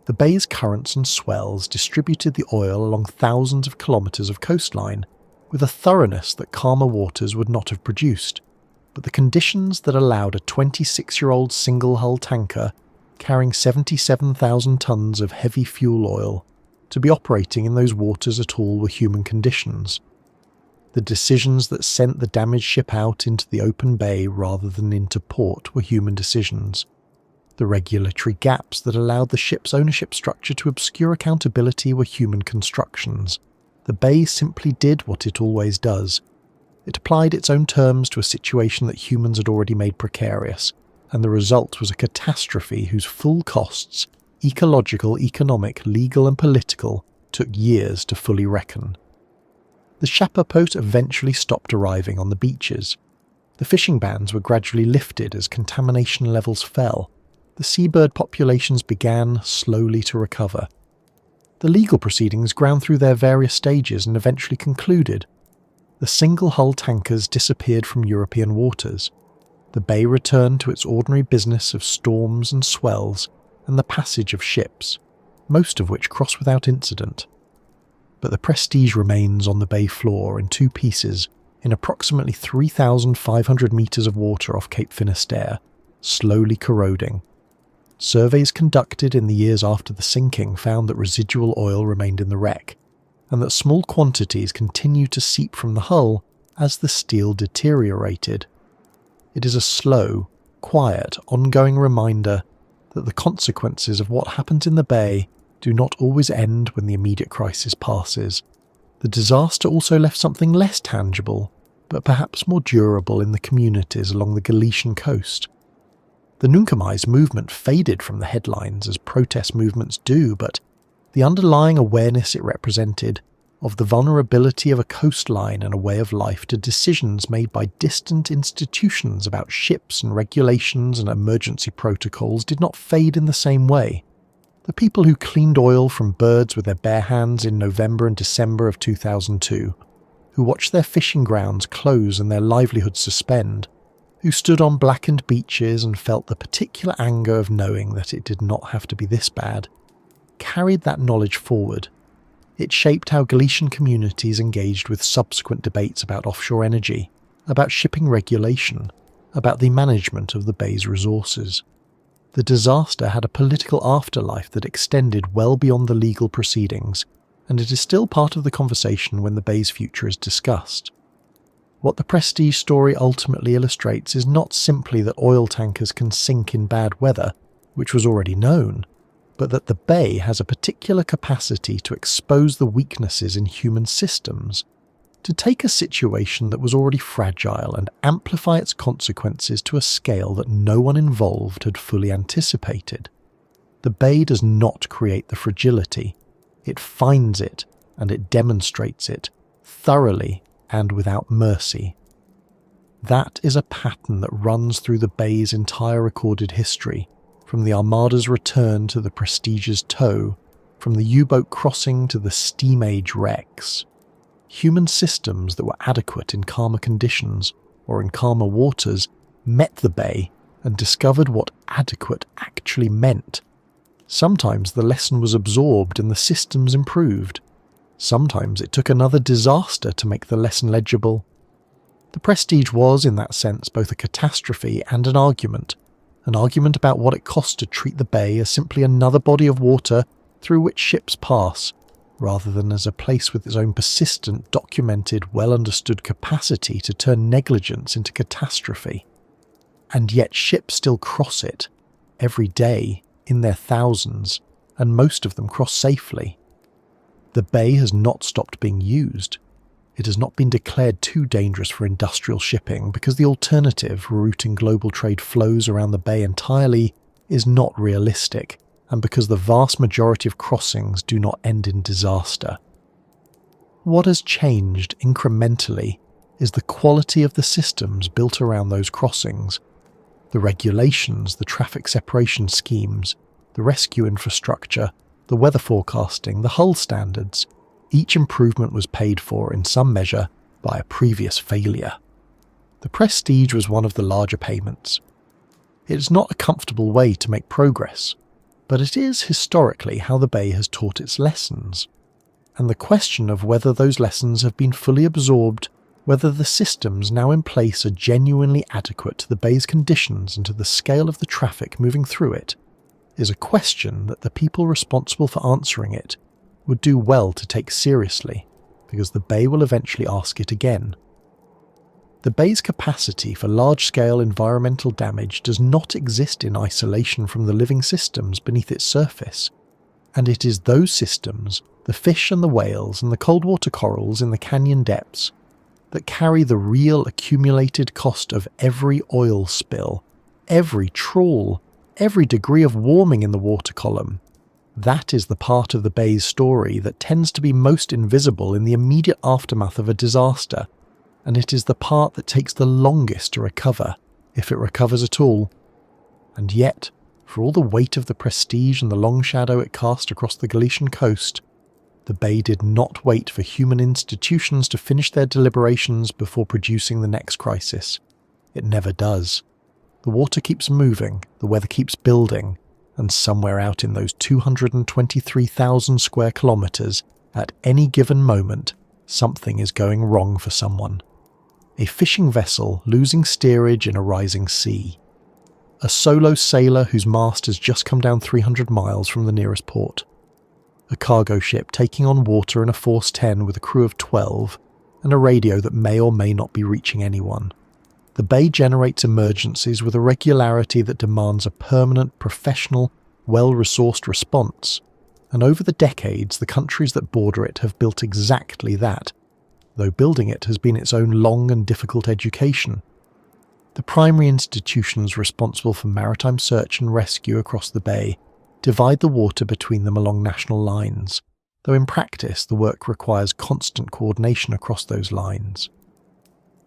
The bay's currents and swells distributed the oil along thousands of kilometres of coastline with a thoroughness that calmer waters would not have produced, but the conditions that allowed a 26-year-old single-hull tanker carrying 77,000 tonnes of heavy fuel oil to be operating in those waters at all were human conditions. The decisions that sent the damaged ship out into the open bay rather than into port were human decisions. The regulatory gaps that allowed the ship's ownership structure to obscure accountability were human constructions. The bay simply did what it always does. It applied its own terms to a situation that humans had already made precarious, and the result was a catastrophe whose full costs, ecological, economic, legal and political, took years to fully reckon. The chapapote eventually stopped arriving on the beaches. The fishing bans were gradually lifted as contamination levels fell. The seabird populations began slowly to recover. The legal proceedings ground through their various stages and eventually concluded. The single-hull tankers disappeared from European waters. The bay returned to its ordinary business of storms and swells and the passage of ships, most of which cross without incident. But the Prestige remains on the bay floor in two pieces in approximately 3,500 metres of water off Cape Finisterre, slowly corroding. Surveys conducted in the years after the sinking found that residual oil remained in the wreck, and that small quantities continued to seep from the hull as the steel deteriorated. It is a slow, quiet, ongoing reminder that the consequences of what happens in the bay do not always end when the immediate crisis passes. The disaster also left something less tangible, but perhaps more durable in the communities along the Galician coast. The Nunca movement faded from the headlines as protest movements do, but the underlying awareness it represented of the vulnerability of a coastline and a way of life to decisions made by distant institutions about ships and regulations and emergency protocols did not fade in the same way. The people who cleaned oil from birds with their bare hands in November and December of 2002, who watched their fishing grounds close and their livelihoods suspend, who stood on blackened beaches and felt the particular anger of knowing that it did not have to be this bad, carried that knowledge forward. It shaped how Galician communities engaged with subsequent debates about offshore energy, about shipping regulation, about the management of the bay's resources. The disaster had a political afterlife that extended well beyond the legal proceedings, and it is still part of the conversation when the bay's future is discussed. What the Prestige story ultimately illustrates is not simply that oil tankers can sink in bad weather, which was already known, but that the bay has a particular capacity to expose the weaknesses in human systems, to take a situation that was already fragile and amplify its consequences to a scale that no one involved had fully anticipated. The bay does not create the fragility, it finds it and it demonstrates it, thoroughly and without mercy. That is a pattern that runs through the bay's entire recorded history, from the Armada's return to the Prestige's tow, from the U-boat crossing to the steam age wrecks. Human systems that were adequate in calmer conditions, or in calmer waters, met the bay and discovered what adequate actually meant. Sometimes the lesson was absorbed and the systems improved. Sometimes it took another disaster to make the lesson legible. The Prestige was, in that sense, both a catastrophe and an argument about what it cost to treat the bay as simply another body of water through which ships pass, rather than as a place with its own persistent, documented, well-understood capacity to turn negligence into catastrophe. And yet ships still cross it, every day, in their thousands, and most of them cross safely. The bay has not stopped being used. It has not been declared too dangerous for industrial shipping because the alternative, routing global trade flows around the bay entirely, is not realistic, and because the vast majority of crossings do not end in disaster. What has changed incrementally is the quality of the systems built around those crossings, the regulations, the traffic separation schemes, the rescue infrastructure, the weather forecasting, the hull standards. Each improvement was paid for in some measure by a previous failure. The Prestige was one of the larger payments. It is not a comfortable way to make progress, but it is historically how the bay has taught its lessons. And the question of whether those lessons have been fully absorbed, whether the systems now in place are genuinely adequate to the bay's conditions and to the scale of the traffic moving through it, is a question that the people responsible for answering it would do well to take seriously, because the bay will eventually ask it again. The bay's capacity for large-scale environmental damage does not exist in isolation from the living systems beneath its surface, and it is those systems, the fish and the whales and the cold water corals in the canyon depths, that carry the real accumulated cost of every oil spill, every trawl, every degree of warming in the water column. That is the part of the bay's story that tends to be most invisible in the immediate aftermath of a disaster, and it is the part that takes the longest to recover, if it recovers at all. And yet, for all the weight of the prestige and the long shadow it cast across the Galician coast, the bay did not wait for human institutions to finish their deliberations before producing the next crisis. It never does. The water keeps moving, the weather keeps building, and somewhere out in those 223,000 square kilometres, at any given moment, something is going wrong for someone. A fishing vessel losing steerage in a rising sea. A solo sailor whose mast has just come down 300 miles from the nearest port. A cargo ship taking on water in a Force 10 with a crew of 12, and a radio that may or may not be reaching anyone. The bay generates emergencies with a regularity that demands a permanent, professional, well-resourced response, and over the decades the countries that border it have built exactly that, though building it has been its own long and difficult education. The primary institutions responsible for maritime search and rescue across the bay divide the water between them along national lines, though in practice the work requires constant coordination across those lines.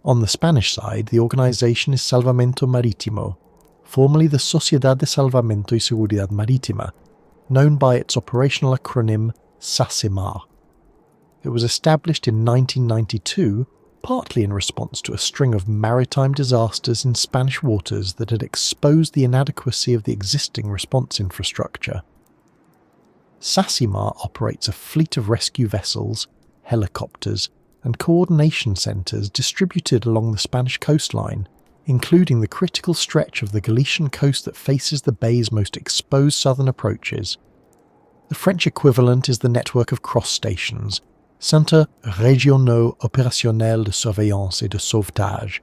On the Spanish side, the organisation is Salvamento Marítimo, formerly the Sociedad de Salvamento y Seguridad Marítima, known by its operational acronym SACEMAR. It was established in 1992, partly in response to a string of maritime disasters in Spanish waters that had exposed the inadequacy of the existing response infrastructure. SACEMAR operates a fleet of rescue vessels, helicopters, and coordination centres distributed along the Spanish coastline, including the critical stretch of the Galician coast that faces the bay's most exposed southern approaches. The French equivalent is the network of cross stations, Centres Régionaux Opérationnels de Surveillance et de Sauvetage,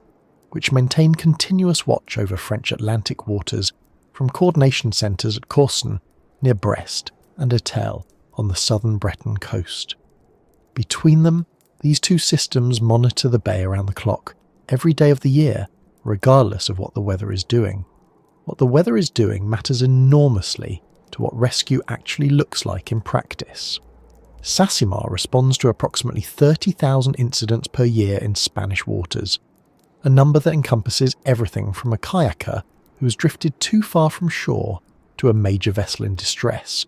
which maintain continuous watch over French Atlantic waters from coordination centres at Corson, near Brest, and Etel on the southern Breton coast. Between them, these two systems monitor the bay around the clock, every day of the year, regardless of what the weather is doing. What the weather is doing matters enormously to what rescue actually looks like in practice. SACEMAR responds to approximately 30,000 incidents per year in Spanish waters, a number that encompasses everything from a kayaker who has drifted too far from shore to a major vessel in distress.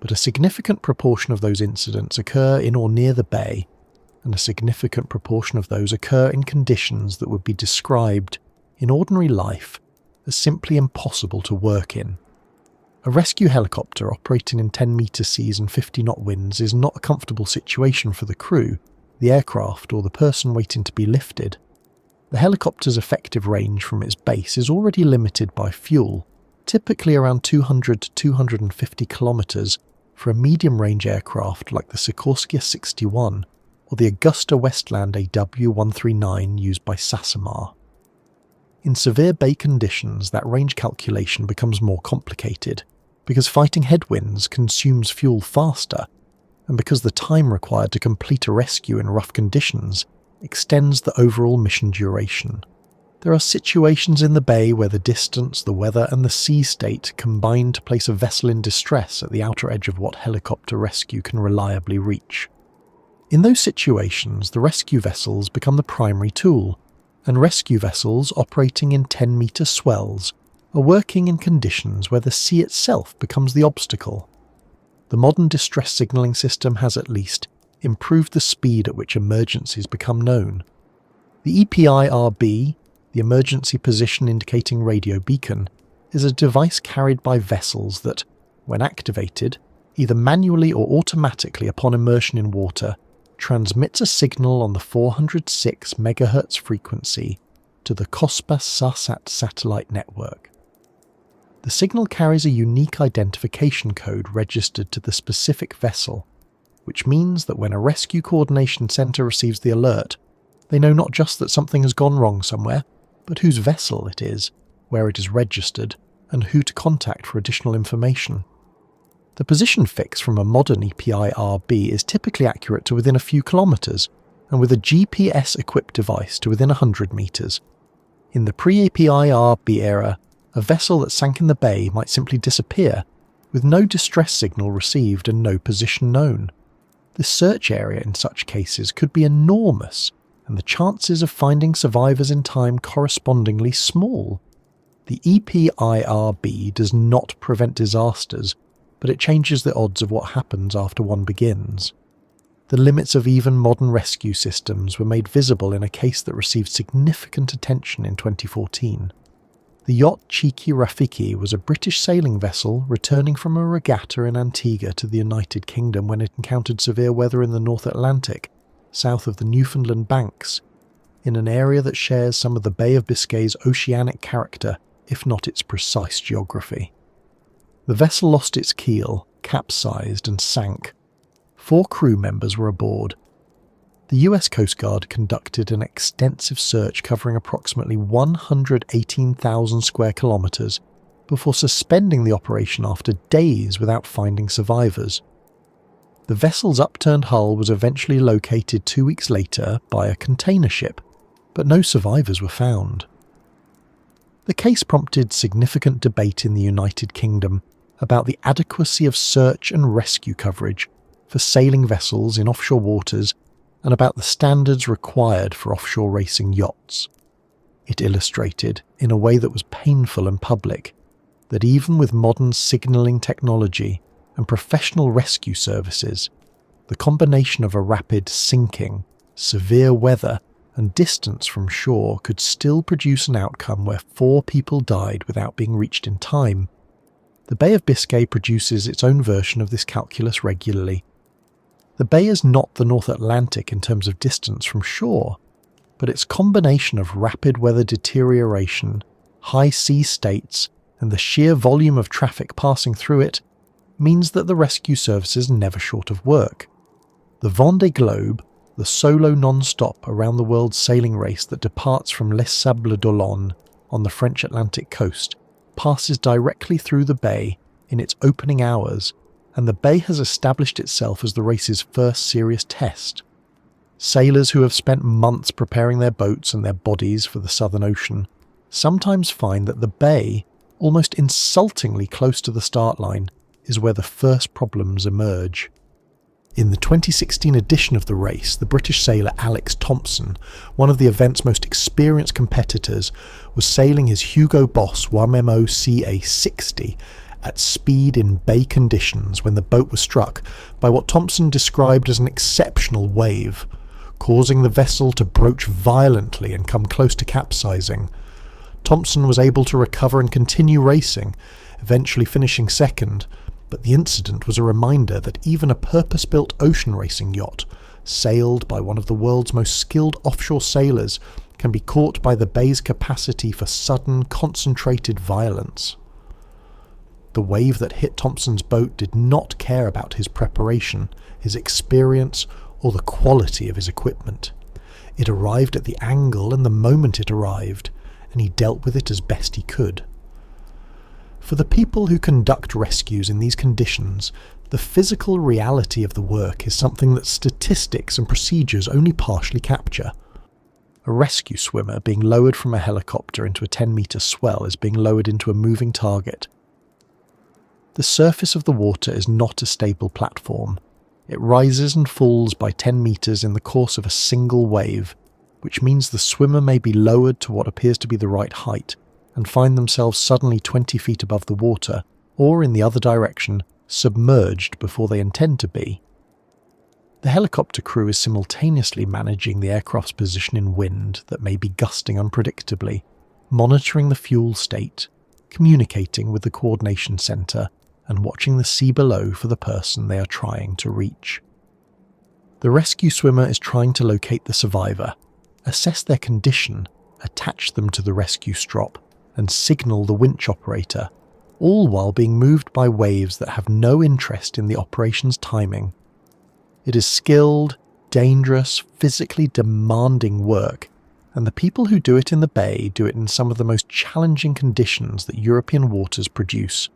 But a significant proportion of those incidents occur in or near the bay, and a significant proportion of those occur in conditions that would be described, in ordinary life, as simply impossible to work in. A rescue helicopter operating in 10-metre seas and 50-knot winds is not a comfortable situation for the crew, the aircraft, or the person waiting to be lifted. The helicopter's effective range from its base is already limited by fuel, typically around 200 to 250 kilometres for a medium-range aircraft like the Sikorsky 61 or the Augusta Westland AW139 used by SACEMAR. In severe bay conditions, that range calculation becomes more complicated, because fighting headwinds consumes fuel faster, and because the time required to complete a rescue in rough conditions extends the overall mission duration. There are situations in the bay where the distance, the weather, and the sea state combine to place a vessel in distress at the outer edge of what helicopter rescue can reliably reach. In those situations, the rescue vessels become the primary tool, and rescue vessels operating in 10-metre swells are working in conditions where the sea itself becomes the obstacle. The modern distress signalling system has at least improved the speed at which emergencies become known. The EPIRB, the Emergency Position Indicating Radio Beacon, is a device carried by vessels that, when activated, either manually or automatically upon immersion in water, transmits a signal on the 406 MHz frequency to the COSPA SARSAT satellite network. The signal carries a unique identification code registered to the specific vessel, which means that when a rescue coordination centre receives the alert, they know not just that something has gone wrong somewhere, but whose vessel it is, where it is registered, and who to contact for additional information. The position fix from a modern EPIRB is typically accurate to within a few kilometres, and with a GPS-equipped device to within 100 metres. In the pre-APIRB era, a vessel that sank in the bay might simply disappear, with no distress signal received and no position known. The search area in such cases could be enormous, and the chances of finding survivors in time correspondingly small. The EPIRB does not prevent disasters, but it changes the odds of what happens after one begins. The limits of even modern rescue systems were made visible in a case that received significant attention in 2014. The yacht Cheeky Rafiki was a British sailing vessel returning from a regatta in Antigua to the United Kingdom when it encountered severe weather in the North Atlantic, south of the Newfoundland Banks, in an area that shares some of the Bay of Biscay's oceanic character, if not its precise geography. The vessel lost its keel, capsized and sank. 4 crew members were aboard. The US Coast Guard conducted an extensive search covering approximately 118,000 square kilometres before suspending the operation after days without finding survivors. The vessel's upturned hull was eventually located 2 weeks later by a container ship, but no survivors were found. The case prompted significant debate in the United Kingdom about the adequacy of search and rescue coverage for sailing vessels in offshore waters and about the standards required for offshore racing yachts. It illustrated, in a way that was painful and public, that even with modern signalling technology and professional rescue services, the combination of a rapid sinking, severe weather, and distance from shore could still produce an outcome where 4 people died without being reached in time. The Bay of Biscay produces its own version of this calculus regularly. The bay is not the North Atlantic in terms of distance from shore, but its combination of rapid weather deterioration, high sea states, and the sheer volume of traffic passing through it means that the rescue service is never short of work. The Vendée Globe, the solo non-stop around the world sailing race that departs from Les Sables d'Olonne on the French Atlantic coast, passes directly through the bay in its opening hours, and the bay has established itself as the race's first serious test. Sailors who have spent months preparing their boats and their bodies for the Southern Ocean sometimes find that the bay, almost insultingly close to the start line, is where the first problems emerge. In the 2016 edition of the race, the British sailor Alex Thompson, one of the event's most experienced competitors, was sailing his Hugo Boss WAMMO CA60 at speed in bay conditions when the boat was struck by what Thompson described as an exceptional wave, causing the vessel to broach violently and come close to capsizing. Thompson was able to recover and continue racing, eventually finishing second, but the incident was a reminder that even a purpose-built ocean racing yacht, sailed by one of the world's most skilled offshore sailors, can be caught by the bay's capacity for sudden, concentrated violence. The wave that hit Thompson's boat did not care about his preparation, his experience, or the quality of his equipment. It arrived at the angle and the moment it arrived, and he dealt with it as best he could. For the people who conduct rescues in these conditions, the physical reality of the work is something that statistics and procedures only partially capture. A rescue swimmer being lowered from a helicopter into a 10-metre swell is being lowered into a moving target. The surface of the water is not a stable platform. It rises and falls by 10 metres in the course of a single wave, which means the swimmer may be lowered to what appears to be the right height and find themselves suddenly 20 feet above the water, or in the other direction, submerged before they intend to be. The helicopter crew is simultaneously managing the aircraft's position in wind that may be gusting unpredictably, monitoring the fuel state, communicating with the coordination centre, and watching the sea below for the person they are trying to reach. The rescue swimmer is trying to locate the survivor, assess their condition, attach them to the rescue strop, and signal the winch operator, all while being moved by waves that have no interest in the operation's timing. It is skilled, dangerous, physically demanding work, and the people who do it in the bay do it in some of the most challenging conditions that European waters produce.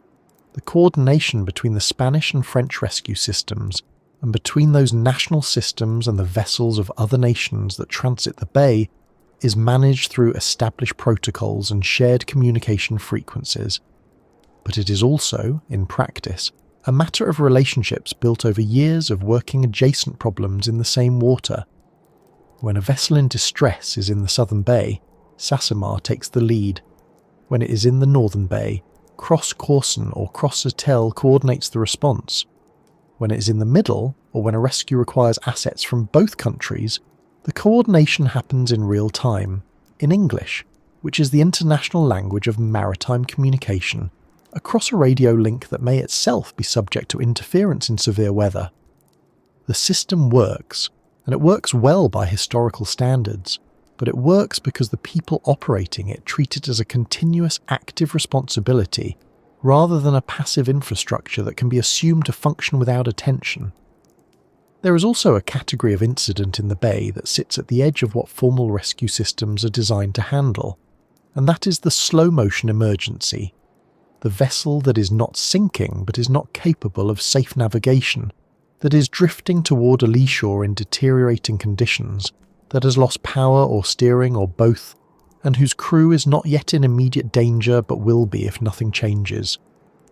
The coordination between the Spanish and French rescue systems and between those national systems and the vessels of other nations that transit the bay is managed through established protocols and shared communication frequencies. But it is also, in practice, a matter of relationships built over years of working adjacent problems in the same water. When a vessel in distress is in the southern bay, Sassamar takes the lead. When it is in the northern bay, Cross-Corson or Cross-Satel coordinates the response. When it is in the middle, or when a rescue requires assets from both countries, the coordination happens in real time, in English, which is the international language of maritime communication, across a radio link that may itself be subject to interference in severe weather. The system works, and it works well by historical standards, but it works because the people operating it treat it as a continuous active responsibility rather than a passive infrastructure that can be assumed to function without attention. There is also a category of incident in the bay that sits at the edge of what formal rescue systems are designed to handle, and that is the slow-motion emergency. The vessel that is not sinking but is not capable of safe navigation, that is drifting toward a lee shore in deteriorating conditions, that has lost power or steering or both, and whose crew is not yet in immediate danger but will be if nothing changes.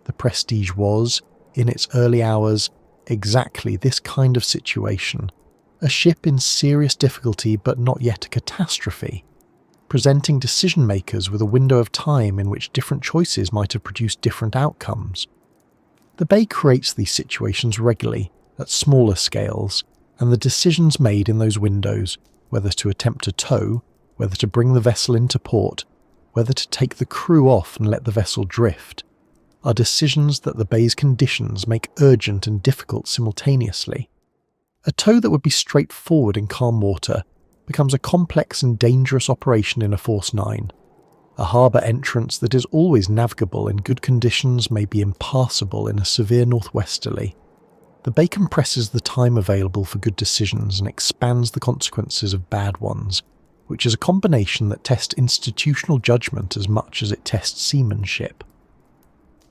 The Prestige was, in its early hours, exactly this kind of situation, a ship in serious difficulty but not yet a catastrophe, presenting decision-makers with a window of time in which different choices might have produced different outcomes. The bay creates these situations regularly, at smaller scales, and the decisions made in those windows, whether to attempt to tow, whether to bring the vessel into port, whether to take the crew off and let the vessel drift, are decisions that the bay's conditions make urgent and difficult simultaneously. A tow that would be straightforward in calm water becomes a complex and dangerous operation in a Force 9. A harbour entrance that is always navigable in good conditions may be impassable in a severe northwesterly. The bay compresses the time available for good decisions and expands the consequences of bad ones, which is a combination that tests institutional judgment as much as it tests seamanship.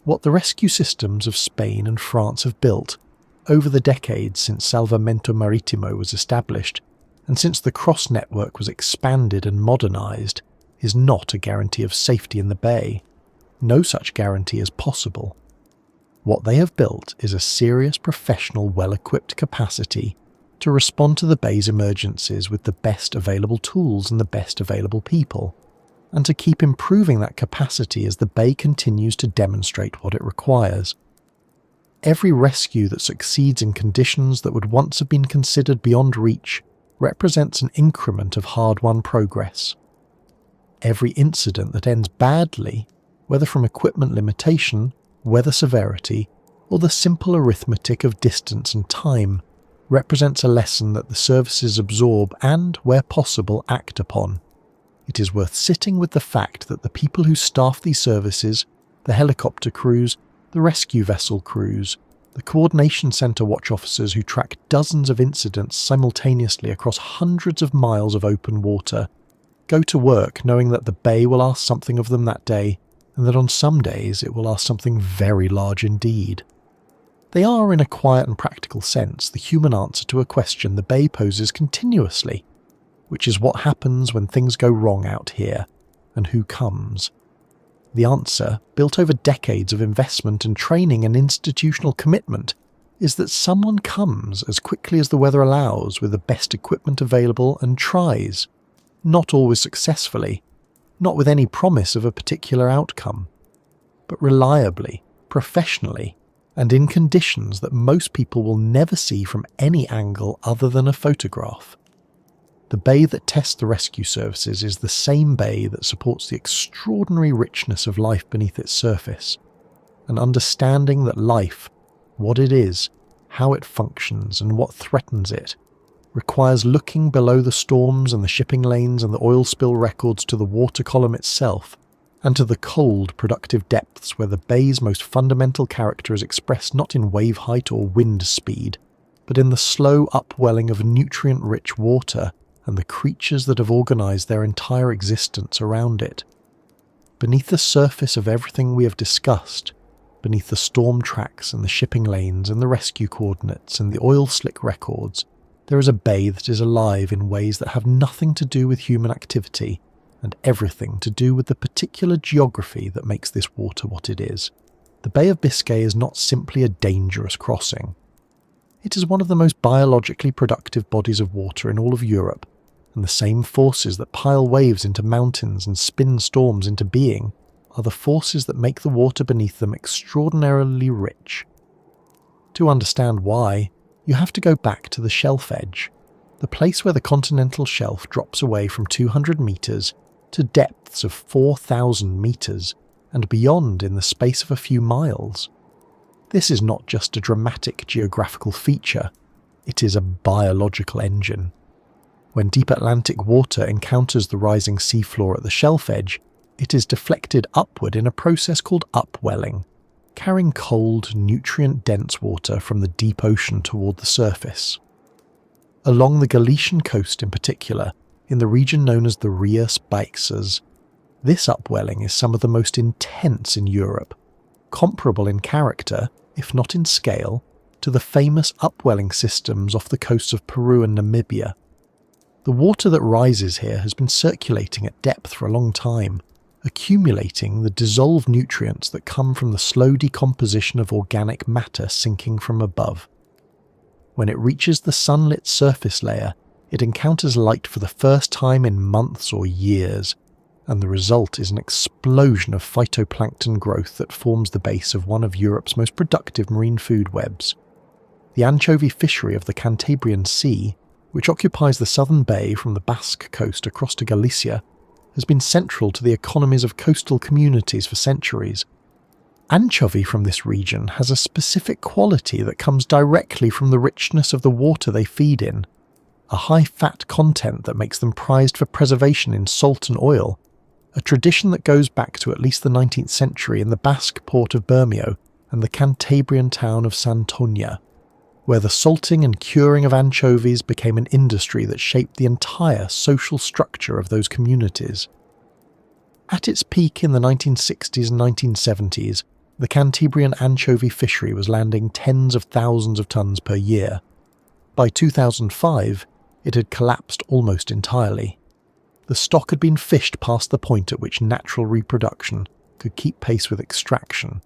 What the rescue systems of Spain and France have built, over the decades since Salvamento Maritimo was established, and since the cross network was expanded and modernised, is not a guarantee of safety in the bay. No such guarantee is possible. What they have built is a serious, professional, well-equipped capacity to respond to the bay's emergencies with the best available tools and the best available people, and to keep improving that capacity as the bay continues to demonstrate what it requires. Every rescue that succeeds in conditions that would once have been considered beyond reach represents an increment of hard-won progress. Every incident that ends badly, whether from equipment limitation, weather severity, or the simple arithmetic of distance and time, represents a lesson that the services absorb and, where possible, act upon. It is worth sitting with the fact that the people who staff these services, the helicopter crews, the rescue vessel crews, the coordination centre watch officers who track dozens of incidents simultaneously across hundreds of miles of open water, go to work knowing that the bay will ask something of them that day, and that on some days it will ask something very large indeed. They are, in a quiet and practical sense, the human answer to a question the bay poses continuously, which is what happens when things go wrong out here, and who comes. The answer, built over decades of investment and training and institutional commitment, is that someone comes as quickly as the weather allows with the best equipment available and tries, not always successfully, not with any promise of a particular outcome, but reliably, professionally, and in conditions that most people will never see from any angle other than a photograph. The bay that tests the rescue services is the same bay that supports the extraordinary richness of life beneath its surface, an understanding that life, what it is, how it functions, and what threatens it, requires looking below the storms and the shipping lanes and the oil spill records to the water column itself, and to the cold, productive depths where the bay's most fundamental character is expressed not in wave height or wind speed, but in the slow upwelling of nutrient-rich water and the creatures that have organised their entire existence around it. Beneath the surface of everything we have discussed, beneath the storm tracks and the shipping lanes and the rescue coordinates and the oil slick records, there is a bay that is alive in ways that have nothing to do with human activity and everything to do with the particular geography that makes this water what it is. The Bay of Biscay is not simply a dangerous crossing. It is one of the most biologically productive bodies of water in all of Europe, and the same forces that pile waves into mountains and spin storms into being are the forces that make the water beneath them extraordinarily rich. To understand why, you have to go back to the shelf edge, the place where the continental shelf drops away from 200 metres to depths of 4,000 metres and beyond in the space of a few miles. This is not just a dramatic geographical feature, it is a biological engine. When deep Atlantic water encounters the rising seafloor at the shelf edge, it is deflected upward in a process called upwelling, carrying cold, nutrient-dense water from the deep ocean toward the surface. Along the Galician coast in particular, in the region known as the Rías Baixas, this upwelling is some of the most intense in Europe, comparable in character, if not in scale, to the famous upwelling systems off the coasts of Peru and Namibia. The water that rises here has been circulating at depth for a long time, accumulating the dissolved nutrients that come from the slow decomposition of organic matter sinking from above. When it reaches the sunlit surface layer, it encounters light for the first time in months or years, and the result is an explosion of phytoplankton growth that forms the base of one of Europe's most productive marine food webs. The anchovy fishery of the Cantabrian Sea, which occupies the southern bay from the Basque coast across to Galicia, has been central to the economies of coastal communities for centuries. Anchovy from this region has a specific quality that comes directly from the richness of the water they feed in, a high fat content that makes them prized for preservation in salt and oil, a tradition that goes back to at least the 19th century in the Basque port of Bermeo and the Cantabrian town of Santoña, where the salting and curing of anchovies became an industry that shaped the entire social structure of those communities. At its peak in the 1960s and 1970s, the Cantabrian anchovy fishery was landing tens of thousands of tons per year. By 2005, it had collapsed almost entirely. The stock had been fished past the point at which natural reproduction could keep pace with extraction,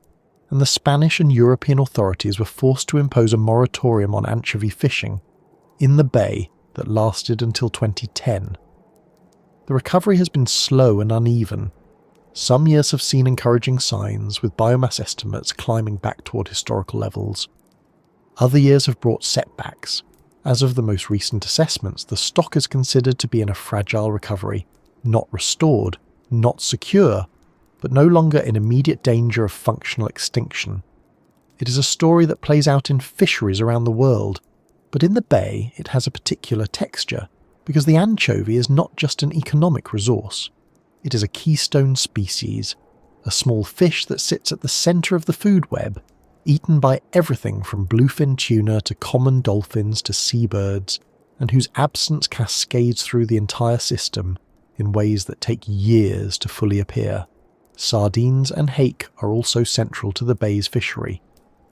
and the Spanish and European authorities were forced to impose a moratorium on anchovy fishing in the bay that lasted until 2010. The recovery has been slow and uneven. Some years have seen encouraging signs, with biomass estimates climbing back toward historical levels. Other years have brought setbacks. As of the most recent assessments, the stock is considered to be in a fragile recovery, not restored, not secure, but no longer in immediate danger of functional extinction. It is a story that plays out in fisheries around the world, but in the bay it has a particular texture, because the anchovy is not just an economic resource. It is a keystone species, a small fish that sits at the centre of the food web, eaten by everything from bluefin tuna to common dolphins to seabirds, and whose absence cascades through the entire system in ways that take years to fully appear. Sardines and hake are also central to the bay's fishery,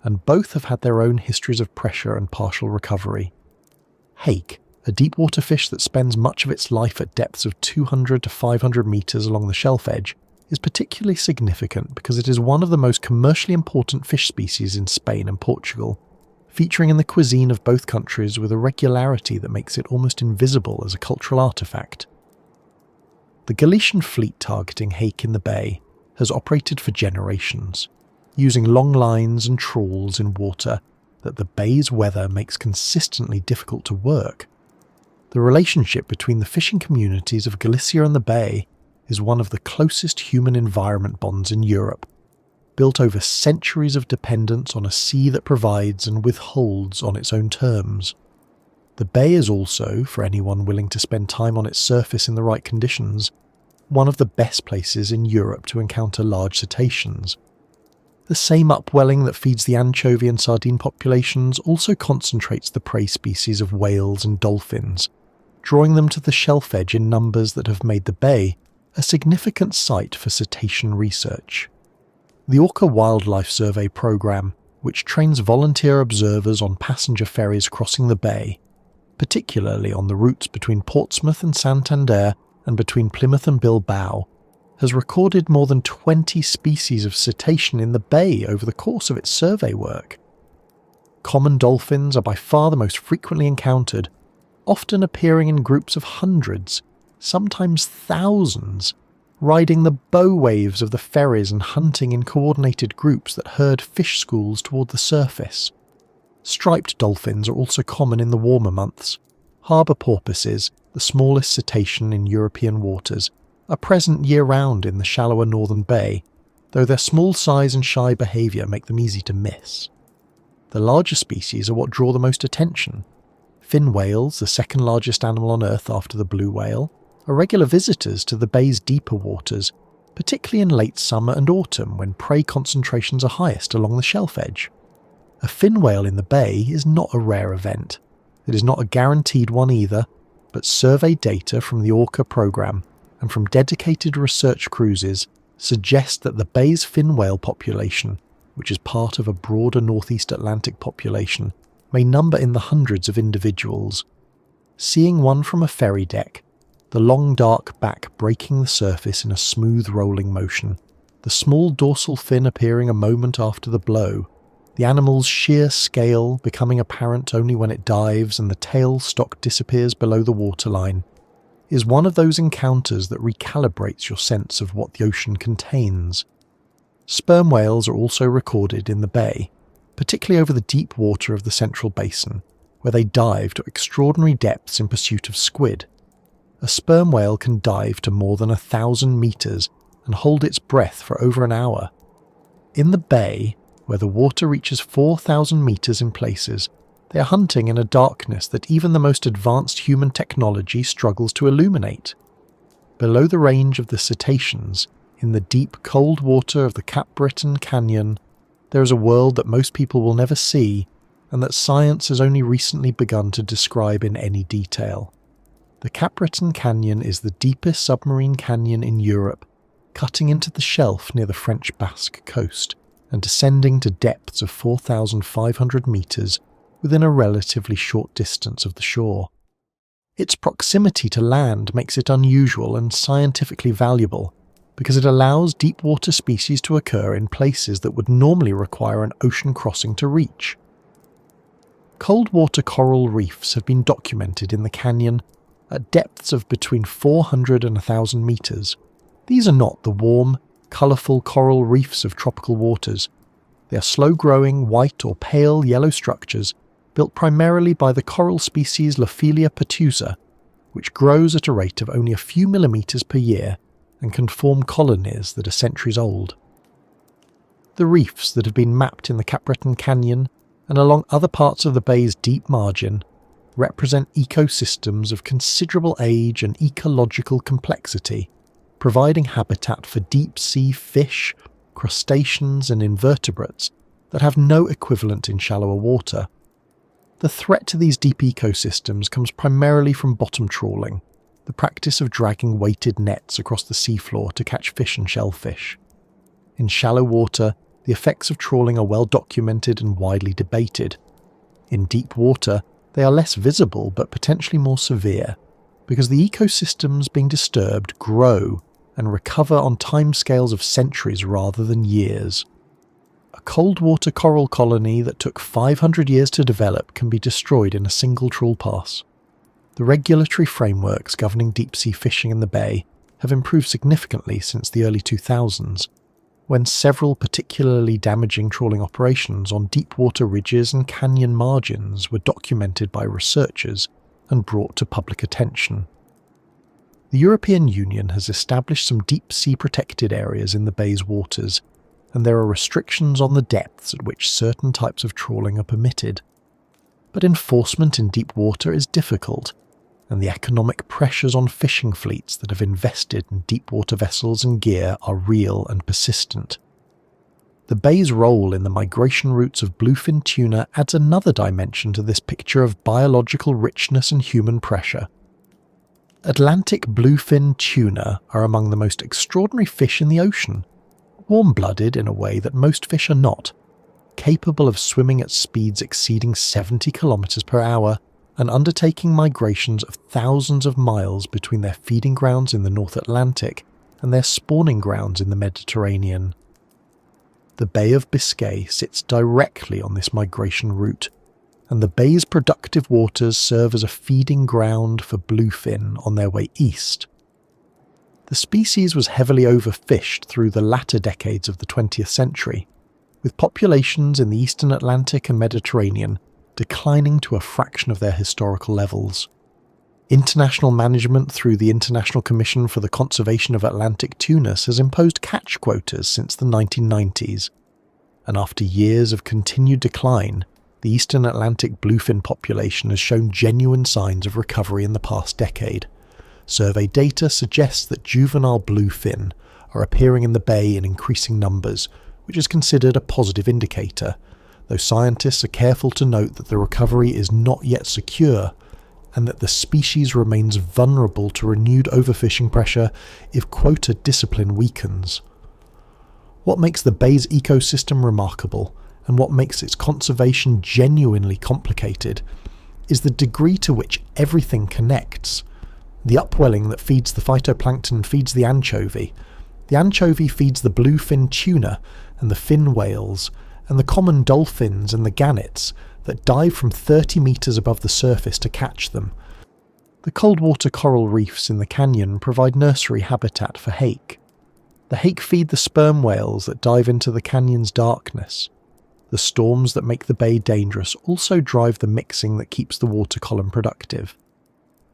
and both have had their own histories of pressure and partial recovery. Hake, a deep-water fish that spends much of its life at depths of 200 to 500 metres along the shelf edge, is particularly significant because it is one of the most commercially important fish species in Spain and Portugal, featuring in the cuisine of both countries with a regularity that makes it almost invisible as a cultural artefact. The Galician fleet targeting hake in the bay has operated for generations, using long lines and trawls in water that the bay's weather makes consistently difficult to work. The relationship between the fishing communities of Galicia and the bay is one of the closest human-environment bonds in Europe, built over centuries of dependence on a sea that provides and withholds on its own terms. The bay is also, for anyone willing to spend time on its surface in the right conditions, one of the best places in Europe to encounter large cetaceans. The same upwelling that feeds the anchovy and sardine populations also concentrates the prey species of whales and dolphins, drawing them to the shelf edge in numbers that have made the bay a significant site for cetacean research. The Orca Wildlife Survey Programme, which trains volunteer observers on passenger ferries crossing the bay, particularly on the routes between Portsmouth and Santander and between Plymouth and Bilbao, has recorded more than 20 species of cetacean in the bay over the course of its survey work. Common dolphins are by far the most frequently encountered, often appearing in groups of hundreds, sometimes thousands, riding the bow waves of the ferries and hunting in coordinated groups that herd fish schools toward the surface. Striped dolphins are also common in the warmer months. Harbour porpoises, the smallest cetacean in European waters, are present year-round in the shallower northern bay, though their small size and shy behaviour make them easy to miss. The larger species are what draw the most attention. Fin whales, the second largest animal on Earth after the blue whale, are regular visitors to the bay's deeper waters, particularly in late summer and autumn when prey concentrations are highest along the shelf edge. A fin whale in the bay is not a rare event. It is not a guaranteed one either, but survey data from the Orca programme and from dedicated research cruises suggest that the bay's fin whale population, which is part of a broader Northeast Atlantic population, may number in the hundreds of individuals. Seeing one from a ferry deck, the long dark back breaking the surface in a smooth rolling motion, the small dorsal fin appearing a moment after the blow, the animal's sheer scale becoming apparent only when it dives and the tail stock disappears below the waterline, is one of those encounters that recalibrates your sense of what the ocean contains. Sperm whales are also recorded in the bay, particularly over the deep water of the central basin, where they dive to extraordinary depths in pursuit of squid. A sperm whale can dive to more than 1,000 metres and hold its breath for over an hour. In the bay, where the water reaches 4,000 metres in places, they are hunting in a darkness that even the most advanced human technology struggles to illuminate. Below the range of the cetaceans, in the deep cold water of the Cap Breton Canyon, there is a world that most people will never see and that science has only recently begun to describe in any detail. The Cap Breton Canyon is the deepest submarine canyon in Europe, cutting into the shelf near the French Basque coast and descending to depths of 4,500 metres within a relatively short distance of the shore. Its proximity to land makes it unusual and scientifically valuable because it allows deep water species to occur in places that would normally require an ocean crossing to reach. Cold water coral reefs have been documented in the canyon at depths of between 400 and 1,000 metres. These are not the warm, colourful coral reefs of tropical waters. They are slow-growing white or pale yellow structures built primarily by the coral species Lophelia pertusa, which grows at a rate of only a few millimetres per year and can form colonies that are centuries old. The reefs that have been mapped in the Cap Breton Canyon and along other parts of the bay's deep margin represent ecosystems of considerable age and ecological complexity, providing habitat for deep-sea fish, crustaceans and invertebrates that have no equivalent in shallower water. The threat to these deep ecosystems comes primarily from bottom trawling, the practice of dragging weighted nets across the seafloor to catch fish and shellfish. In shallow water, the effects of trawling are well documented and widely debated. In deep water, they are less visible but potentially more severe, because the ecosystems being disturbed grow and recover on timescales of centuries rather than years. A cold water coral colony that took 500 years to develop can be destroyed in a single trawl pass. The regulatory frameworks governing deep-sea fishing in the bay have improved significantly since the early 2000s, when several particularly damaging trawling operations on deep water ridges and canyon margins were documented by researchers and brought to public attention. The European Union has established some deep-sea protected areas in the bay's waters, and there are restrictions on the depths at which certain types of trawling are permitted. But enforcement in deep water is difficult, and the economic pressures on fishing fleets that have invested in deep water vessels and gear are real and persistent. The bay's role in the migration routes of bluefin tuna adds another dimension to this picture of biological richness and human pressure. Atlantic bluefin tuna are among the most extraordinary fish in the ocean. warm-blooded in a way that most fish are not, capable of swimming at speeds exceeding 70 kilometers per hour and undertaking migrations of thousands of miles between their feeding grounds in the North Atlantic and their spawning grounds in the Mediterranean. The Bay of Biscay sits directly on this migration route, and the bay's productive waters serve as a feeding ground for bluefin on their way east. The species was heavily overfished through the latter decades of the 20th century, with populations in the eastern Atlantic and Mediterranean declining to a fraction of their historical levels. International management through the International Commission for the Conservation of Atlantic Tunas has imposed catch quotas since the 1990s, and after years of continued decline, the eastern Atlantic bluefin population has shown genuine signs of recovery in the past decade. Survey data suggests that juvenile bluefin are appearing in the bay in increasing numbers, which is considered a positive indicator, though scientists are careful to note that the recovery is not yet secure and that the species remains vulnerable to renewed overfishing pressure if quota discipline weakens. What makes the bay's ecosystem remarkable, and what makes its conservation genuinely complicated, is the degree to which everything connects. The upwelling that feeds the phytoplankton feeds the anchovy feeds the bluefin tuna and the fin whales, and the common dolphins and the gannets that dive from 30 metres above the surface to catch them. The cold water coral reefs in the canyon provide nursery habitat for hake. The hake feed the sperm whales that dive into the canyon's darkness. The storms that make the bay dangerous also drive the mixing that keeps the water column productive.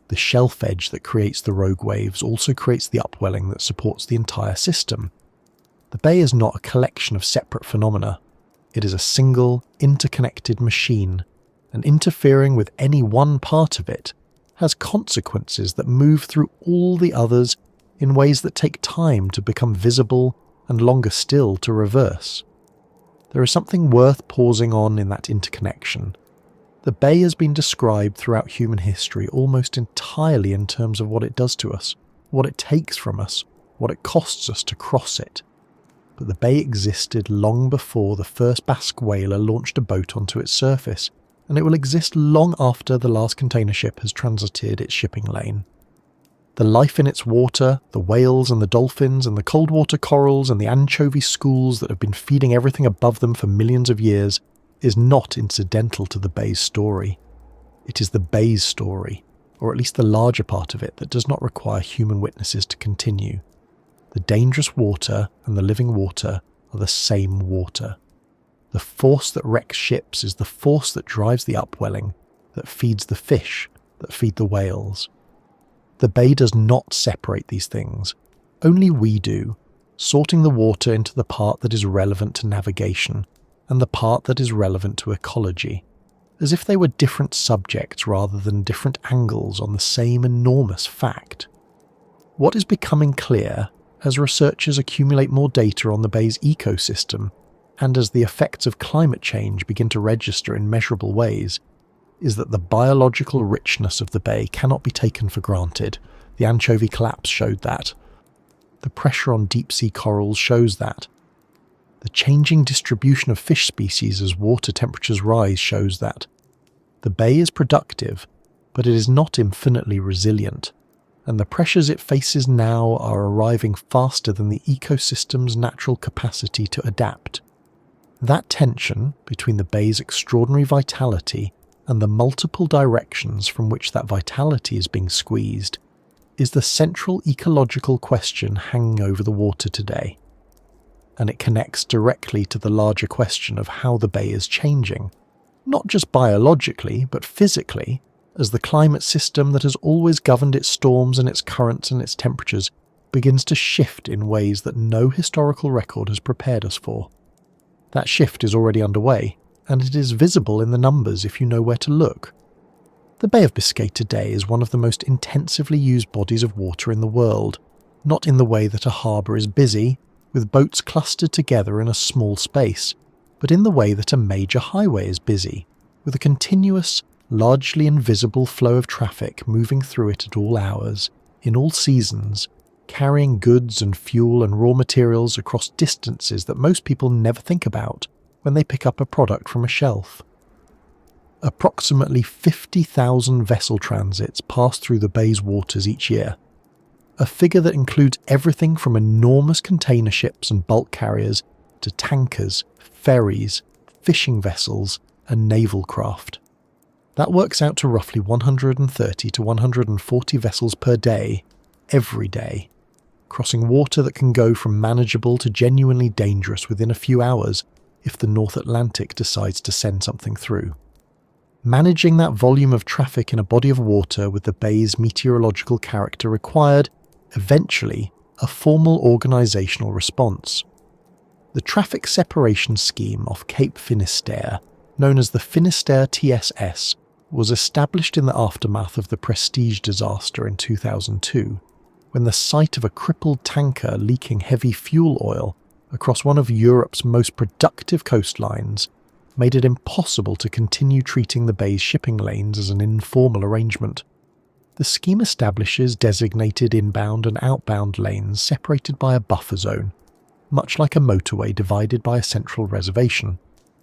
The shelf edge that creates the rogue waves also creates the upwelling that supports the entire system. The bay is not a collection of separate phenomena. It is a single, interconnected machine, and interfering with any one part of it has consequences that move through all the others in ways that take time to become visible and longer still to reverse. There is something worth pausing on in that interconnection. The bay has been described throughout human history almost entirely in terms of what it does to us, what it takes from us, what it costs us to cross it. But the bay existed long before the first Basque whaler launched a boat onto its surface, and it will exist long after the last container ship has transited its shipping lane. The life in its water, the whales and the dolphins and the cold water corals and the anchovy schools that have been feeding everything above them for millions of years, is not incidental to the bay's story. It is the bay's story, or at least the larger part of it that does not require human witnesses to continue. The dangerous water and the living water are the same water. The force that wrecks ships is the force that drives the upwelling, that feeds the fish, that feed the whales. The bay does not separate these things. Only we do, sorting the water into the part that is relevant to navigation and the part that is relevant to ecology, as if they were different subjects rather than different angles on the same enormous fact. What is becoming clear as researchers accumulate more data on the bay's ecosystem, and as the effects of climate change begin to register in measurable ways, is that the biological richness of the bay cannot be taken for granted. The anchovy collapse showed that. The pressure on deep-sea corals shows that. The changing distribution of fish species as water temperatures rise shows that. The bay is productive, but it is not infinitely resilient, and the pressures it faces now are arriving faster than the ecosystem's natural capacity to adapt. That tension between the bay's extraordinary vitality and the multiple directions from which that vitality is being squeezed is the central ecological question hanging over the water today. And it connects directly to the larger question of how the bay is changing, not just biologically, but physically, as the climate system that has always governed its storms and its currents and its temperatures begins to shift in ways that no historical record has prepared us for. That shift is already underway, and it is visible in the numbers if you know where to look. The Bay of Biscay today is one of the most intensively used bodies of water in the world, not in the way that a harbour is busy, with boats clustered together in a small space, but in the way that a major highway is busy, with a continuous, largely invisible flow of traffic moving through it at all hours, in all seasons, carrying goods and fuel and raw materials across distances that most people never think about when they pick up a product from a shelf. Approximately 50,000 vessel transits pass through the bay's waters each year, a figure that includes everything from enormous container ships and bulk carriers to tankers, ferries, fishing vessels, and naval craft. That works out to roughly 130 to 140 vessels per day, every day, crossing water that can go from manageable to genuinely dangerous within a few hours if the North Atlantic decides to send something through. Managing that volume of traffic in a body of water with the bay's meteorological character required, eventually, a formal organisational response. The traffic separation scheme off Cape Finisterre, known as the Finisterre TSS, was established in the aftermath of the Prestige disaster in 2002, when the sight of a crippled tanker leaking heavy fuel oil across one of Europe's most productive coastlines made it impossible to continue treating the bay's shipping lanes as an informal arrangement. The scheme establishes designated inbound and outbound lanes separated by a buffer zone, much like a motorway divided by a central reservation,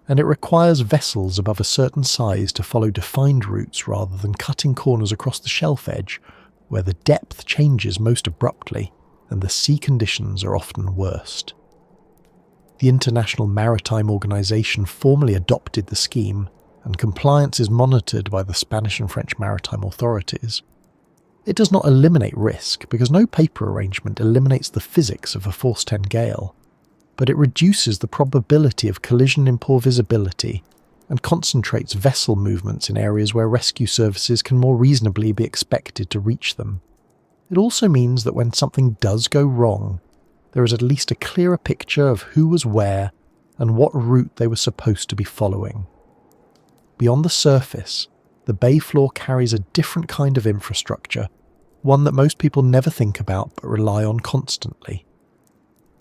and it requires vessels above a certain size to follow defined routes rather than cutting corners across the shelf edge, where the depth changes most abruptly and the sea conditions are often worst. The International Maritime Organization formally adopted the scheme, and compliance is monitored by the Spanish and French maritime authorities. It does not eliminate risk, because no paper arrangement eliminates the physics of a force 10 gale, but it reduces the probability of collision in poor visibility and concentrates vessel movements in areas where rescue services can more reasonably be expected to reach them. It also means that when something does go wrong, there is at least a clearer picture of who was where and what route they were supposed to be following. Beyond the surface, the bay floor carries a different kind of infrastructure, one that most people never think about but rely on constantly.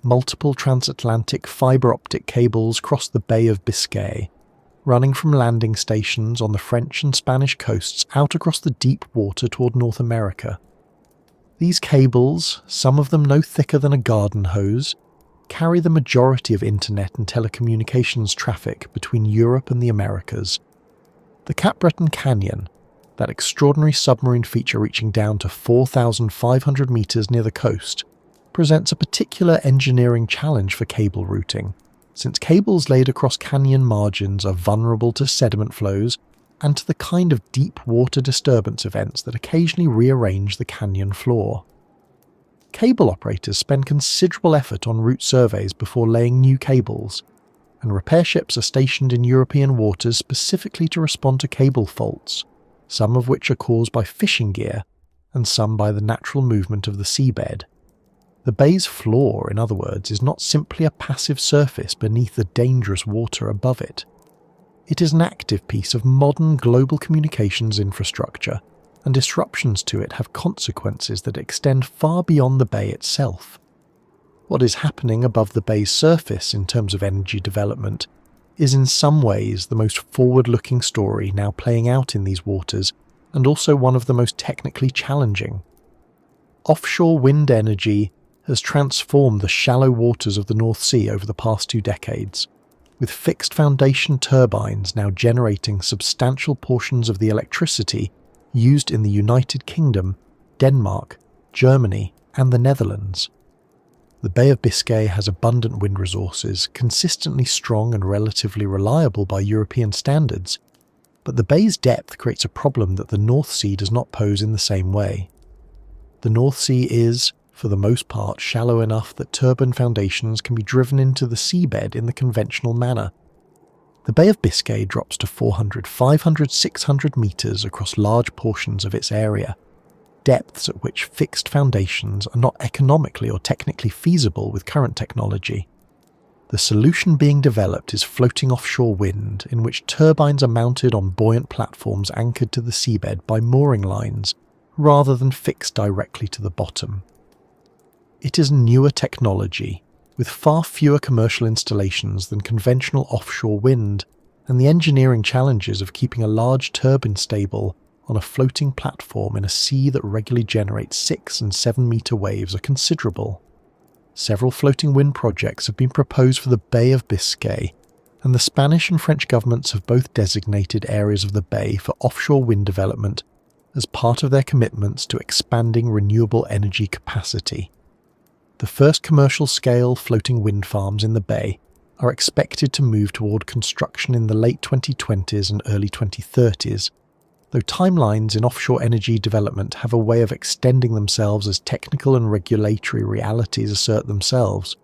Multiple transatlantic fibre optic cables cross the Bay of Biscay, running from landing stations on the French and Spanish coasts out across the deep water toward North America. These cables, some of them no thicker than a garden hose, carry the majority of internet and telecommunications traffic between Europe and the Americas. The Cap Breton Canyon, that extraordinary submarine feature reaching down to 4,500 metres near the coast, presents a particular engineering challenge for cable routing, since cables laid across canyon margins are vulnerable to sediment flows and to the kind of deep water disturbance events that occasionally rearrange the canyon floor. Cable operators spend considerable effort on route surveys before laying new cables, and repair ships are stationed in European waters specifically to respond to cable faults, some of which are caused by fishing gear and some by the natural movement of the seabed. The bay's floor, in other words, is not simply a passive surface beneath the dangerous water above it. It is an active piece of modern global communications infrastructure, and disruptions to it have consequences that extend far beyond the bay itself. What is happening above the bay's surface in terms of energy development is in some ways the most forward-looking story now playing out in these waters, and also one of the most technically challenging. Offshore wind energy has transformed the shallow waters of the North Sea over the past 2 decades, with fixed foundation turbines now generating substantial portions of the electricity used in the United Kingdom, Denmark, Germany, and the Netherlands. The Bay of Biscay has abundant wind resources, consistently strong and relatively reliable by European standards, but the bay's depth creates a problem that the North Sea does not pose in the same way. The North Sea is, for the most part, shallow enough that turbine foundations can be driven into the seabed in the conventional manner. The Bay of Biscay drops to 400, 500, 600 metres across large portions of its area, depths at which fixed foundations are not economically or technically feasible with current technology. The solution being developed is floating offshore wind, in which turbines are mounted on buoyant platforms anchored to the seabed by mooring lines, rather than fixed directly to the bottom. It is newer technology, with far fewer commercial installations than conventional offshore wind, and the engineering challenges of keeping a large turbine stable on a floating platform in a sea that regularly generates 6 and 7 metre waves are considerable. Several floating wind projects have been proposed for the Bay of Biscay, and the Spanish and French governments have both designated areas of the bay for offshore wind development as part of their commitments to expanding renewable energy capacity. The first commercial-scale floating wind farms in the bay are expected to move toward construction in the late 2020s and early 2030s, though timelines in offshore energy development have a way of extending themselves as technical and regulatory realities assert themselves.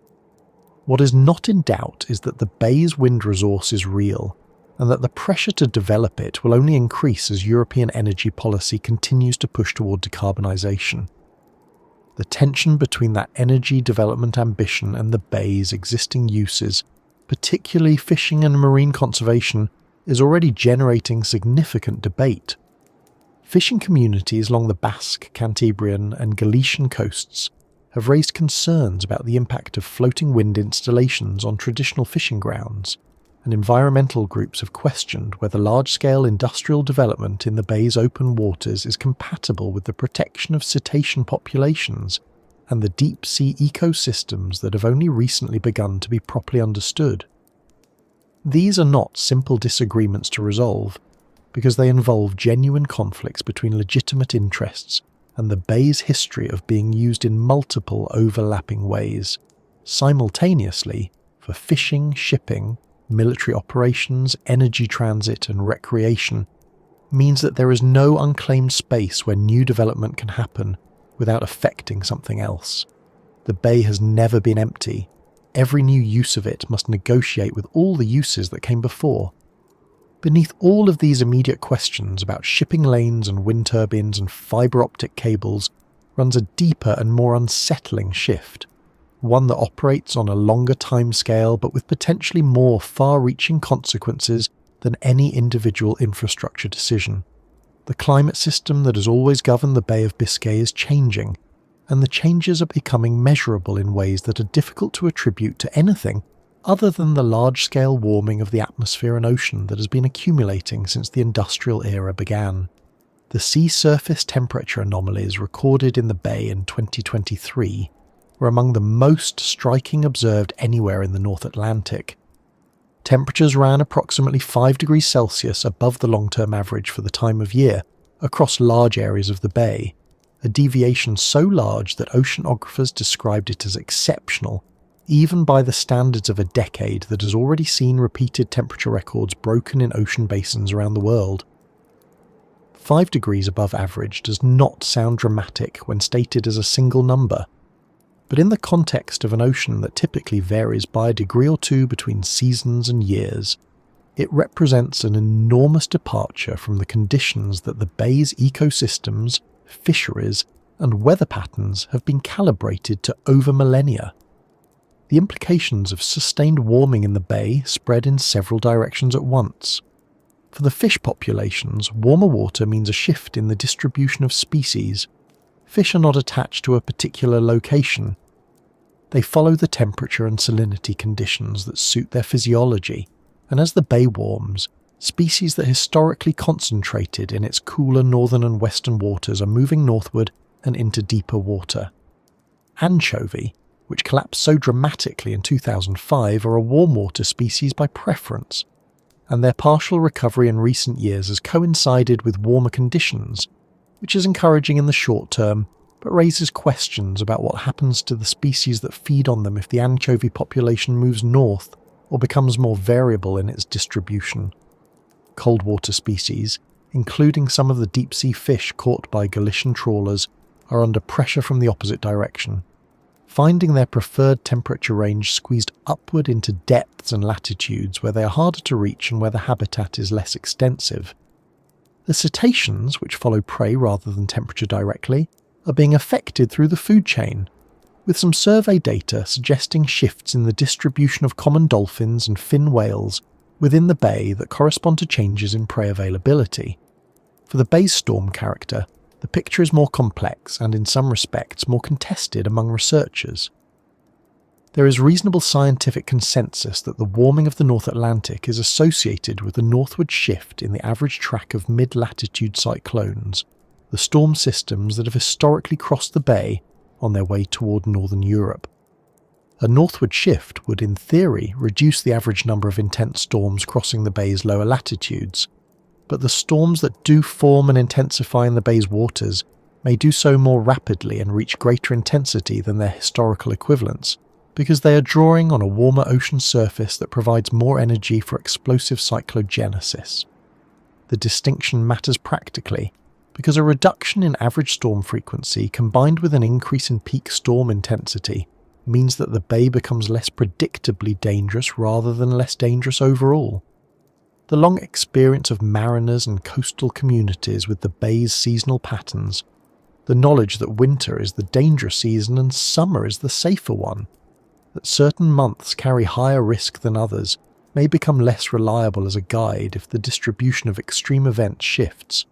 What is not in doubt is that the bay's wind resource is real, and that the pressure to develop it will only increase as European energy policy continues to push toward decarbonisation. The tension between that energy development ambition and the bay's existing uses, particularly fishing and marine conservation, is already generating significant debate. Fishing communities along the Basque, Cantabrian and Galician coasts have raised concerns about the impact of floating wind installations on traditional fishing grounds, and environmental groups have questioned whether large-scale industrial development in the bay's open waters is compatible with the protection of cetacean populations and the deep-sea ecosystems that have only recently begun to be properly understood. These are not simple disagreements to resolve, because they involve genuine conflicts between legitimate interests and the bay's history of being used in multiple overlapping ways, simultaneously for fishing, shipping, military operations, energy transit and recreation, means that there is no unclaimed space where new development can happen without affecting something else. The bay has never been empty. Every new use of it must negotiate with all the uses that came before. Beneath all of these immediate questions about shipping lanes and wind turbines and fibre optic cables runs a deeper and more unsettling shift, one that operates on a longer timescale but with potentially more far-reaching consequences than any individual infrastructure decision. The climate system that has always governed the Bay of Biscay is changing, and the changes are becoming measurable in ways that are difficult to attribute to anything other than the large-scale warming of the atmosphere and ocean that has been accumulating since the industrial era began. The sea surface temperature anomalies recorded in the bay in 2023 were among the most striking observed anywhere in the North Atlantic. Temperatures ran approximately 5 degrees Celsius above the long-term average for the time of year across large areas of the bay, a deviation so large that oceanographers described it as exceptional, even by the standards of a decade that has already seen repeated temperature records broken in ocean basins around the world. 5 degrees above average does not sound dramatic when stated as a single number, but in the context of an ocean that typically varies by a degree or two between seasons and years, it represents an enormous departure from the conditions that the bay's ecosystems, fisheries, and weather patterns have been calibrated to over millennia. The implications of sustained warming in the bay spread in several directions at once. For the fish populations, warmer water means a shift in the distribution of species. Fish are not attached to a particular location. They follow the temperature and salinity conditions that suit their physiology, and as the bay warms, species that historically concentrated in its cooler northern and western waters are moving northward and into deeper water. Anchovy, which collapsed so dramatically in 2005, are a warm water species by preference, and their partial recovery in recent years has coincided with warmer conditions, which is encouraging in the short term, but raises questions about what happens to the species that feed on them if the anchovy population moves north or becomes more variable in its distribution. Cold water species, including some of the deep-sea fish caught by Galician trawlers, are under pressure from the opposite direction, finding their preferred temperature range squeezed upward into depths and latitudes where they are harder to reach and where the habitat is less extensive. The cetaceans, which follow prey rather than temperature directly, are being affected through the food chain, with some survey data suggesting shifts in the distribution of common dolphins and fin whales within the bay that correspond to changes in prey availability. For the bay's storm character, the picture is more complex and in some respects more contested among researchers. There is reasonable scientific consensus that the warming of the North Atlantic is associated with the northward shift in the average track of mid-latitude cyclones, the storm systems that have historically crossed the bay on their way toward northern Europe. A northward shift would, in theory, reduce the average number of intense storms crossing the bay's lower latitudes, but the storms that do form and intensify in the bay's waters may do so more rapidly and reach greater intensity than their historical equivalents, because they are drawing on a warmer ocean surface that provides more energy for explosive cyclogenesis. The distinction matters practically, because a reduction in average storm frequency combined with an increase in peak storm intensity means that the bay becomes less predictably dangerous rather than less dangerous overall. The long experience of mariners and coastal communities with the bay's seasonal patterns, the knowledge that winter is the dangerous season and summer is the safer one, that certain months carry higher risk than others, may become less reliable as a guide if the distribution of extreme events shifts.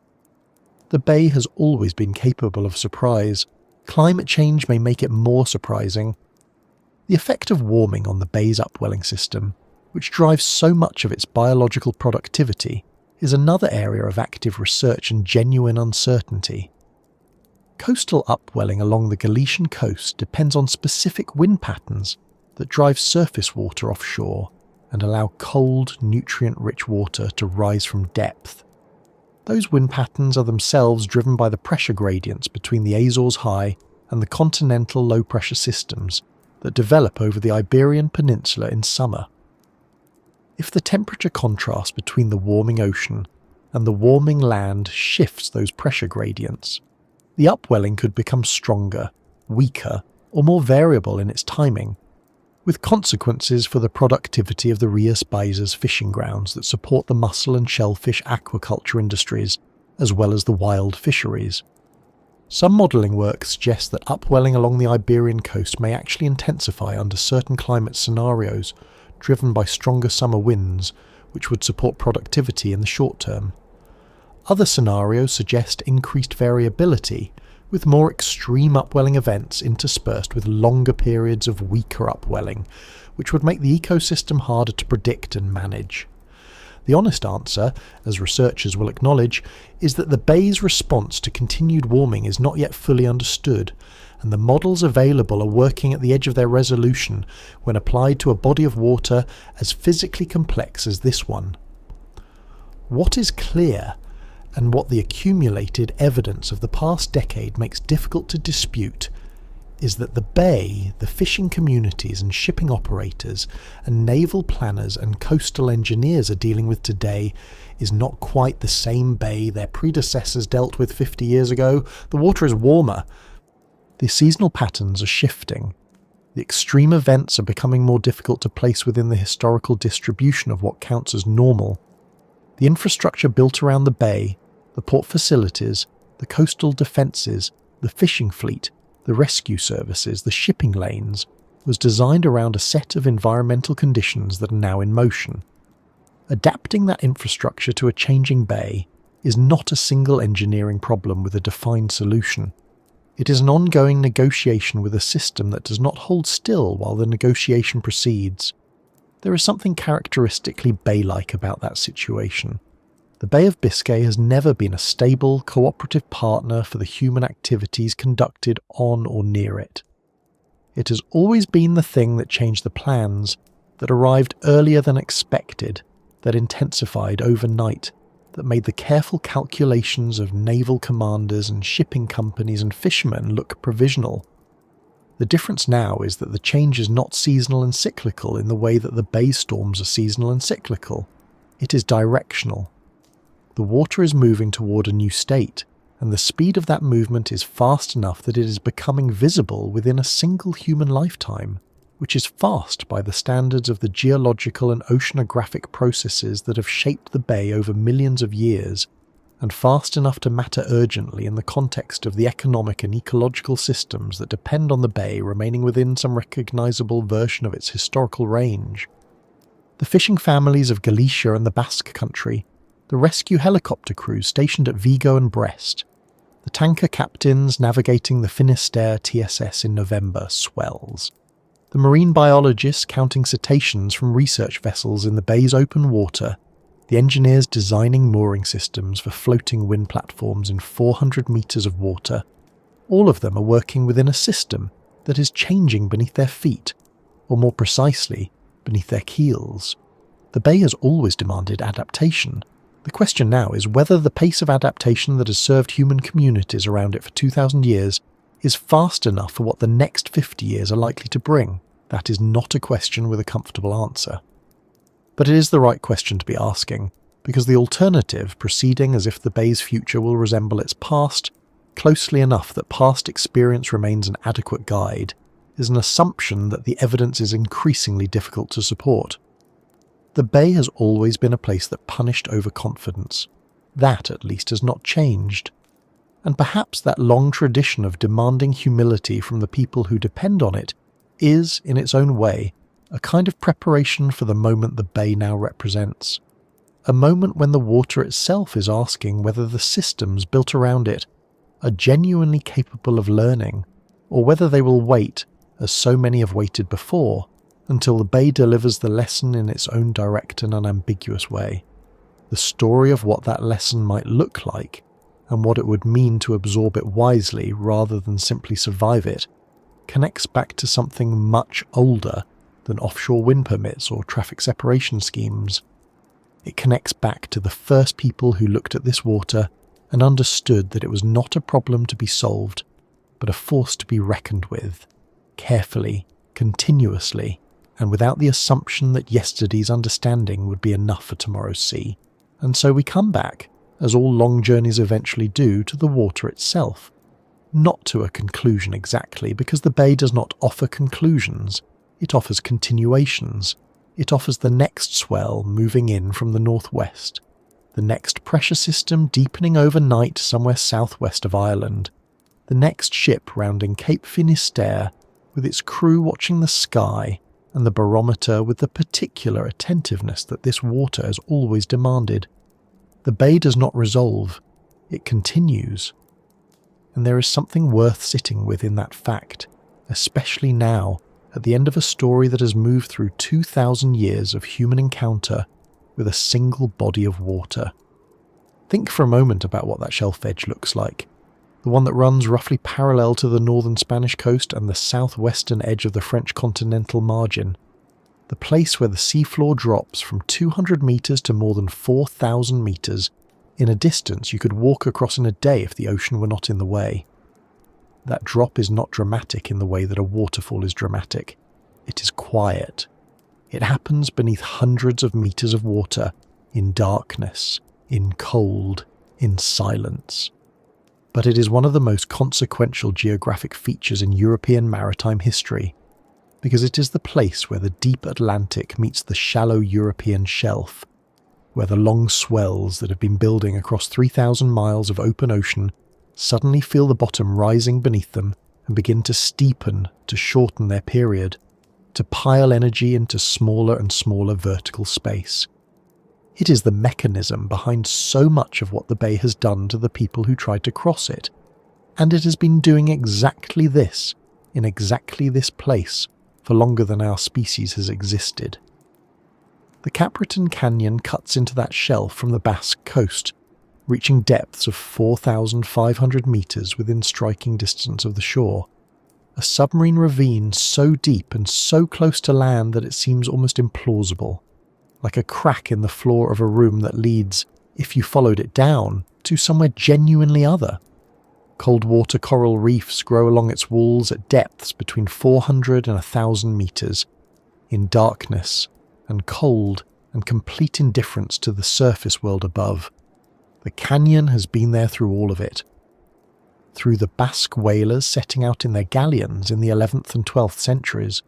The bay has always been capable of surprise. Climate change may make it more surprising. The effect of warming on the bay's upwelling system, which drives so much of its biological productivity, is another area of active research and genuine uncertainty. Coastal upwelling along the Galician coast depends on specific wind patterns that drive surface water offshore and allow cold, nutrient-rich water to rise from depth. Those wind patterns are themselves driven by the pressure gradients between the Azores high and the continental low-pressure systems that develop over the Iberian Peninsula in summer. If the temperature contrast between the warming ocean and the warming land shifts those pressure gradients, the upwelling could become stronger, weaker, or more variable in its timing, with consequences for the productivity of the Rias Baixas fishing grounds that support the mussel and shellfish aquaculture industries, as well as the wild fisheries. Some modelling work suggests that upwelling along the Iberian coast may actually intensify under certain climate scenarios, driven by stronger summer winds, which would support productivity in the short term. Other scenarios suggest increased variability, with more extreme upwelling events interspersed with longer periods of weaker upwelling, which would make the ecosystem harder to predict and manage. The honest answer, as researchers will acknowledge, is that the bay's response to continued warming is not yet fully understood, and the models available are working at the edge of their resolution when applied to a body of water as physically complex as this one. What is clear, and what the accumulated evidence of the past decade makes difficult to dispute, is that the bay, the fishing communities and shipping operators and naval planners and coastal engineers are dealing with today is not quite the same bay their predecessors dealt with 50 years ago. The water is warmer. The seasonal patterns are shifting. The extreme events are becoming more difficult to place within the historical distribution of what counts as normal. The infrastructure built around the bay, the port facilities, the coastal defences, the fishing fleet, the rescue services, the shipping lanes, was designed around a set of environmental conditions that are now in motion. Adapting that infrastructure to a changing bay is not a single engineering problem with a defined solution. It is an ongoing negotiation with a system that does not hold still while the negotiation proceeds. There is something characteristically bay-like about that situation. The Bay of Biscay has never been a stable, cooperative partner for the human activities conducted on or near it. It has always been the thing that changed the plans, that arrived earlier than expected, that intensified overnight, that made the careful calculations of naval commanders and shipping companies and fishermen look provisional. The difference now is that the change is not seasonal and cyclical in the way that the bay storms are seasonal and cyclical. It is directional. The water is moving toward a new state, and the speed of that movement is fast enough that it is becoming visible within a single human lifetime, which is fast by the standards of the geological and oceanographic processes that have shaped the bay over millions of years, and fast enough to matter urgently in the context of the economic and ecological systems that depend on the bay remaining within some recognisable version of its historical range. The fishing families of Galicia and the Basque Country, the rescue helicopter crews stationed at Vigo and Brest, the tanker captains navigating the Finisterre TSS in November, swells. The marine biologists counting cetaceans from research vessels in the bay's open water, the engineers designing mooring systems for floating wind platforms in 400 metres of water, all of them are working within a system that is changing beneath their feet, or more precisely, beneath their keels. The bay has always demanded adaptation. The question now is whether the pace of adaptation that has served human communities around it for 2,000 years is fast enough for what the next 50 years are likely to bring. That is not a question with a comfortable answer. But it is the right question to be asking, because the alternative, proceeding as if the bay's future will resemble its past, closely enough that past experience remains an adequate guide, is an assumption that the evidence is increasingly difficult to support. The bay has always been a place that punished overconfidence. That, at least, has not changed. And perhaps that long tradition of demanding humility from the people who depend on it is, in its own way, a kind of preparation for the moment the bay now represents. A moment when the water itself is asking whether the systems built around it are genuinely capable of learning, or whether they will wait, as so many have waited before, until the bay delivers the lesson in its own direct and unambiguous way. The story of what that lesson might look like, and what it would mean to absorb it wisely rather than simply survive it, connects back to something much older than offshore wind permits or traffic separation schemes. It connects back to the first people who looked at this water and understood that it was not a problem to be solved, but a force to be reckoned with, carefully, continuously, and without the assumption that yesterday's understanding would be enough for tomorrow's sea. And so we come back, as all long journeys eventually do, to the water itself. Not to a conclusion exactly, because the bay does not offer conclusions. It offers continuations. It offers the next swell moving in from the northwest, the next pressure system deepening overnight somewhere southwest of Ireland, the next ship rounding Cape Finisterre with its crew watching the sky and the barometer with the particular attentiveness that this water has always demanded. The bay does not resolve, it continues. And there is something worth sitting with in that fact, especially now, at the end of a story that has moved through 2,000 years of human encounter with a single body of water. Think for a moment about what that shelf edge looks like. The one that runs roughly parallel to the northern Spanish coast and the southwestern edge of the French continental margin. The place where the seafloor drops from 200 metres to more than 4,000 metres in a distance you could walk across in a day if the ocean were not in the way. That drop is not dramatic in the way that a waterfall is dramatic. It is quiet. It happens beneath hundreds of metres of water, in darkness, in cold, in silence. But it is one of the most consequential geographic features in European maritime history, because it is the place where the deep Atlantic meets the shallow European shelf, where the long swells that have been building across 3,000 miles of open ocean suddenly feel the bottom rising beneath them and begin to steepen, to shorten their period, to pile energy into smaller and smaller vertical space. It is the mechanism behind so much of what the bay has done to the people who tried to cross it, and it has been doing exactly this, in exactly this place, for longer than our species has existed. The Capricorn Canyon cuts into that shelf from the Basque coast, reaching depths of 4,500 metres within striking distance of the shore. A submarine ravine so deep and so close to land that it seems almost implausible, like a crack in the floor of a room that leads, if you followed it down, to somewhere genuinely other. Cold water coral reefs grow along its walls at depths between 400 and 1,000 metres, in darkness and cold and complete indifference to the surface world above. The canyon has been there through all of it. Through the Basque whalers setting out in their galleons in the 11th and 12th centuries,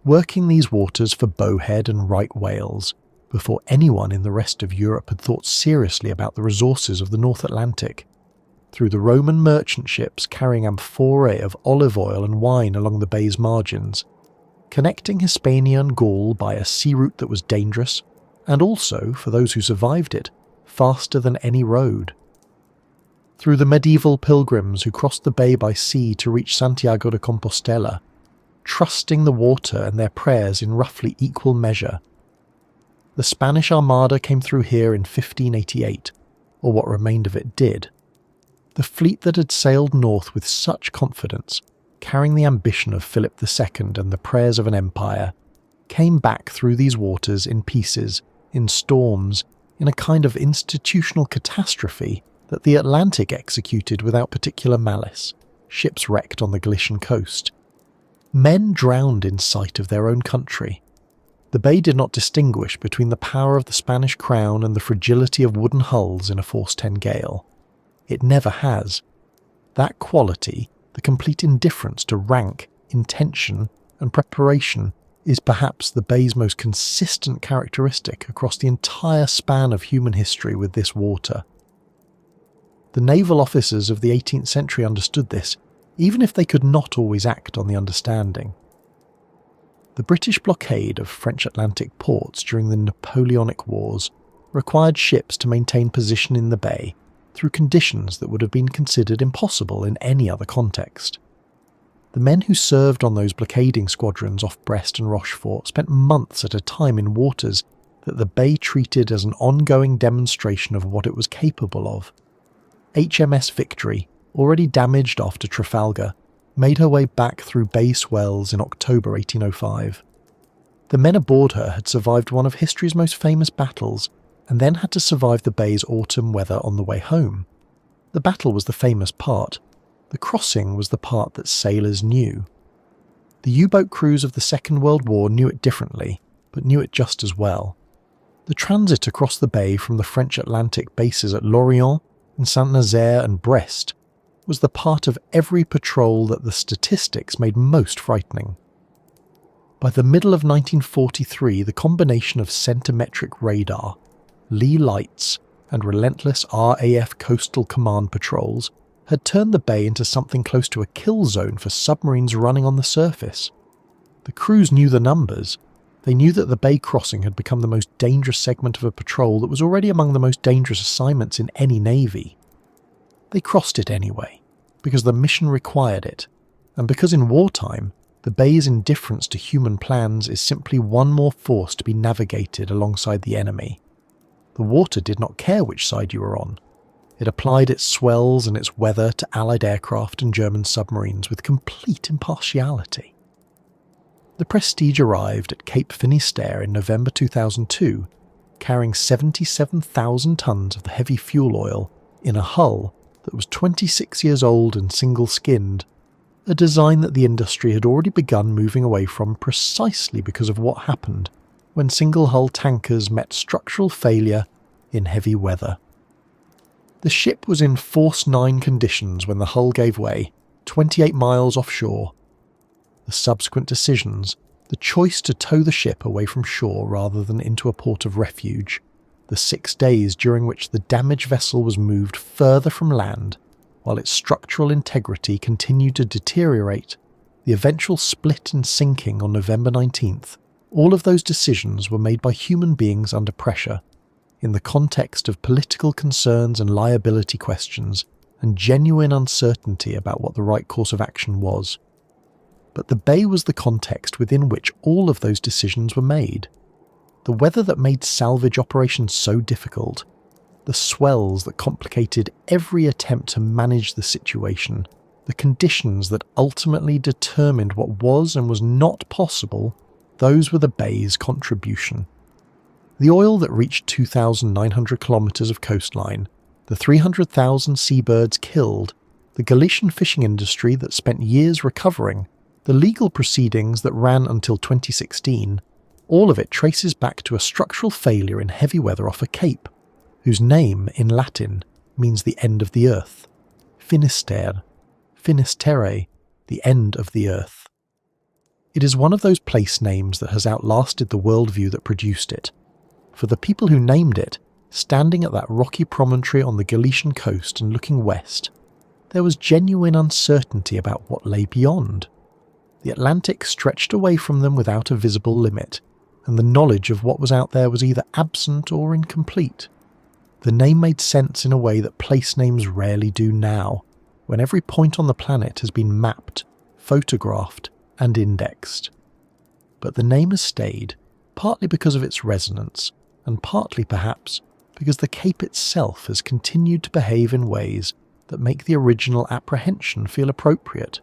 working these waters for bowhead and right whales, before anyone in the rest of Europe had thought seriously about the resources of the North Atlantic. Through the Roman merchant ships carrying amphorae of olive oil and wine along the bay's margins, connecting Hispania and Gaul by a sea route that was dangerous, and also, for those who survived it, faster than any road. Through the medieval pilgrims who crossed the bay by sea to reach Santiago de Compostela, trusting the water and their prayers in roughly equal measure. The Spanish Armada came through here in 1588, or what remained of it did. The fleet that had sailed north with such confidence, carrying the ambition of Philip II and the prayers of an empire, came back through these waters in pieces, in storms, in a kind of institutional catastrophe that the Atlantic executed without particular malice, ships wrecked on the Galician coast. Men drowned in sight of their own country. The bay did not distinguish between the power of the Spanish crown and the fragility of wooden hulls in a force 10 gale. It never has. That quality, the complete indifference to rank, intention, and preparation, is perhaps the bay's most consistent characteristic across the entire span of human history with this water. The naval officers of the 18th century understood this, even if they could not always act on the understanding. The British blockade of French Atlantic ports during the Napoleonic Wars required ships to maintain position in the bay through conditions that would have been considered impossible in any other context. The men who served on those blockading squadrons off Brest and Rochefort spent months at a time in waters that the bay treated as an ongoing demonstration of what it was capable of. HMS Victory, already damaged after Trafalgar, made her way back through bay swells in October 1805. The men aboard her had survived one of history's most famous battles, and then had to survive the bay's autumn weather on the way home. The battle was the famous part. The crossing was the part that sailors knew. The U-boat crews of the Second World War knew it differently, but knew it just as well. The transit across the bay from the French Atlantic bases at Lorient and Saint-Nazaire and Brest was the part of every patrol that the statistics made most frightening. By the middle of 1943, the combination of centimetric radar, lee lights, and relentless RAF Coastal Command patrols had turned the bay into something close to a kill zone for submarines running on the surface. The crews knew the numbers. They knew that the bay crossing had become the most dangerous segment of a patrol that was already among the most dangerous assignments in any navy. They crossed it anyway, because the mission required it, and because in wartime, the bay's indifference to human plans is simply one more force to be navigated alongside the enemy. The water did not care which side you were on. It applied its swells and its weather to Allied aircraft and German submarines with complete impartiality. The Prestige arrived at Cape Finisterre in November 2002, carrying 77,000 tons of the heavy fuel oil in a hull that was 26 years old and single-skinned, a design that the industry had already begun moving away from precisely because of what happened when single-hull tankers met structural failure in heavy weather. The ship was in Force 9 conditions when the hull gave way, 28 miles offshore. The subsequent decisions, the choice to tow the ship away from shore rather than into a port of refuge, the 6 days during which the damaged vessel was moved further from land while its structural integrity continued to deteriorate, the eventual split and sinking on November 19th, all of those decisions were made by human beings under pressure, in the context of political concerns and liability questions, and genuine uncertainty about what the right course of action was. But the bay was the context within which all of those decisions were made. The weather that made salvage operations so difficult, the swells that complicated every attempt to manage the situation, the conditions that ultimately determined what was and was not possible, those were the bay's contribution. The oil that reached 2,900 kilometres of coastline, the 300,000 seabirds killed, the Galician fishing industry that spent years recovering, the legal proceedings that ran until 2016, all of it traces back to a structural failure in heavy weather off a cape, whose name in Latin means the end of the earth. Finisterre, Finisterre, the end of the earth. It is one of those place names that has outlasted the worldview that produced it. For the people who named it, standing at that rocky promontory on the Galician coast and looking west, there was genuine uncertainty about what lay beyond. The Atlantic stretched away from them without a visible limit, and the knowledge of what was out there was either absent or incomplete. The name made sense in a way that place names rarely do now, when every point on the planet has been mapped, photographed, and indexed. But the name has stayed, partly because of its resonance, and partly perhaps because the cape itself has continued to behave in ways that make the original apprehension feel appropriate.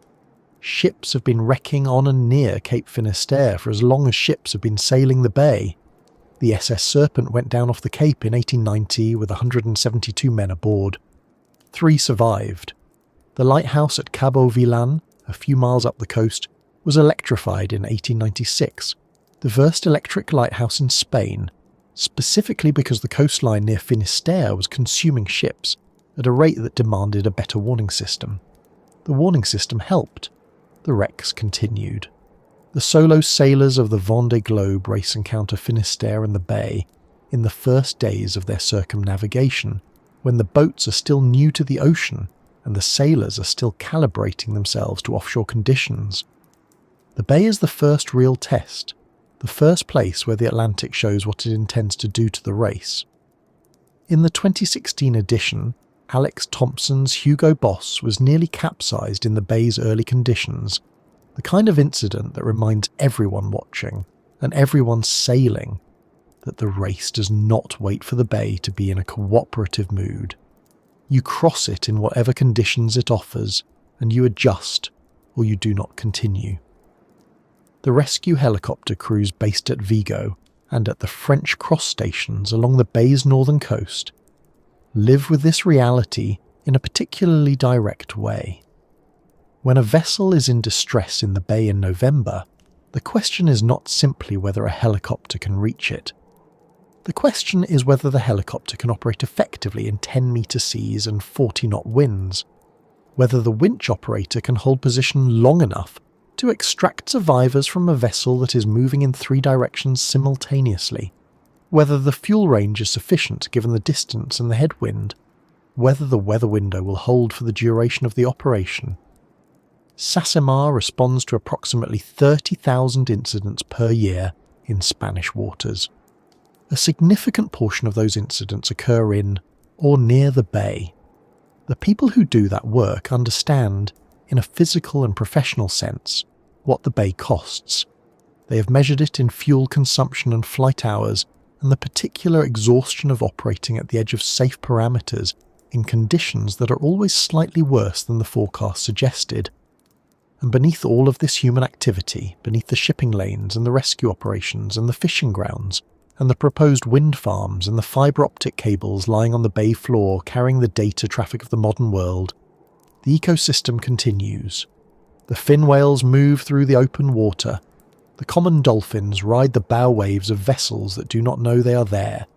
Ships have been wrecking on and near Cape Finisterre for as long as ships have been sailing the bay. The SS Serpent went down off the Cape in 1890 with 172 men aboard. 3 survived. The lighthouse at Cabo Villan, a few miles up the coast, was electrified in 1896, the first electric lighthouse in Spain, specifically because the coastline near Finisterre was consuming ships at a rate that demanded a better warning system. The warning system helped. The wrecks continued. The solo sailors of the Vendée Globe race encounter Finisterre and the bay in the first days of their circumnavigation, when the boats are still new to the ocean and the sailors are still calibrating themselves to offshore conditions. The bay is the first real test, the first place where the Atlantic shows what it intends to do to the race. In the 2016 edition, Alex Thompson's Hugo Boss was nearly capsized in the bay's early conditions, the kind of incident that reminds everyone watching, and everyone sailing, that the race does not wait for the bay to be in a cooperative mood. You cross it in whatever conditions it offers, and you adjust, or you do not continue. The rescue helicopter crews based at Vigo and at the French cross stations along the bay's northern coast live with this reality in a particularly direct way. When a vessel is in distress in the bay in November, the question is not simply whether a helicopter can reach it. The question is whether the helicopter can operate effectively in 10-metre seas and 40-knot winds, whether the winch operator can hold position long enough to extract survivors from a vessel that is moving in 3 directions simultaneously, whether the fuel range is sufficient given the distance and the headwind, whether the weather window will hold for the duration of the operation. Sassemar responds to approximately 30,000 incidents per year in Spanish waters. A significant portion of those incidents occur in or near the bay. The people who do that work understand, in a physical and professional sense, what the bay costs. They have measured it in fuel consumption and flight hours, and the particular exhaustion of operating at the edge of safe parameters in conditions that are always slightly worse than the forecast suggested. And beneath all of this human activity, beneath the shipping lanes and the rescue operations and the fishing grounds, and the proposed wind farms and the fibre optic cables lying on the bay floor carrying the data traffic of the modern world, the ecosystem continues. The fin whales move through the open water. The common dolphins ride the bow waves of vessels that do not know they are there.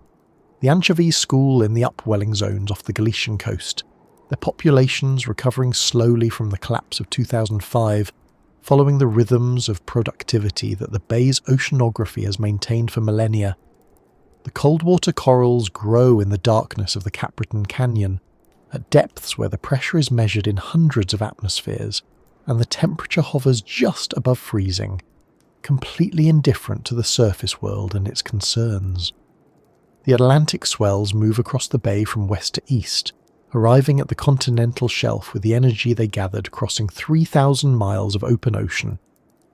The anchovies school in the upwelling zones off the Galician coast, their populations recovering slowly from the collapse of 2005, following the rhythms of productivity that the bay's oceanography has maintained for millennia. The cold-water corals grow in the darkness of the Capricorn Canyon, at depths where the pressure is measured in hundreds of atmospheres, and the temperature hovers just above freezing, completely indifferent to the surface world and its concerns. The Atlantic swells move across the bay from west to east, arriving at the continental shelf with the energy they gathered crossing 3,000 miles of open ocean,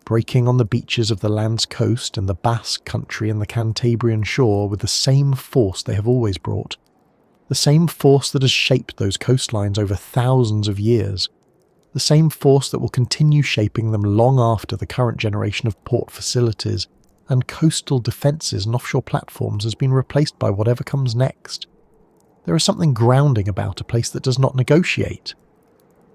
breaking on the beaches of the land's coast and the Basque country and the Cantabrian shore with the same force they have always brought, the same force that has shaped those coastlines over thousands of years, the same force that will continue shaping them long after the current generation of port facilities and coastal defences and offshore platforms has been replaced by whatever comes next. There is something grounding about a place that does not negotiate.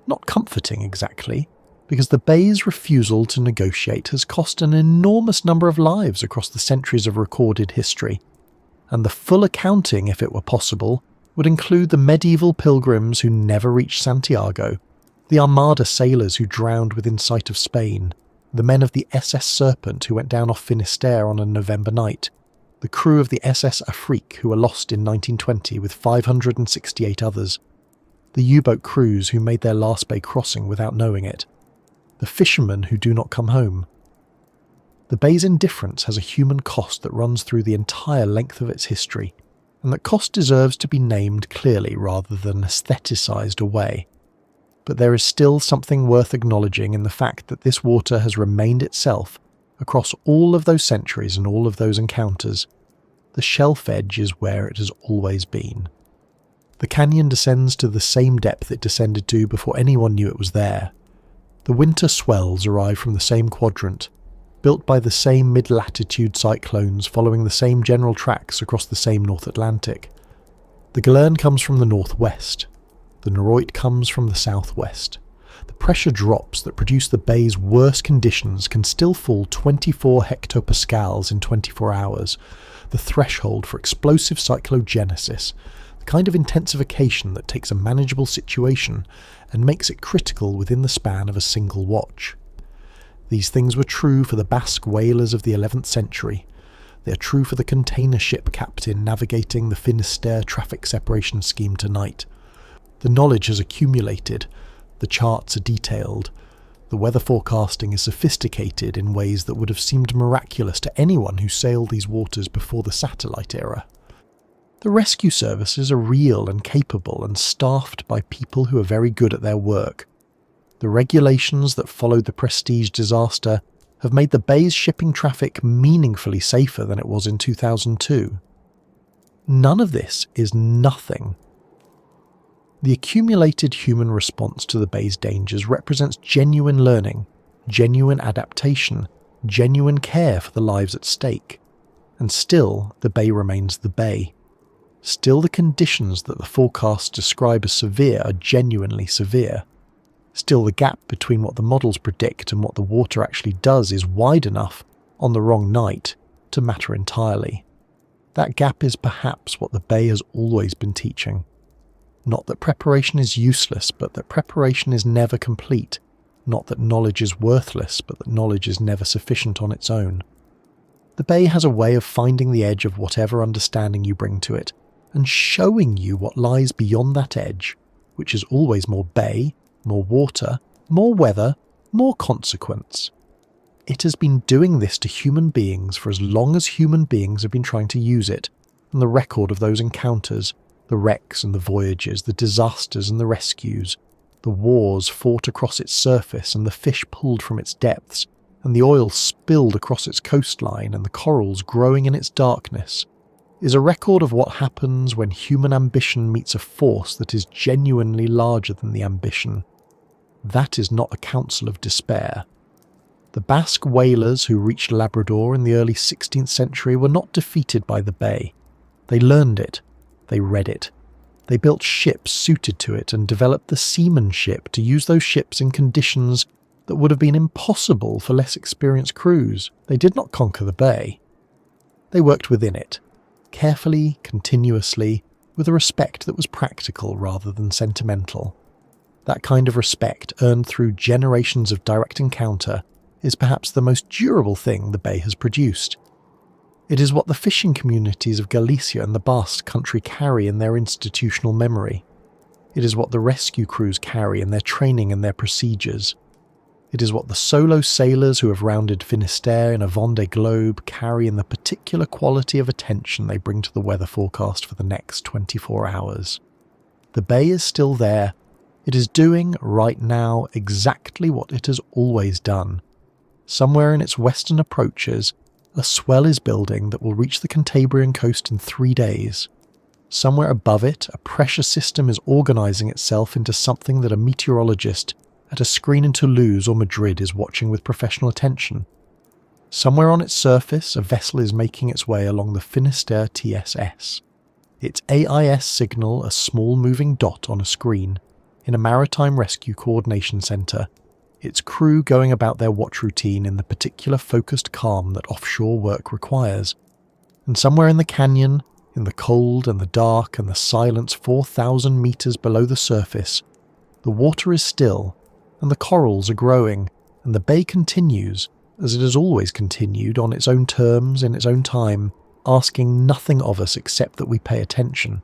Not comforting exactly, because the bay's refusal to negotiate has cost an enormous number of lives across the centuries of recorded history, and the full accounting, if it were possible, would include the medieval pilgrims who never reached Santiago, the Armada sailors who drowned within sight of Spain, the men of the SS Serpent who went down off Finisterre on a November night, the crew of the SS Afrique who were lost in 1920 with 568 others, the U-boat crews who made their last bay crossing without knowing it, the fishermen who do not come home. The bay's indifference has a human cost that runs through the entire length of its history, and that cost deserves to be named clearly rather than aestheticised away. but there is still something worth acknowledging in the fact that this water has remained itself across all of those centuries and all of those encounters. The shelf edge is where it has always been. The canyon descends to the same depth it descended to before anyone knew it was there. The winter swells arrive from the same quadrant, built by the same mid-latitude cyclones following the same general tracks across the same North Atlantic. The Galern comes from the northwest. The Noroit comes from the southwest. The pressure drops that produce the bay's worst conditions can still fall 24 hectopascals in 24 hours, the threshold for explosive cyclogenesis, the kind of intensification that takes a manageable situation and makes it critical within the span of a single watch. These things were true for the Basque whalers of the 11th century. They are true for the container ship captain navigating the Finisterre traffic separation scheme tonight. The knowledge has accumulated, the charts are detailed, the weather forecasting is sophisticated in ways that would have seemed miraculous to anyone who sailed these waters before the satellite era. The rescue services are real and capable and staffed by people who are very good at their work. The regulations that followed the Prestige disaster have made the bay's shipping traffic meaningfully safer than it was in 2002. None of this is nothing. The accumulated human response to the bay's dangers represents genuine learning, genuine adaptation, genuine care for the lives at stake. And still, the bay remains the bay. Still, the conditions that the forecasts describe as severe are genuinely severe. Still, the gap between what the models predict and what the water actually does is wide enough, on the wrong night, to matter entirely. That gap is perhaps what the bay has always been teaching. Not that preparation is useless, but that preparation is never complete. Not that knowledge is worthless, but that knowledge is never sufficient on its own. The bay has a way of finding the edge of whatever understanding you bring to it, and showing you what lies beyond that edge, which is always more bay, more water, more weather, more consequence. It has been doing this to human beings for as long as human beings have been trying to use it, and the record of those encounters, the wrecks and the voyages, the disasters and the rescues, the wars fought across its surface and the fish pulled from its depths, and the oil spilled across its coastline and the corals growing in its darkness, is a record of what happens when human ambition meets a force that is genuinely larger than the ambition. That is not a counsel of despair. The Basque whalers who reached Labrador in the early 16th century were not defeated by the bay. They learned it. They read it. They built ships suited to it and developed the seamanship to use those ships in conditions that would have been impossible for less experienced crews. They did not conquer the bay. They worked within it, carefully, continuously, with a respect that was practical rather than sentimental. That kind of respect, earned through generations of direct encounter, is perhaps the most durable thing the bay has produced. It is what the fishing communities of Galicia and the Basque country carry in their institutional memory. It is what the rescue crews carry in their training and their procedures. It is what the solo sailors who have rounded Finisterre in a Vendée Globe carry in the particular quality of attention they bring to the weather forecast for the next 24 hours. The bay is still there. It is doing, right now, exactly what it has always done. Somewhere in its western approaches, a swell is building that will reach the Cantabrian coast in 3 days. Somewhere above it, a pressure system is organising itself into something that a meteorologist at a screen in Toulouse or Madrid is watching with professional attention. Somewhere on its surface, a vessel is making its way along the Finisterre TSS. Its AIS signal a small moving dot on a screen, in a maritime rescue coordination centre, its crew going about their watch routine in the particular focused calm that offshore work requires. And somewhere in the canyon, in the cold and the dark and the silence 4,000 metres below the surface, the water is still, and the corals are growing, and the bay continues, as it has always continued, on its own terms, in its own time, asking nothing of us except that we pay attention.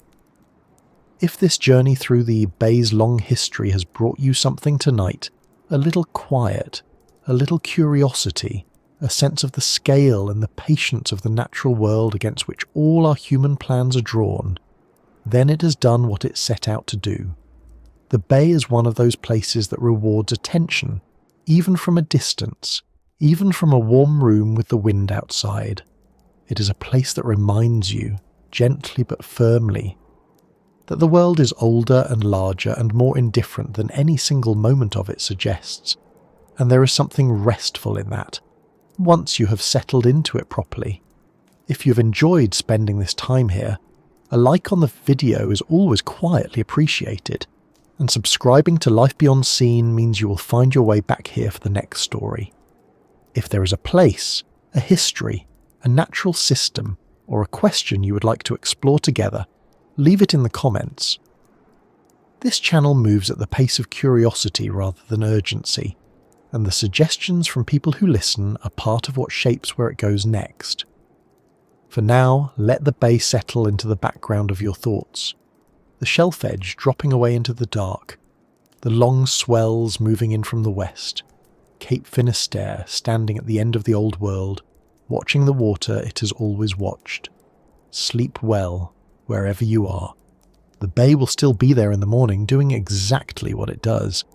If this journey through the bay's long history has brought you something tonight, a little quiet, a little curiosity, a sense of the scale and the patience of the natural world against which all our human plans are drawn, then it has done what it set out to do. The bay is one of those places that rewards attention, even from a distance, even from a warm room with the wind outside. It is a place that reminds you, gently but firmly, that the world is older and larger and more indifferent than any single moment of it suggests, and there is something restful in that, once you have settled into it properly. If you've enjoyed spending this time here, a like on the video is always quietly appreciated, and subscribing to Life Beyond Seen means you will find your way back here for the next story. If there is a place, a history, a natural system, or a question you would like to explore together, leave it in the comments. This channel moves at the pace of curiosity rather than urgency, and the suggestions from people who listen are part of what shapes where it goes next. For now, let the bay settle into the background of your thoughts, the shelf edge dropping away into the dark, the long swells moving in from the west, Cape Finisterre standing at the end of the old world, watching the water it has always watched. Sleep well, wherever you are. The bay will still be there in the morning doing exactly what it does,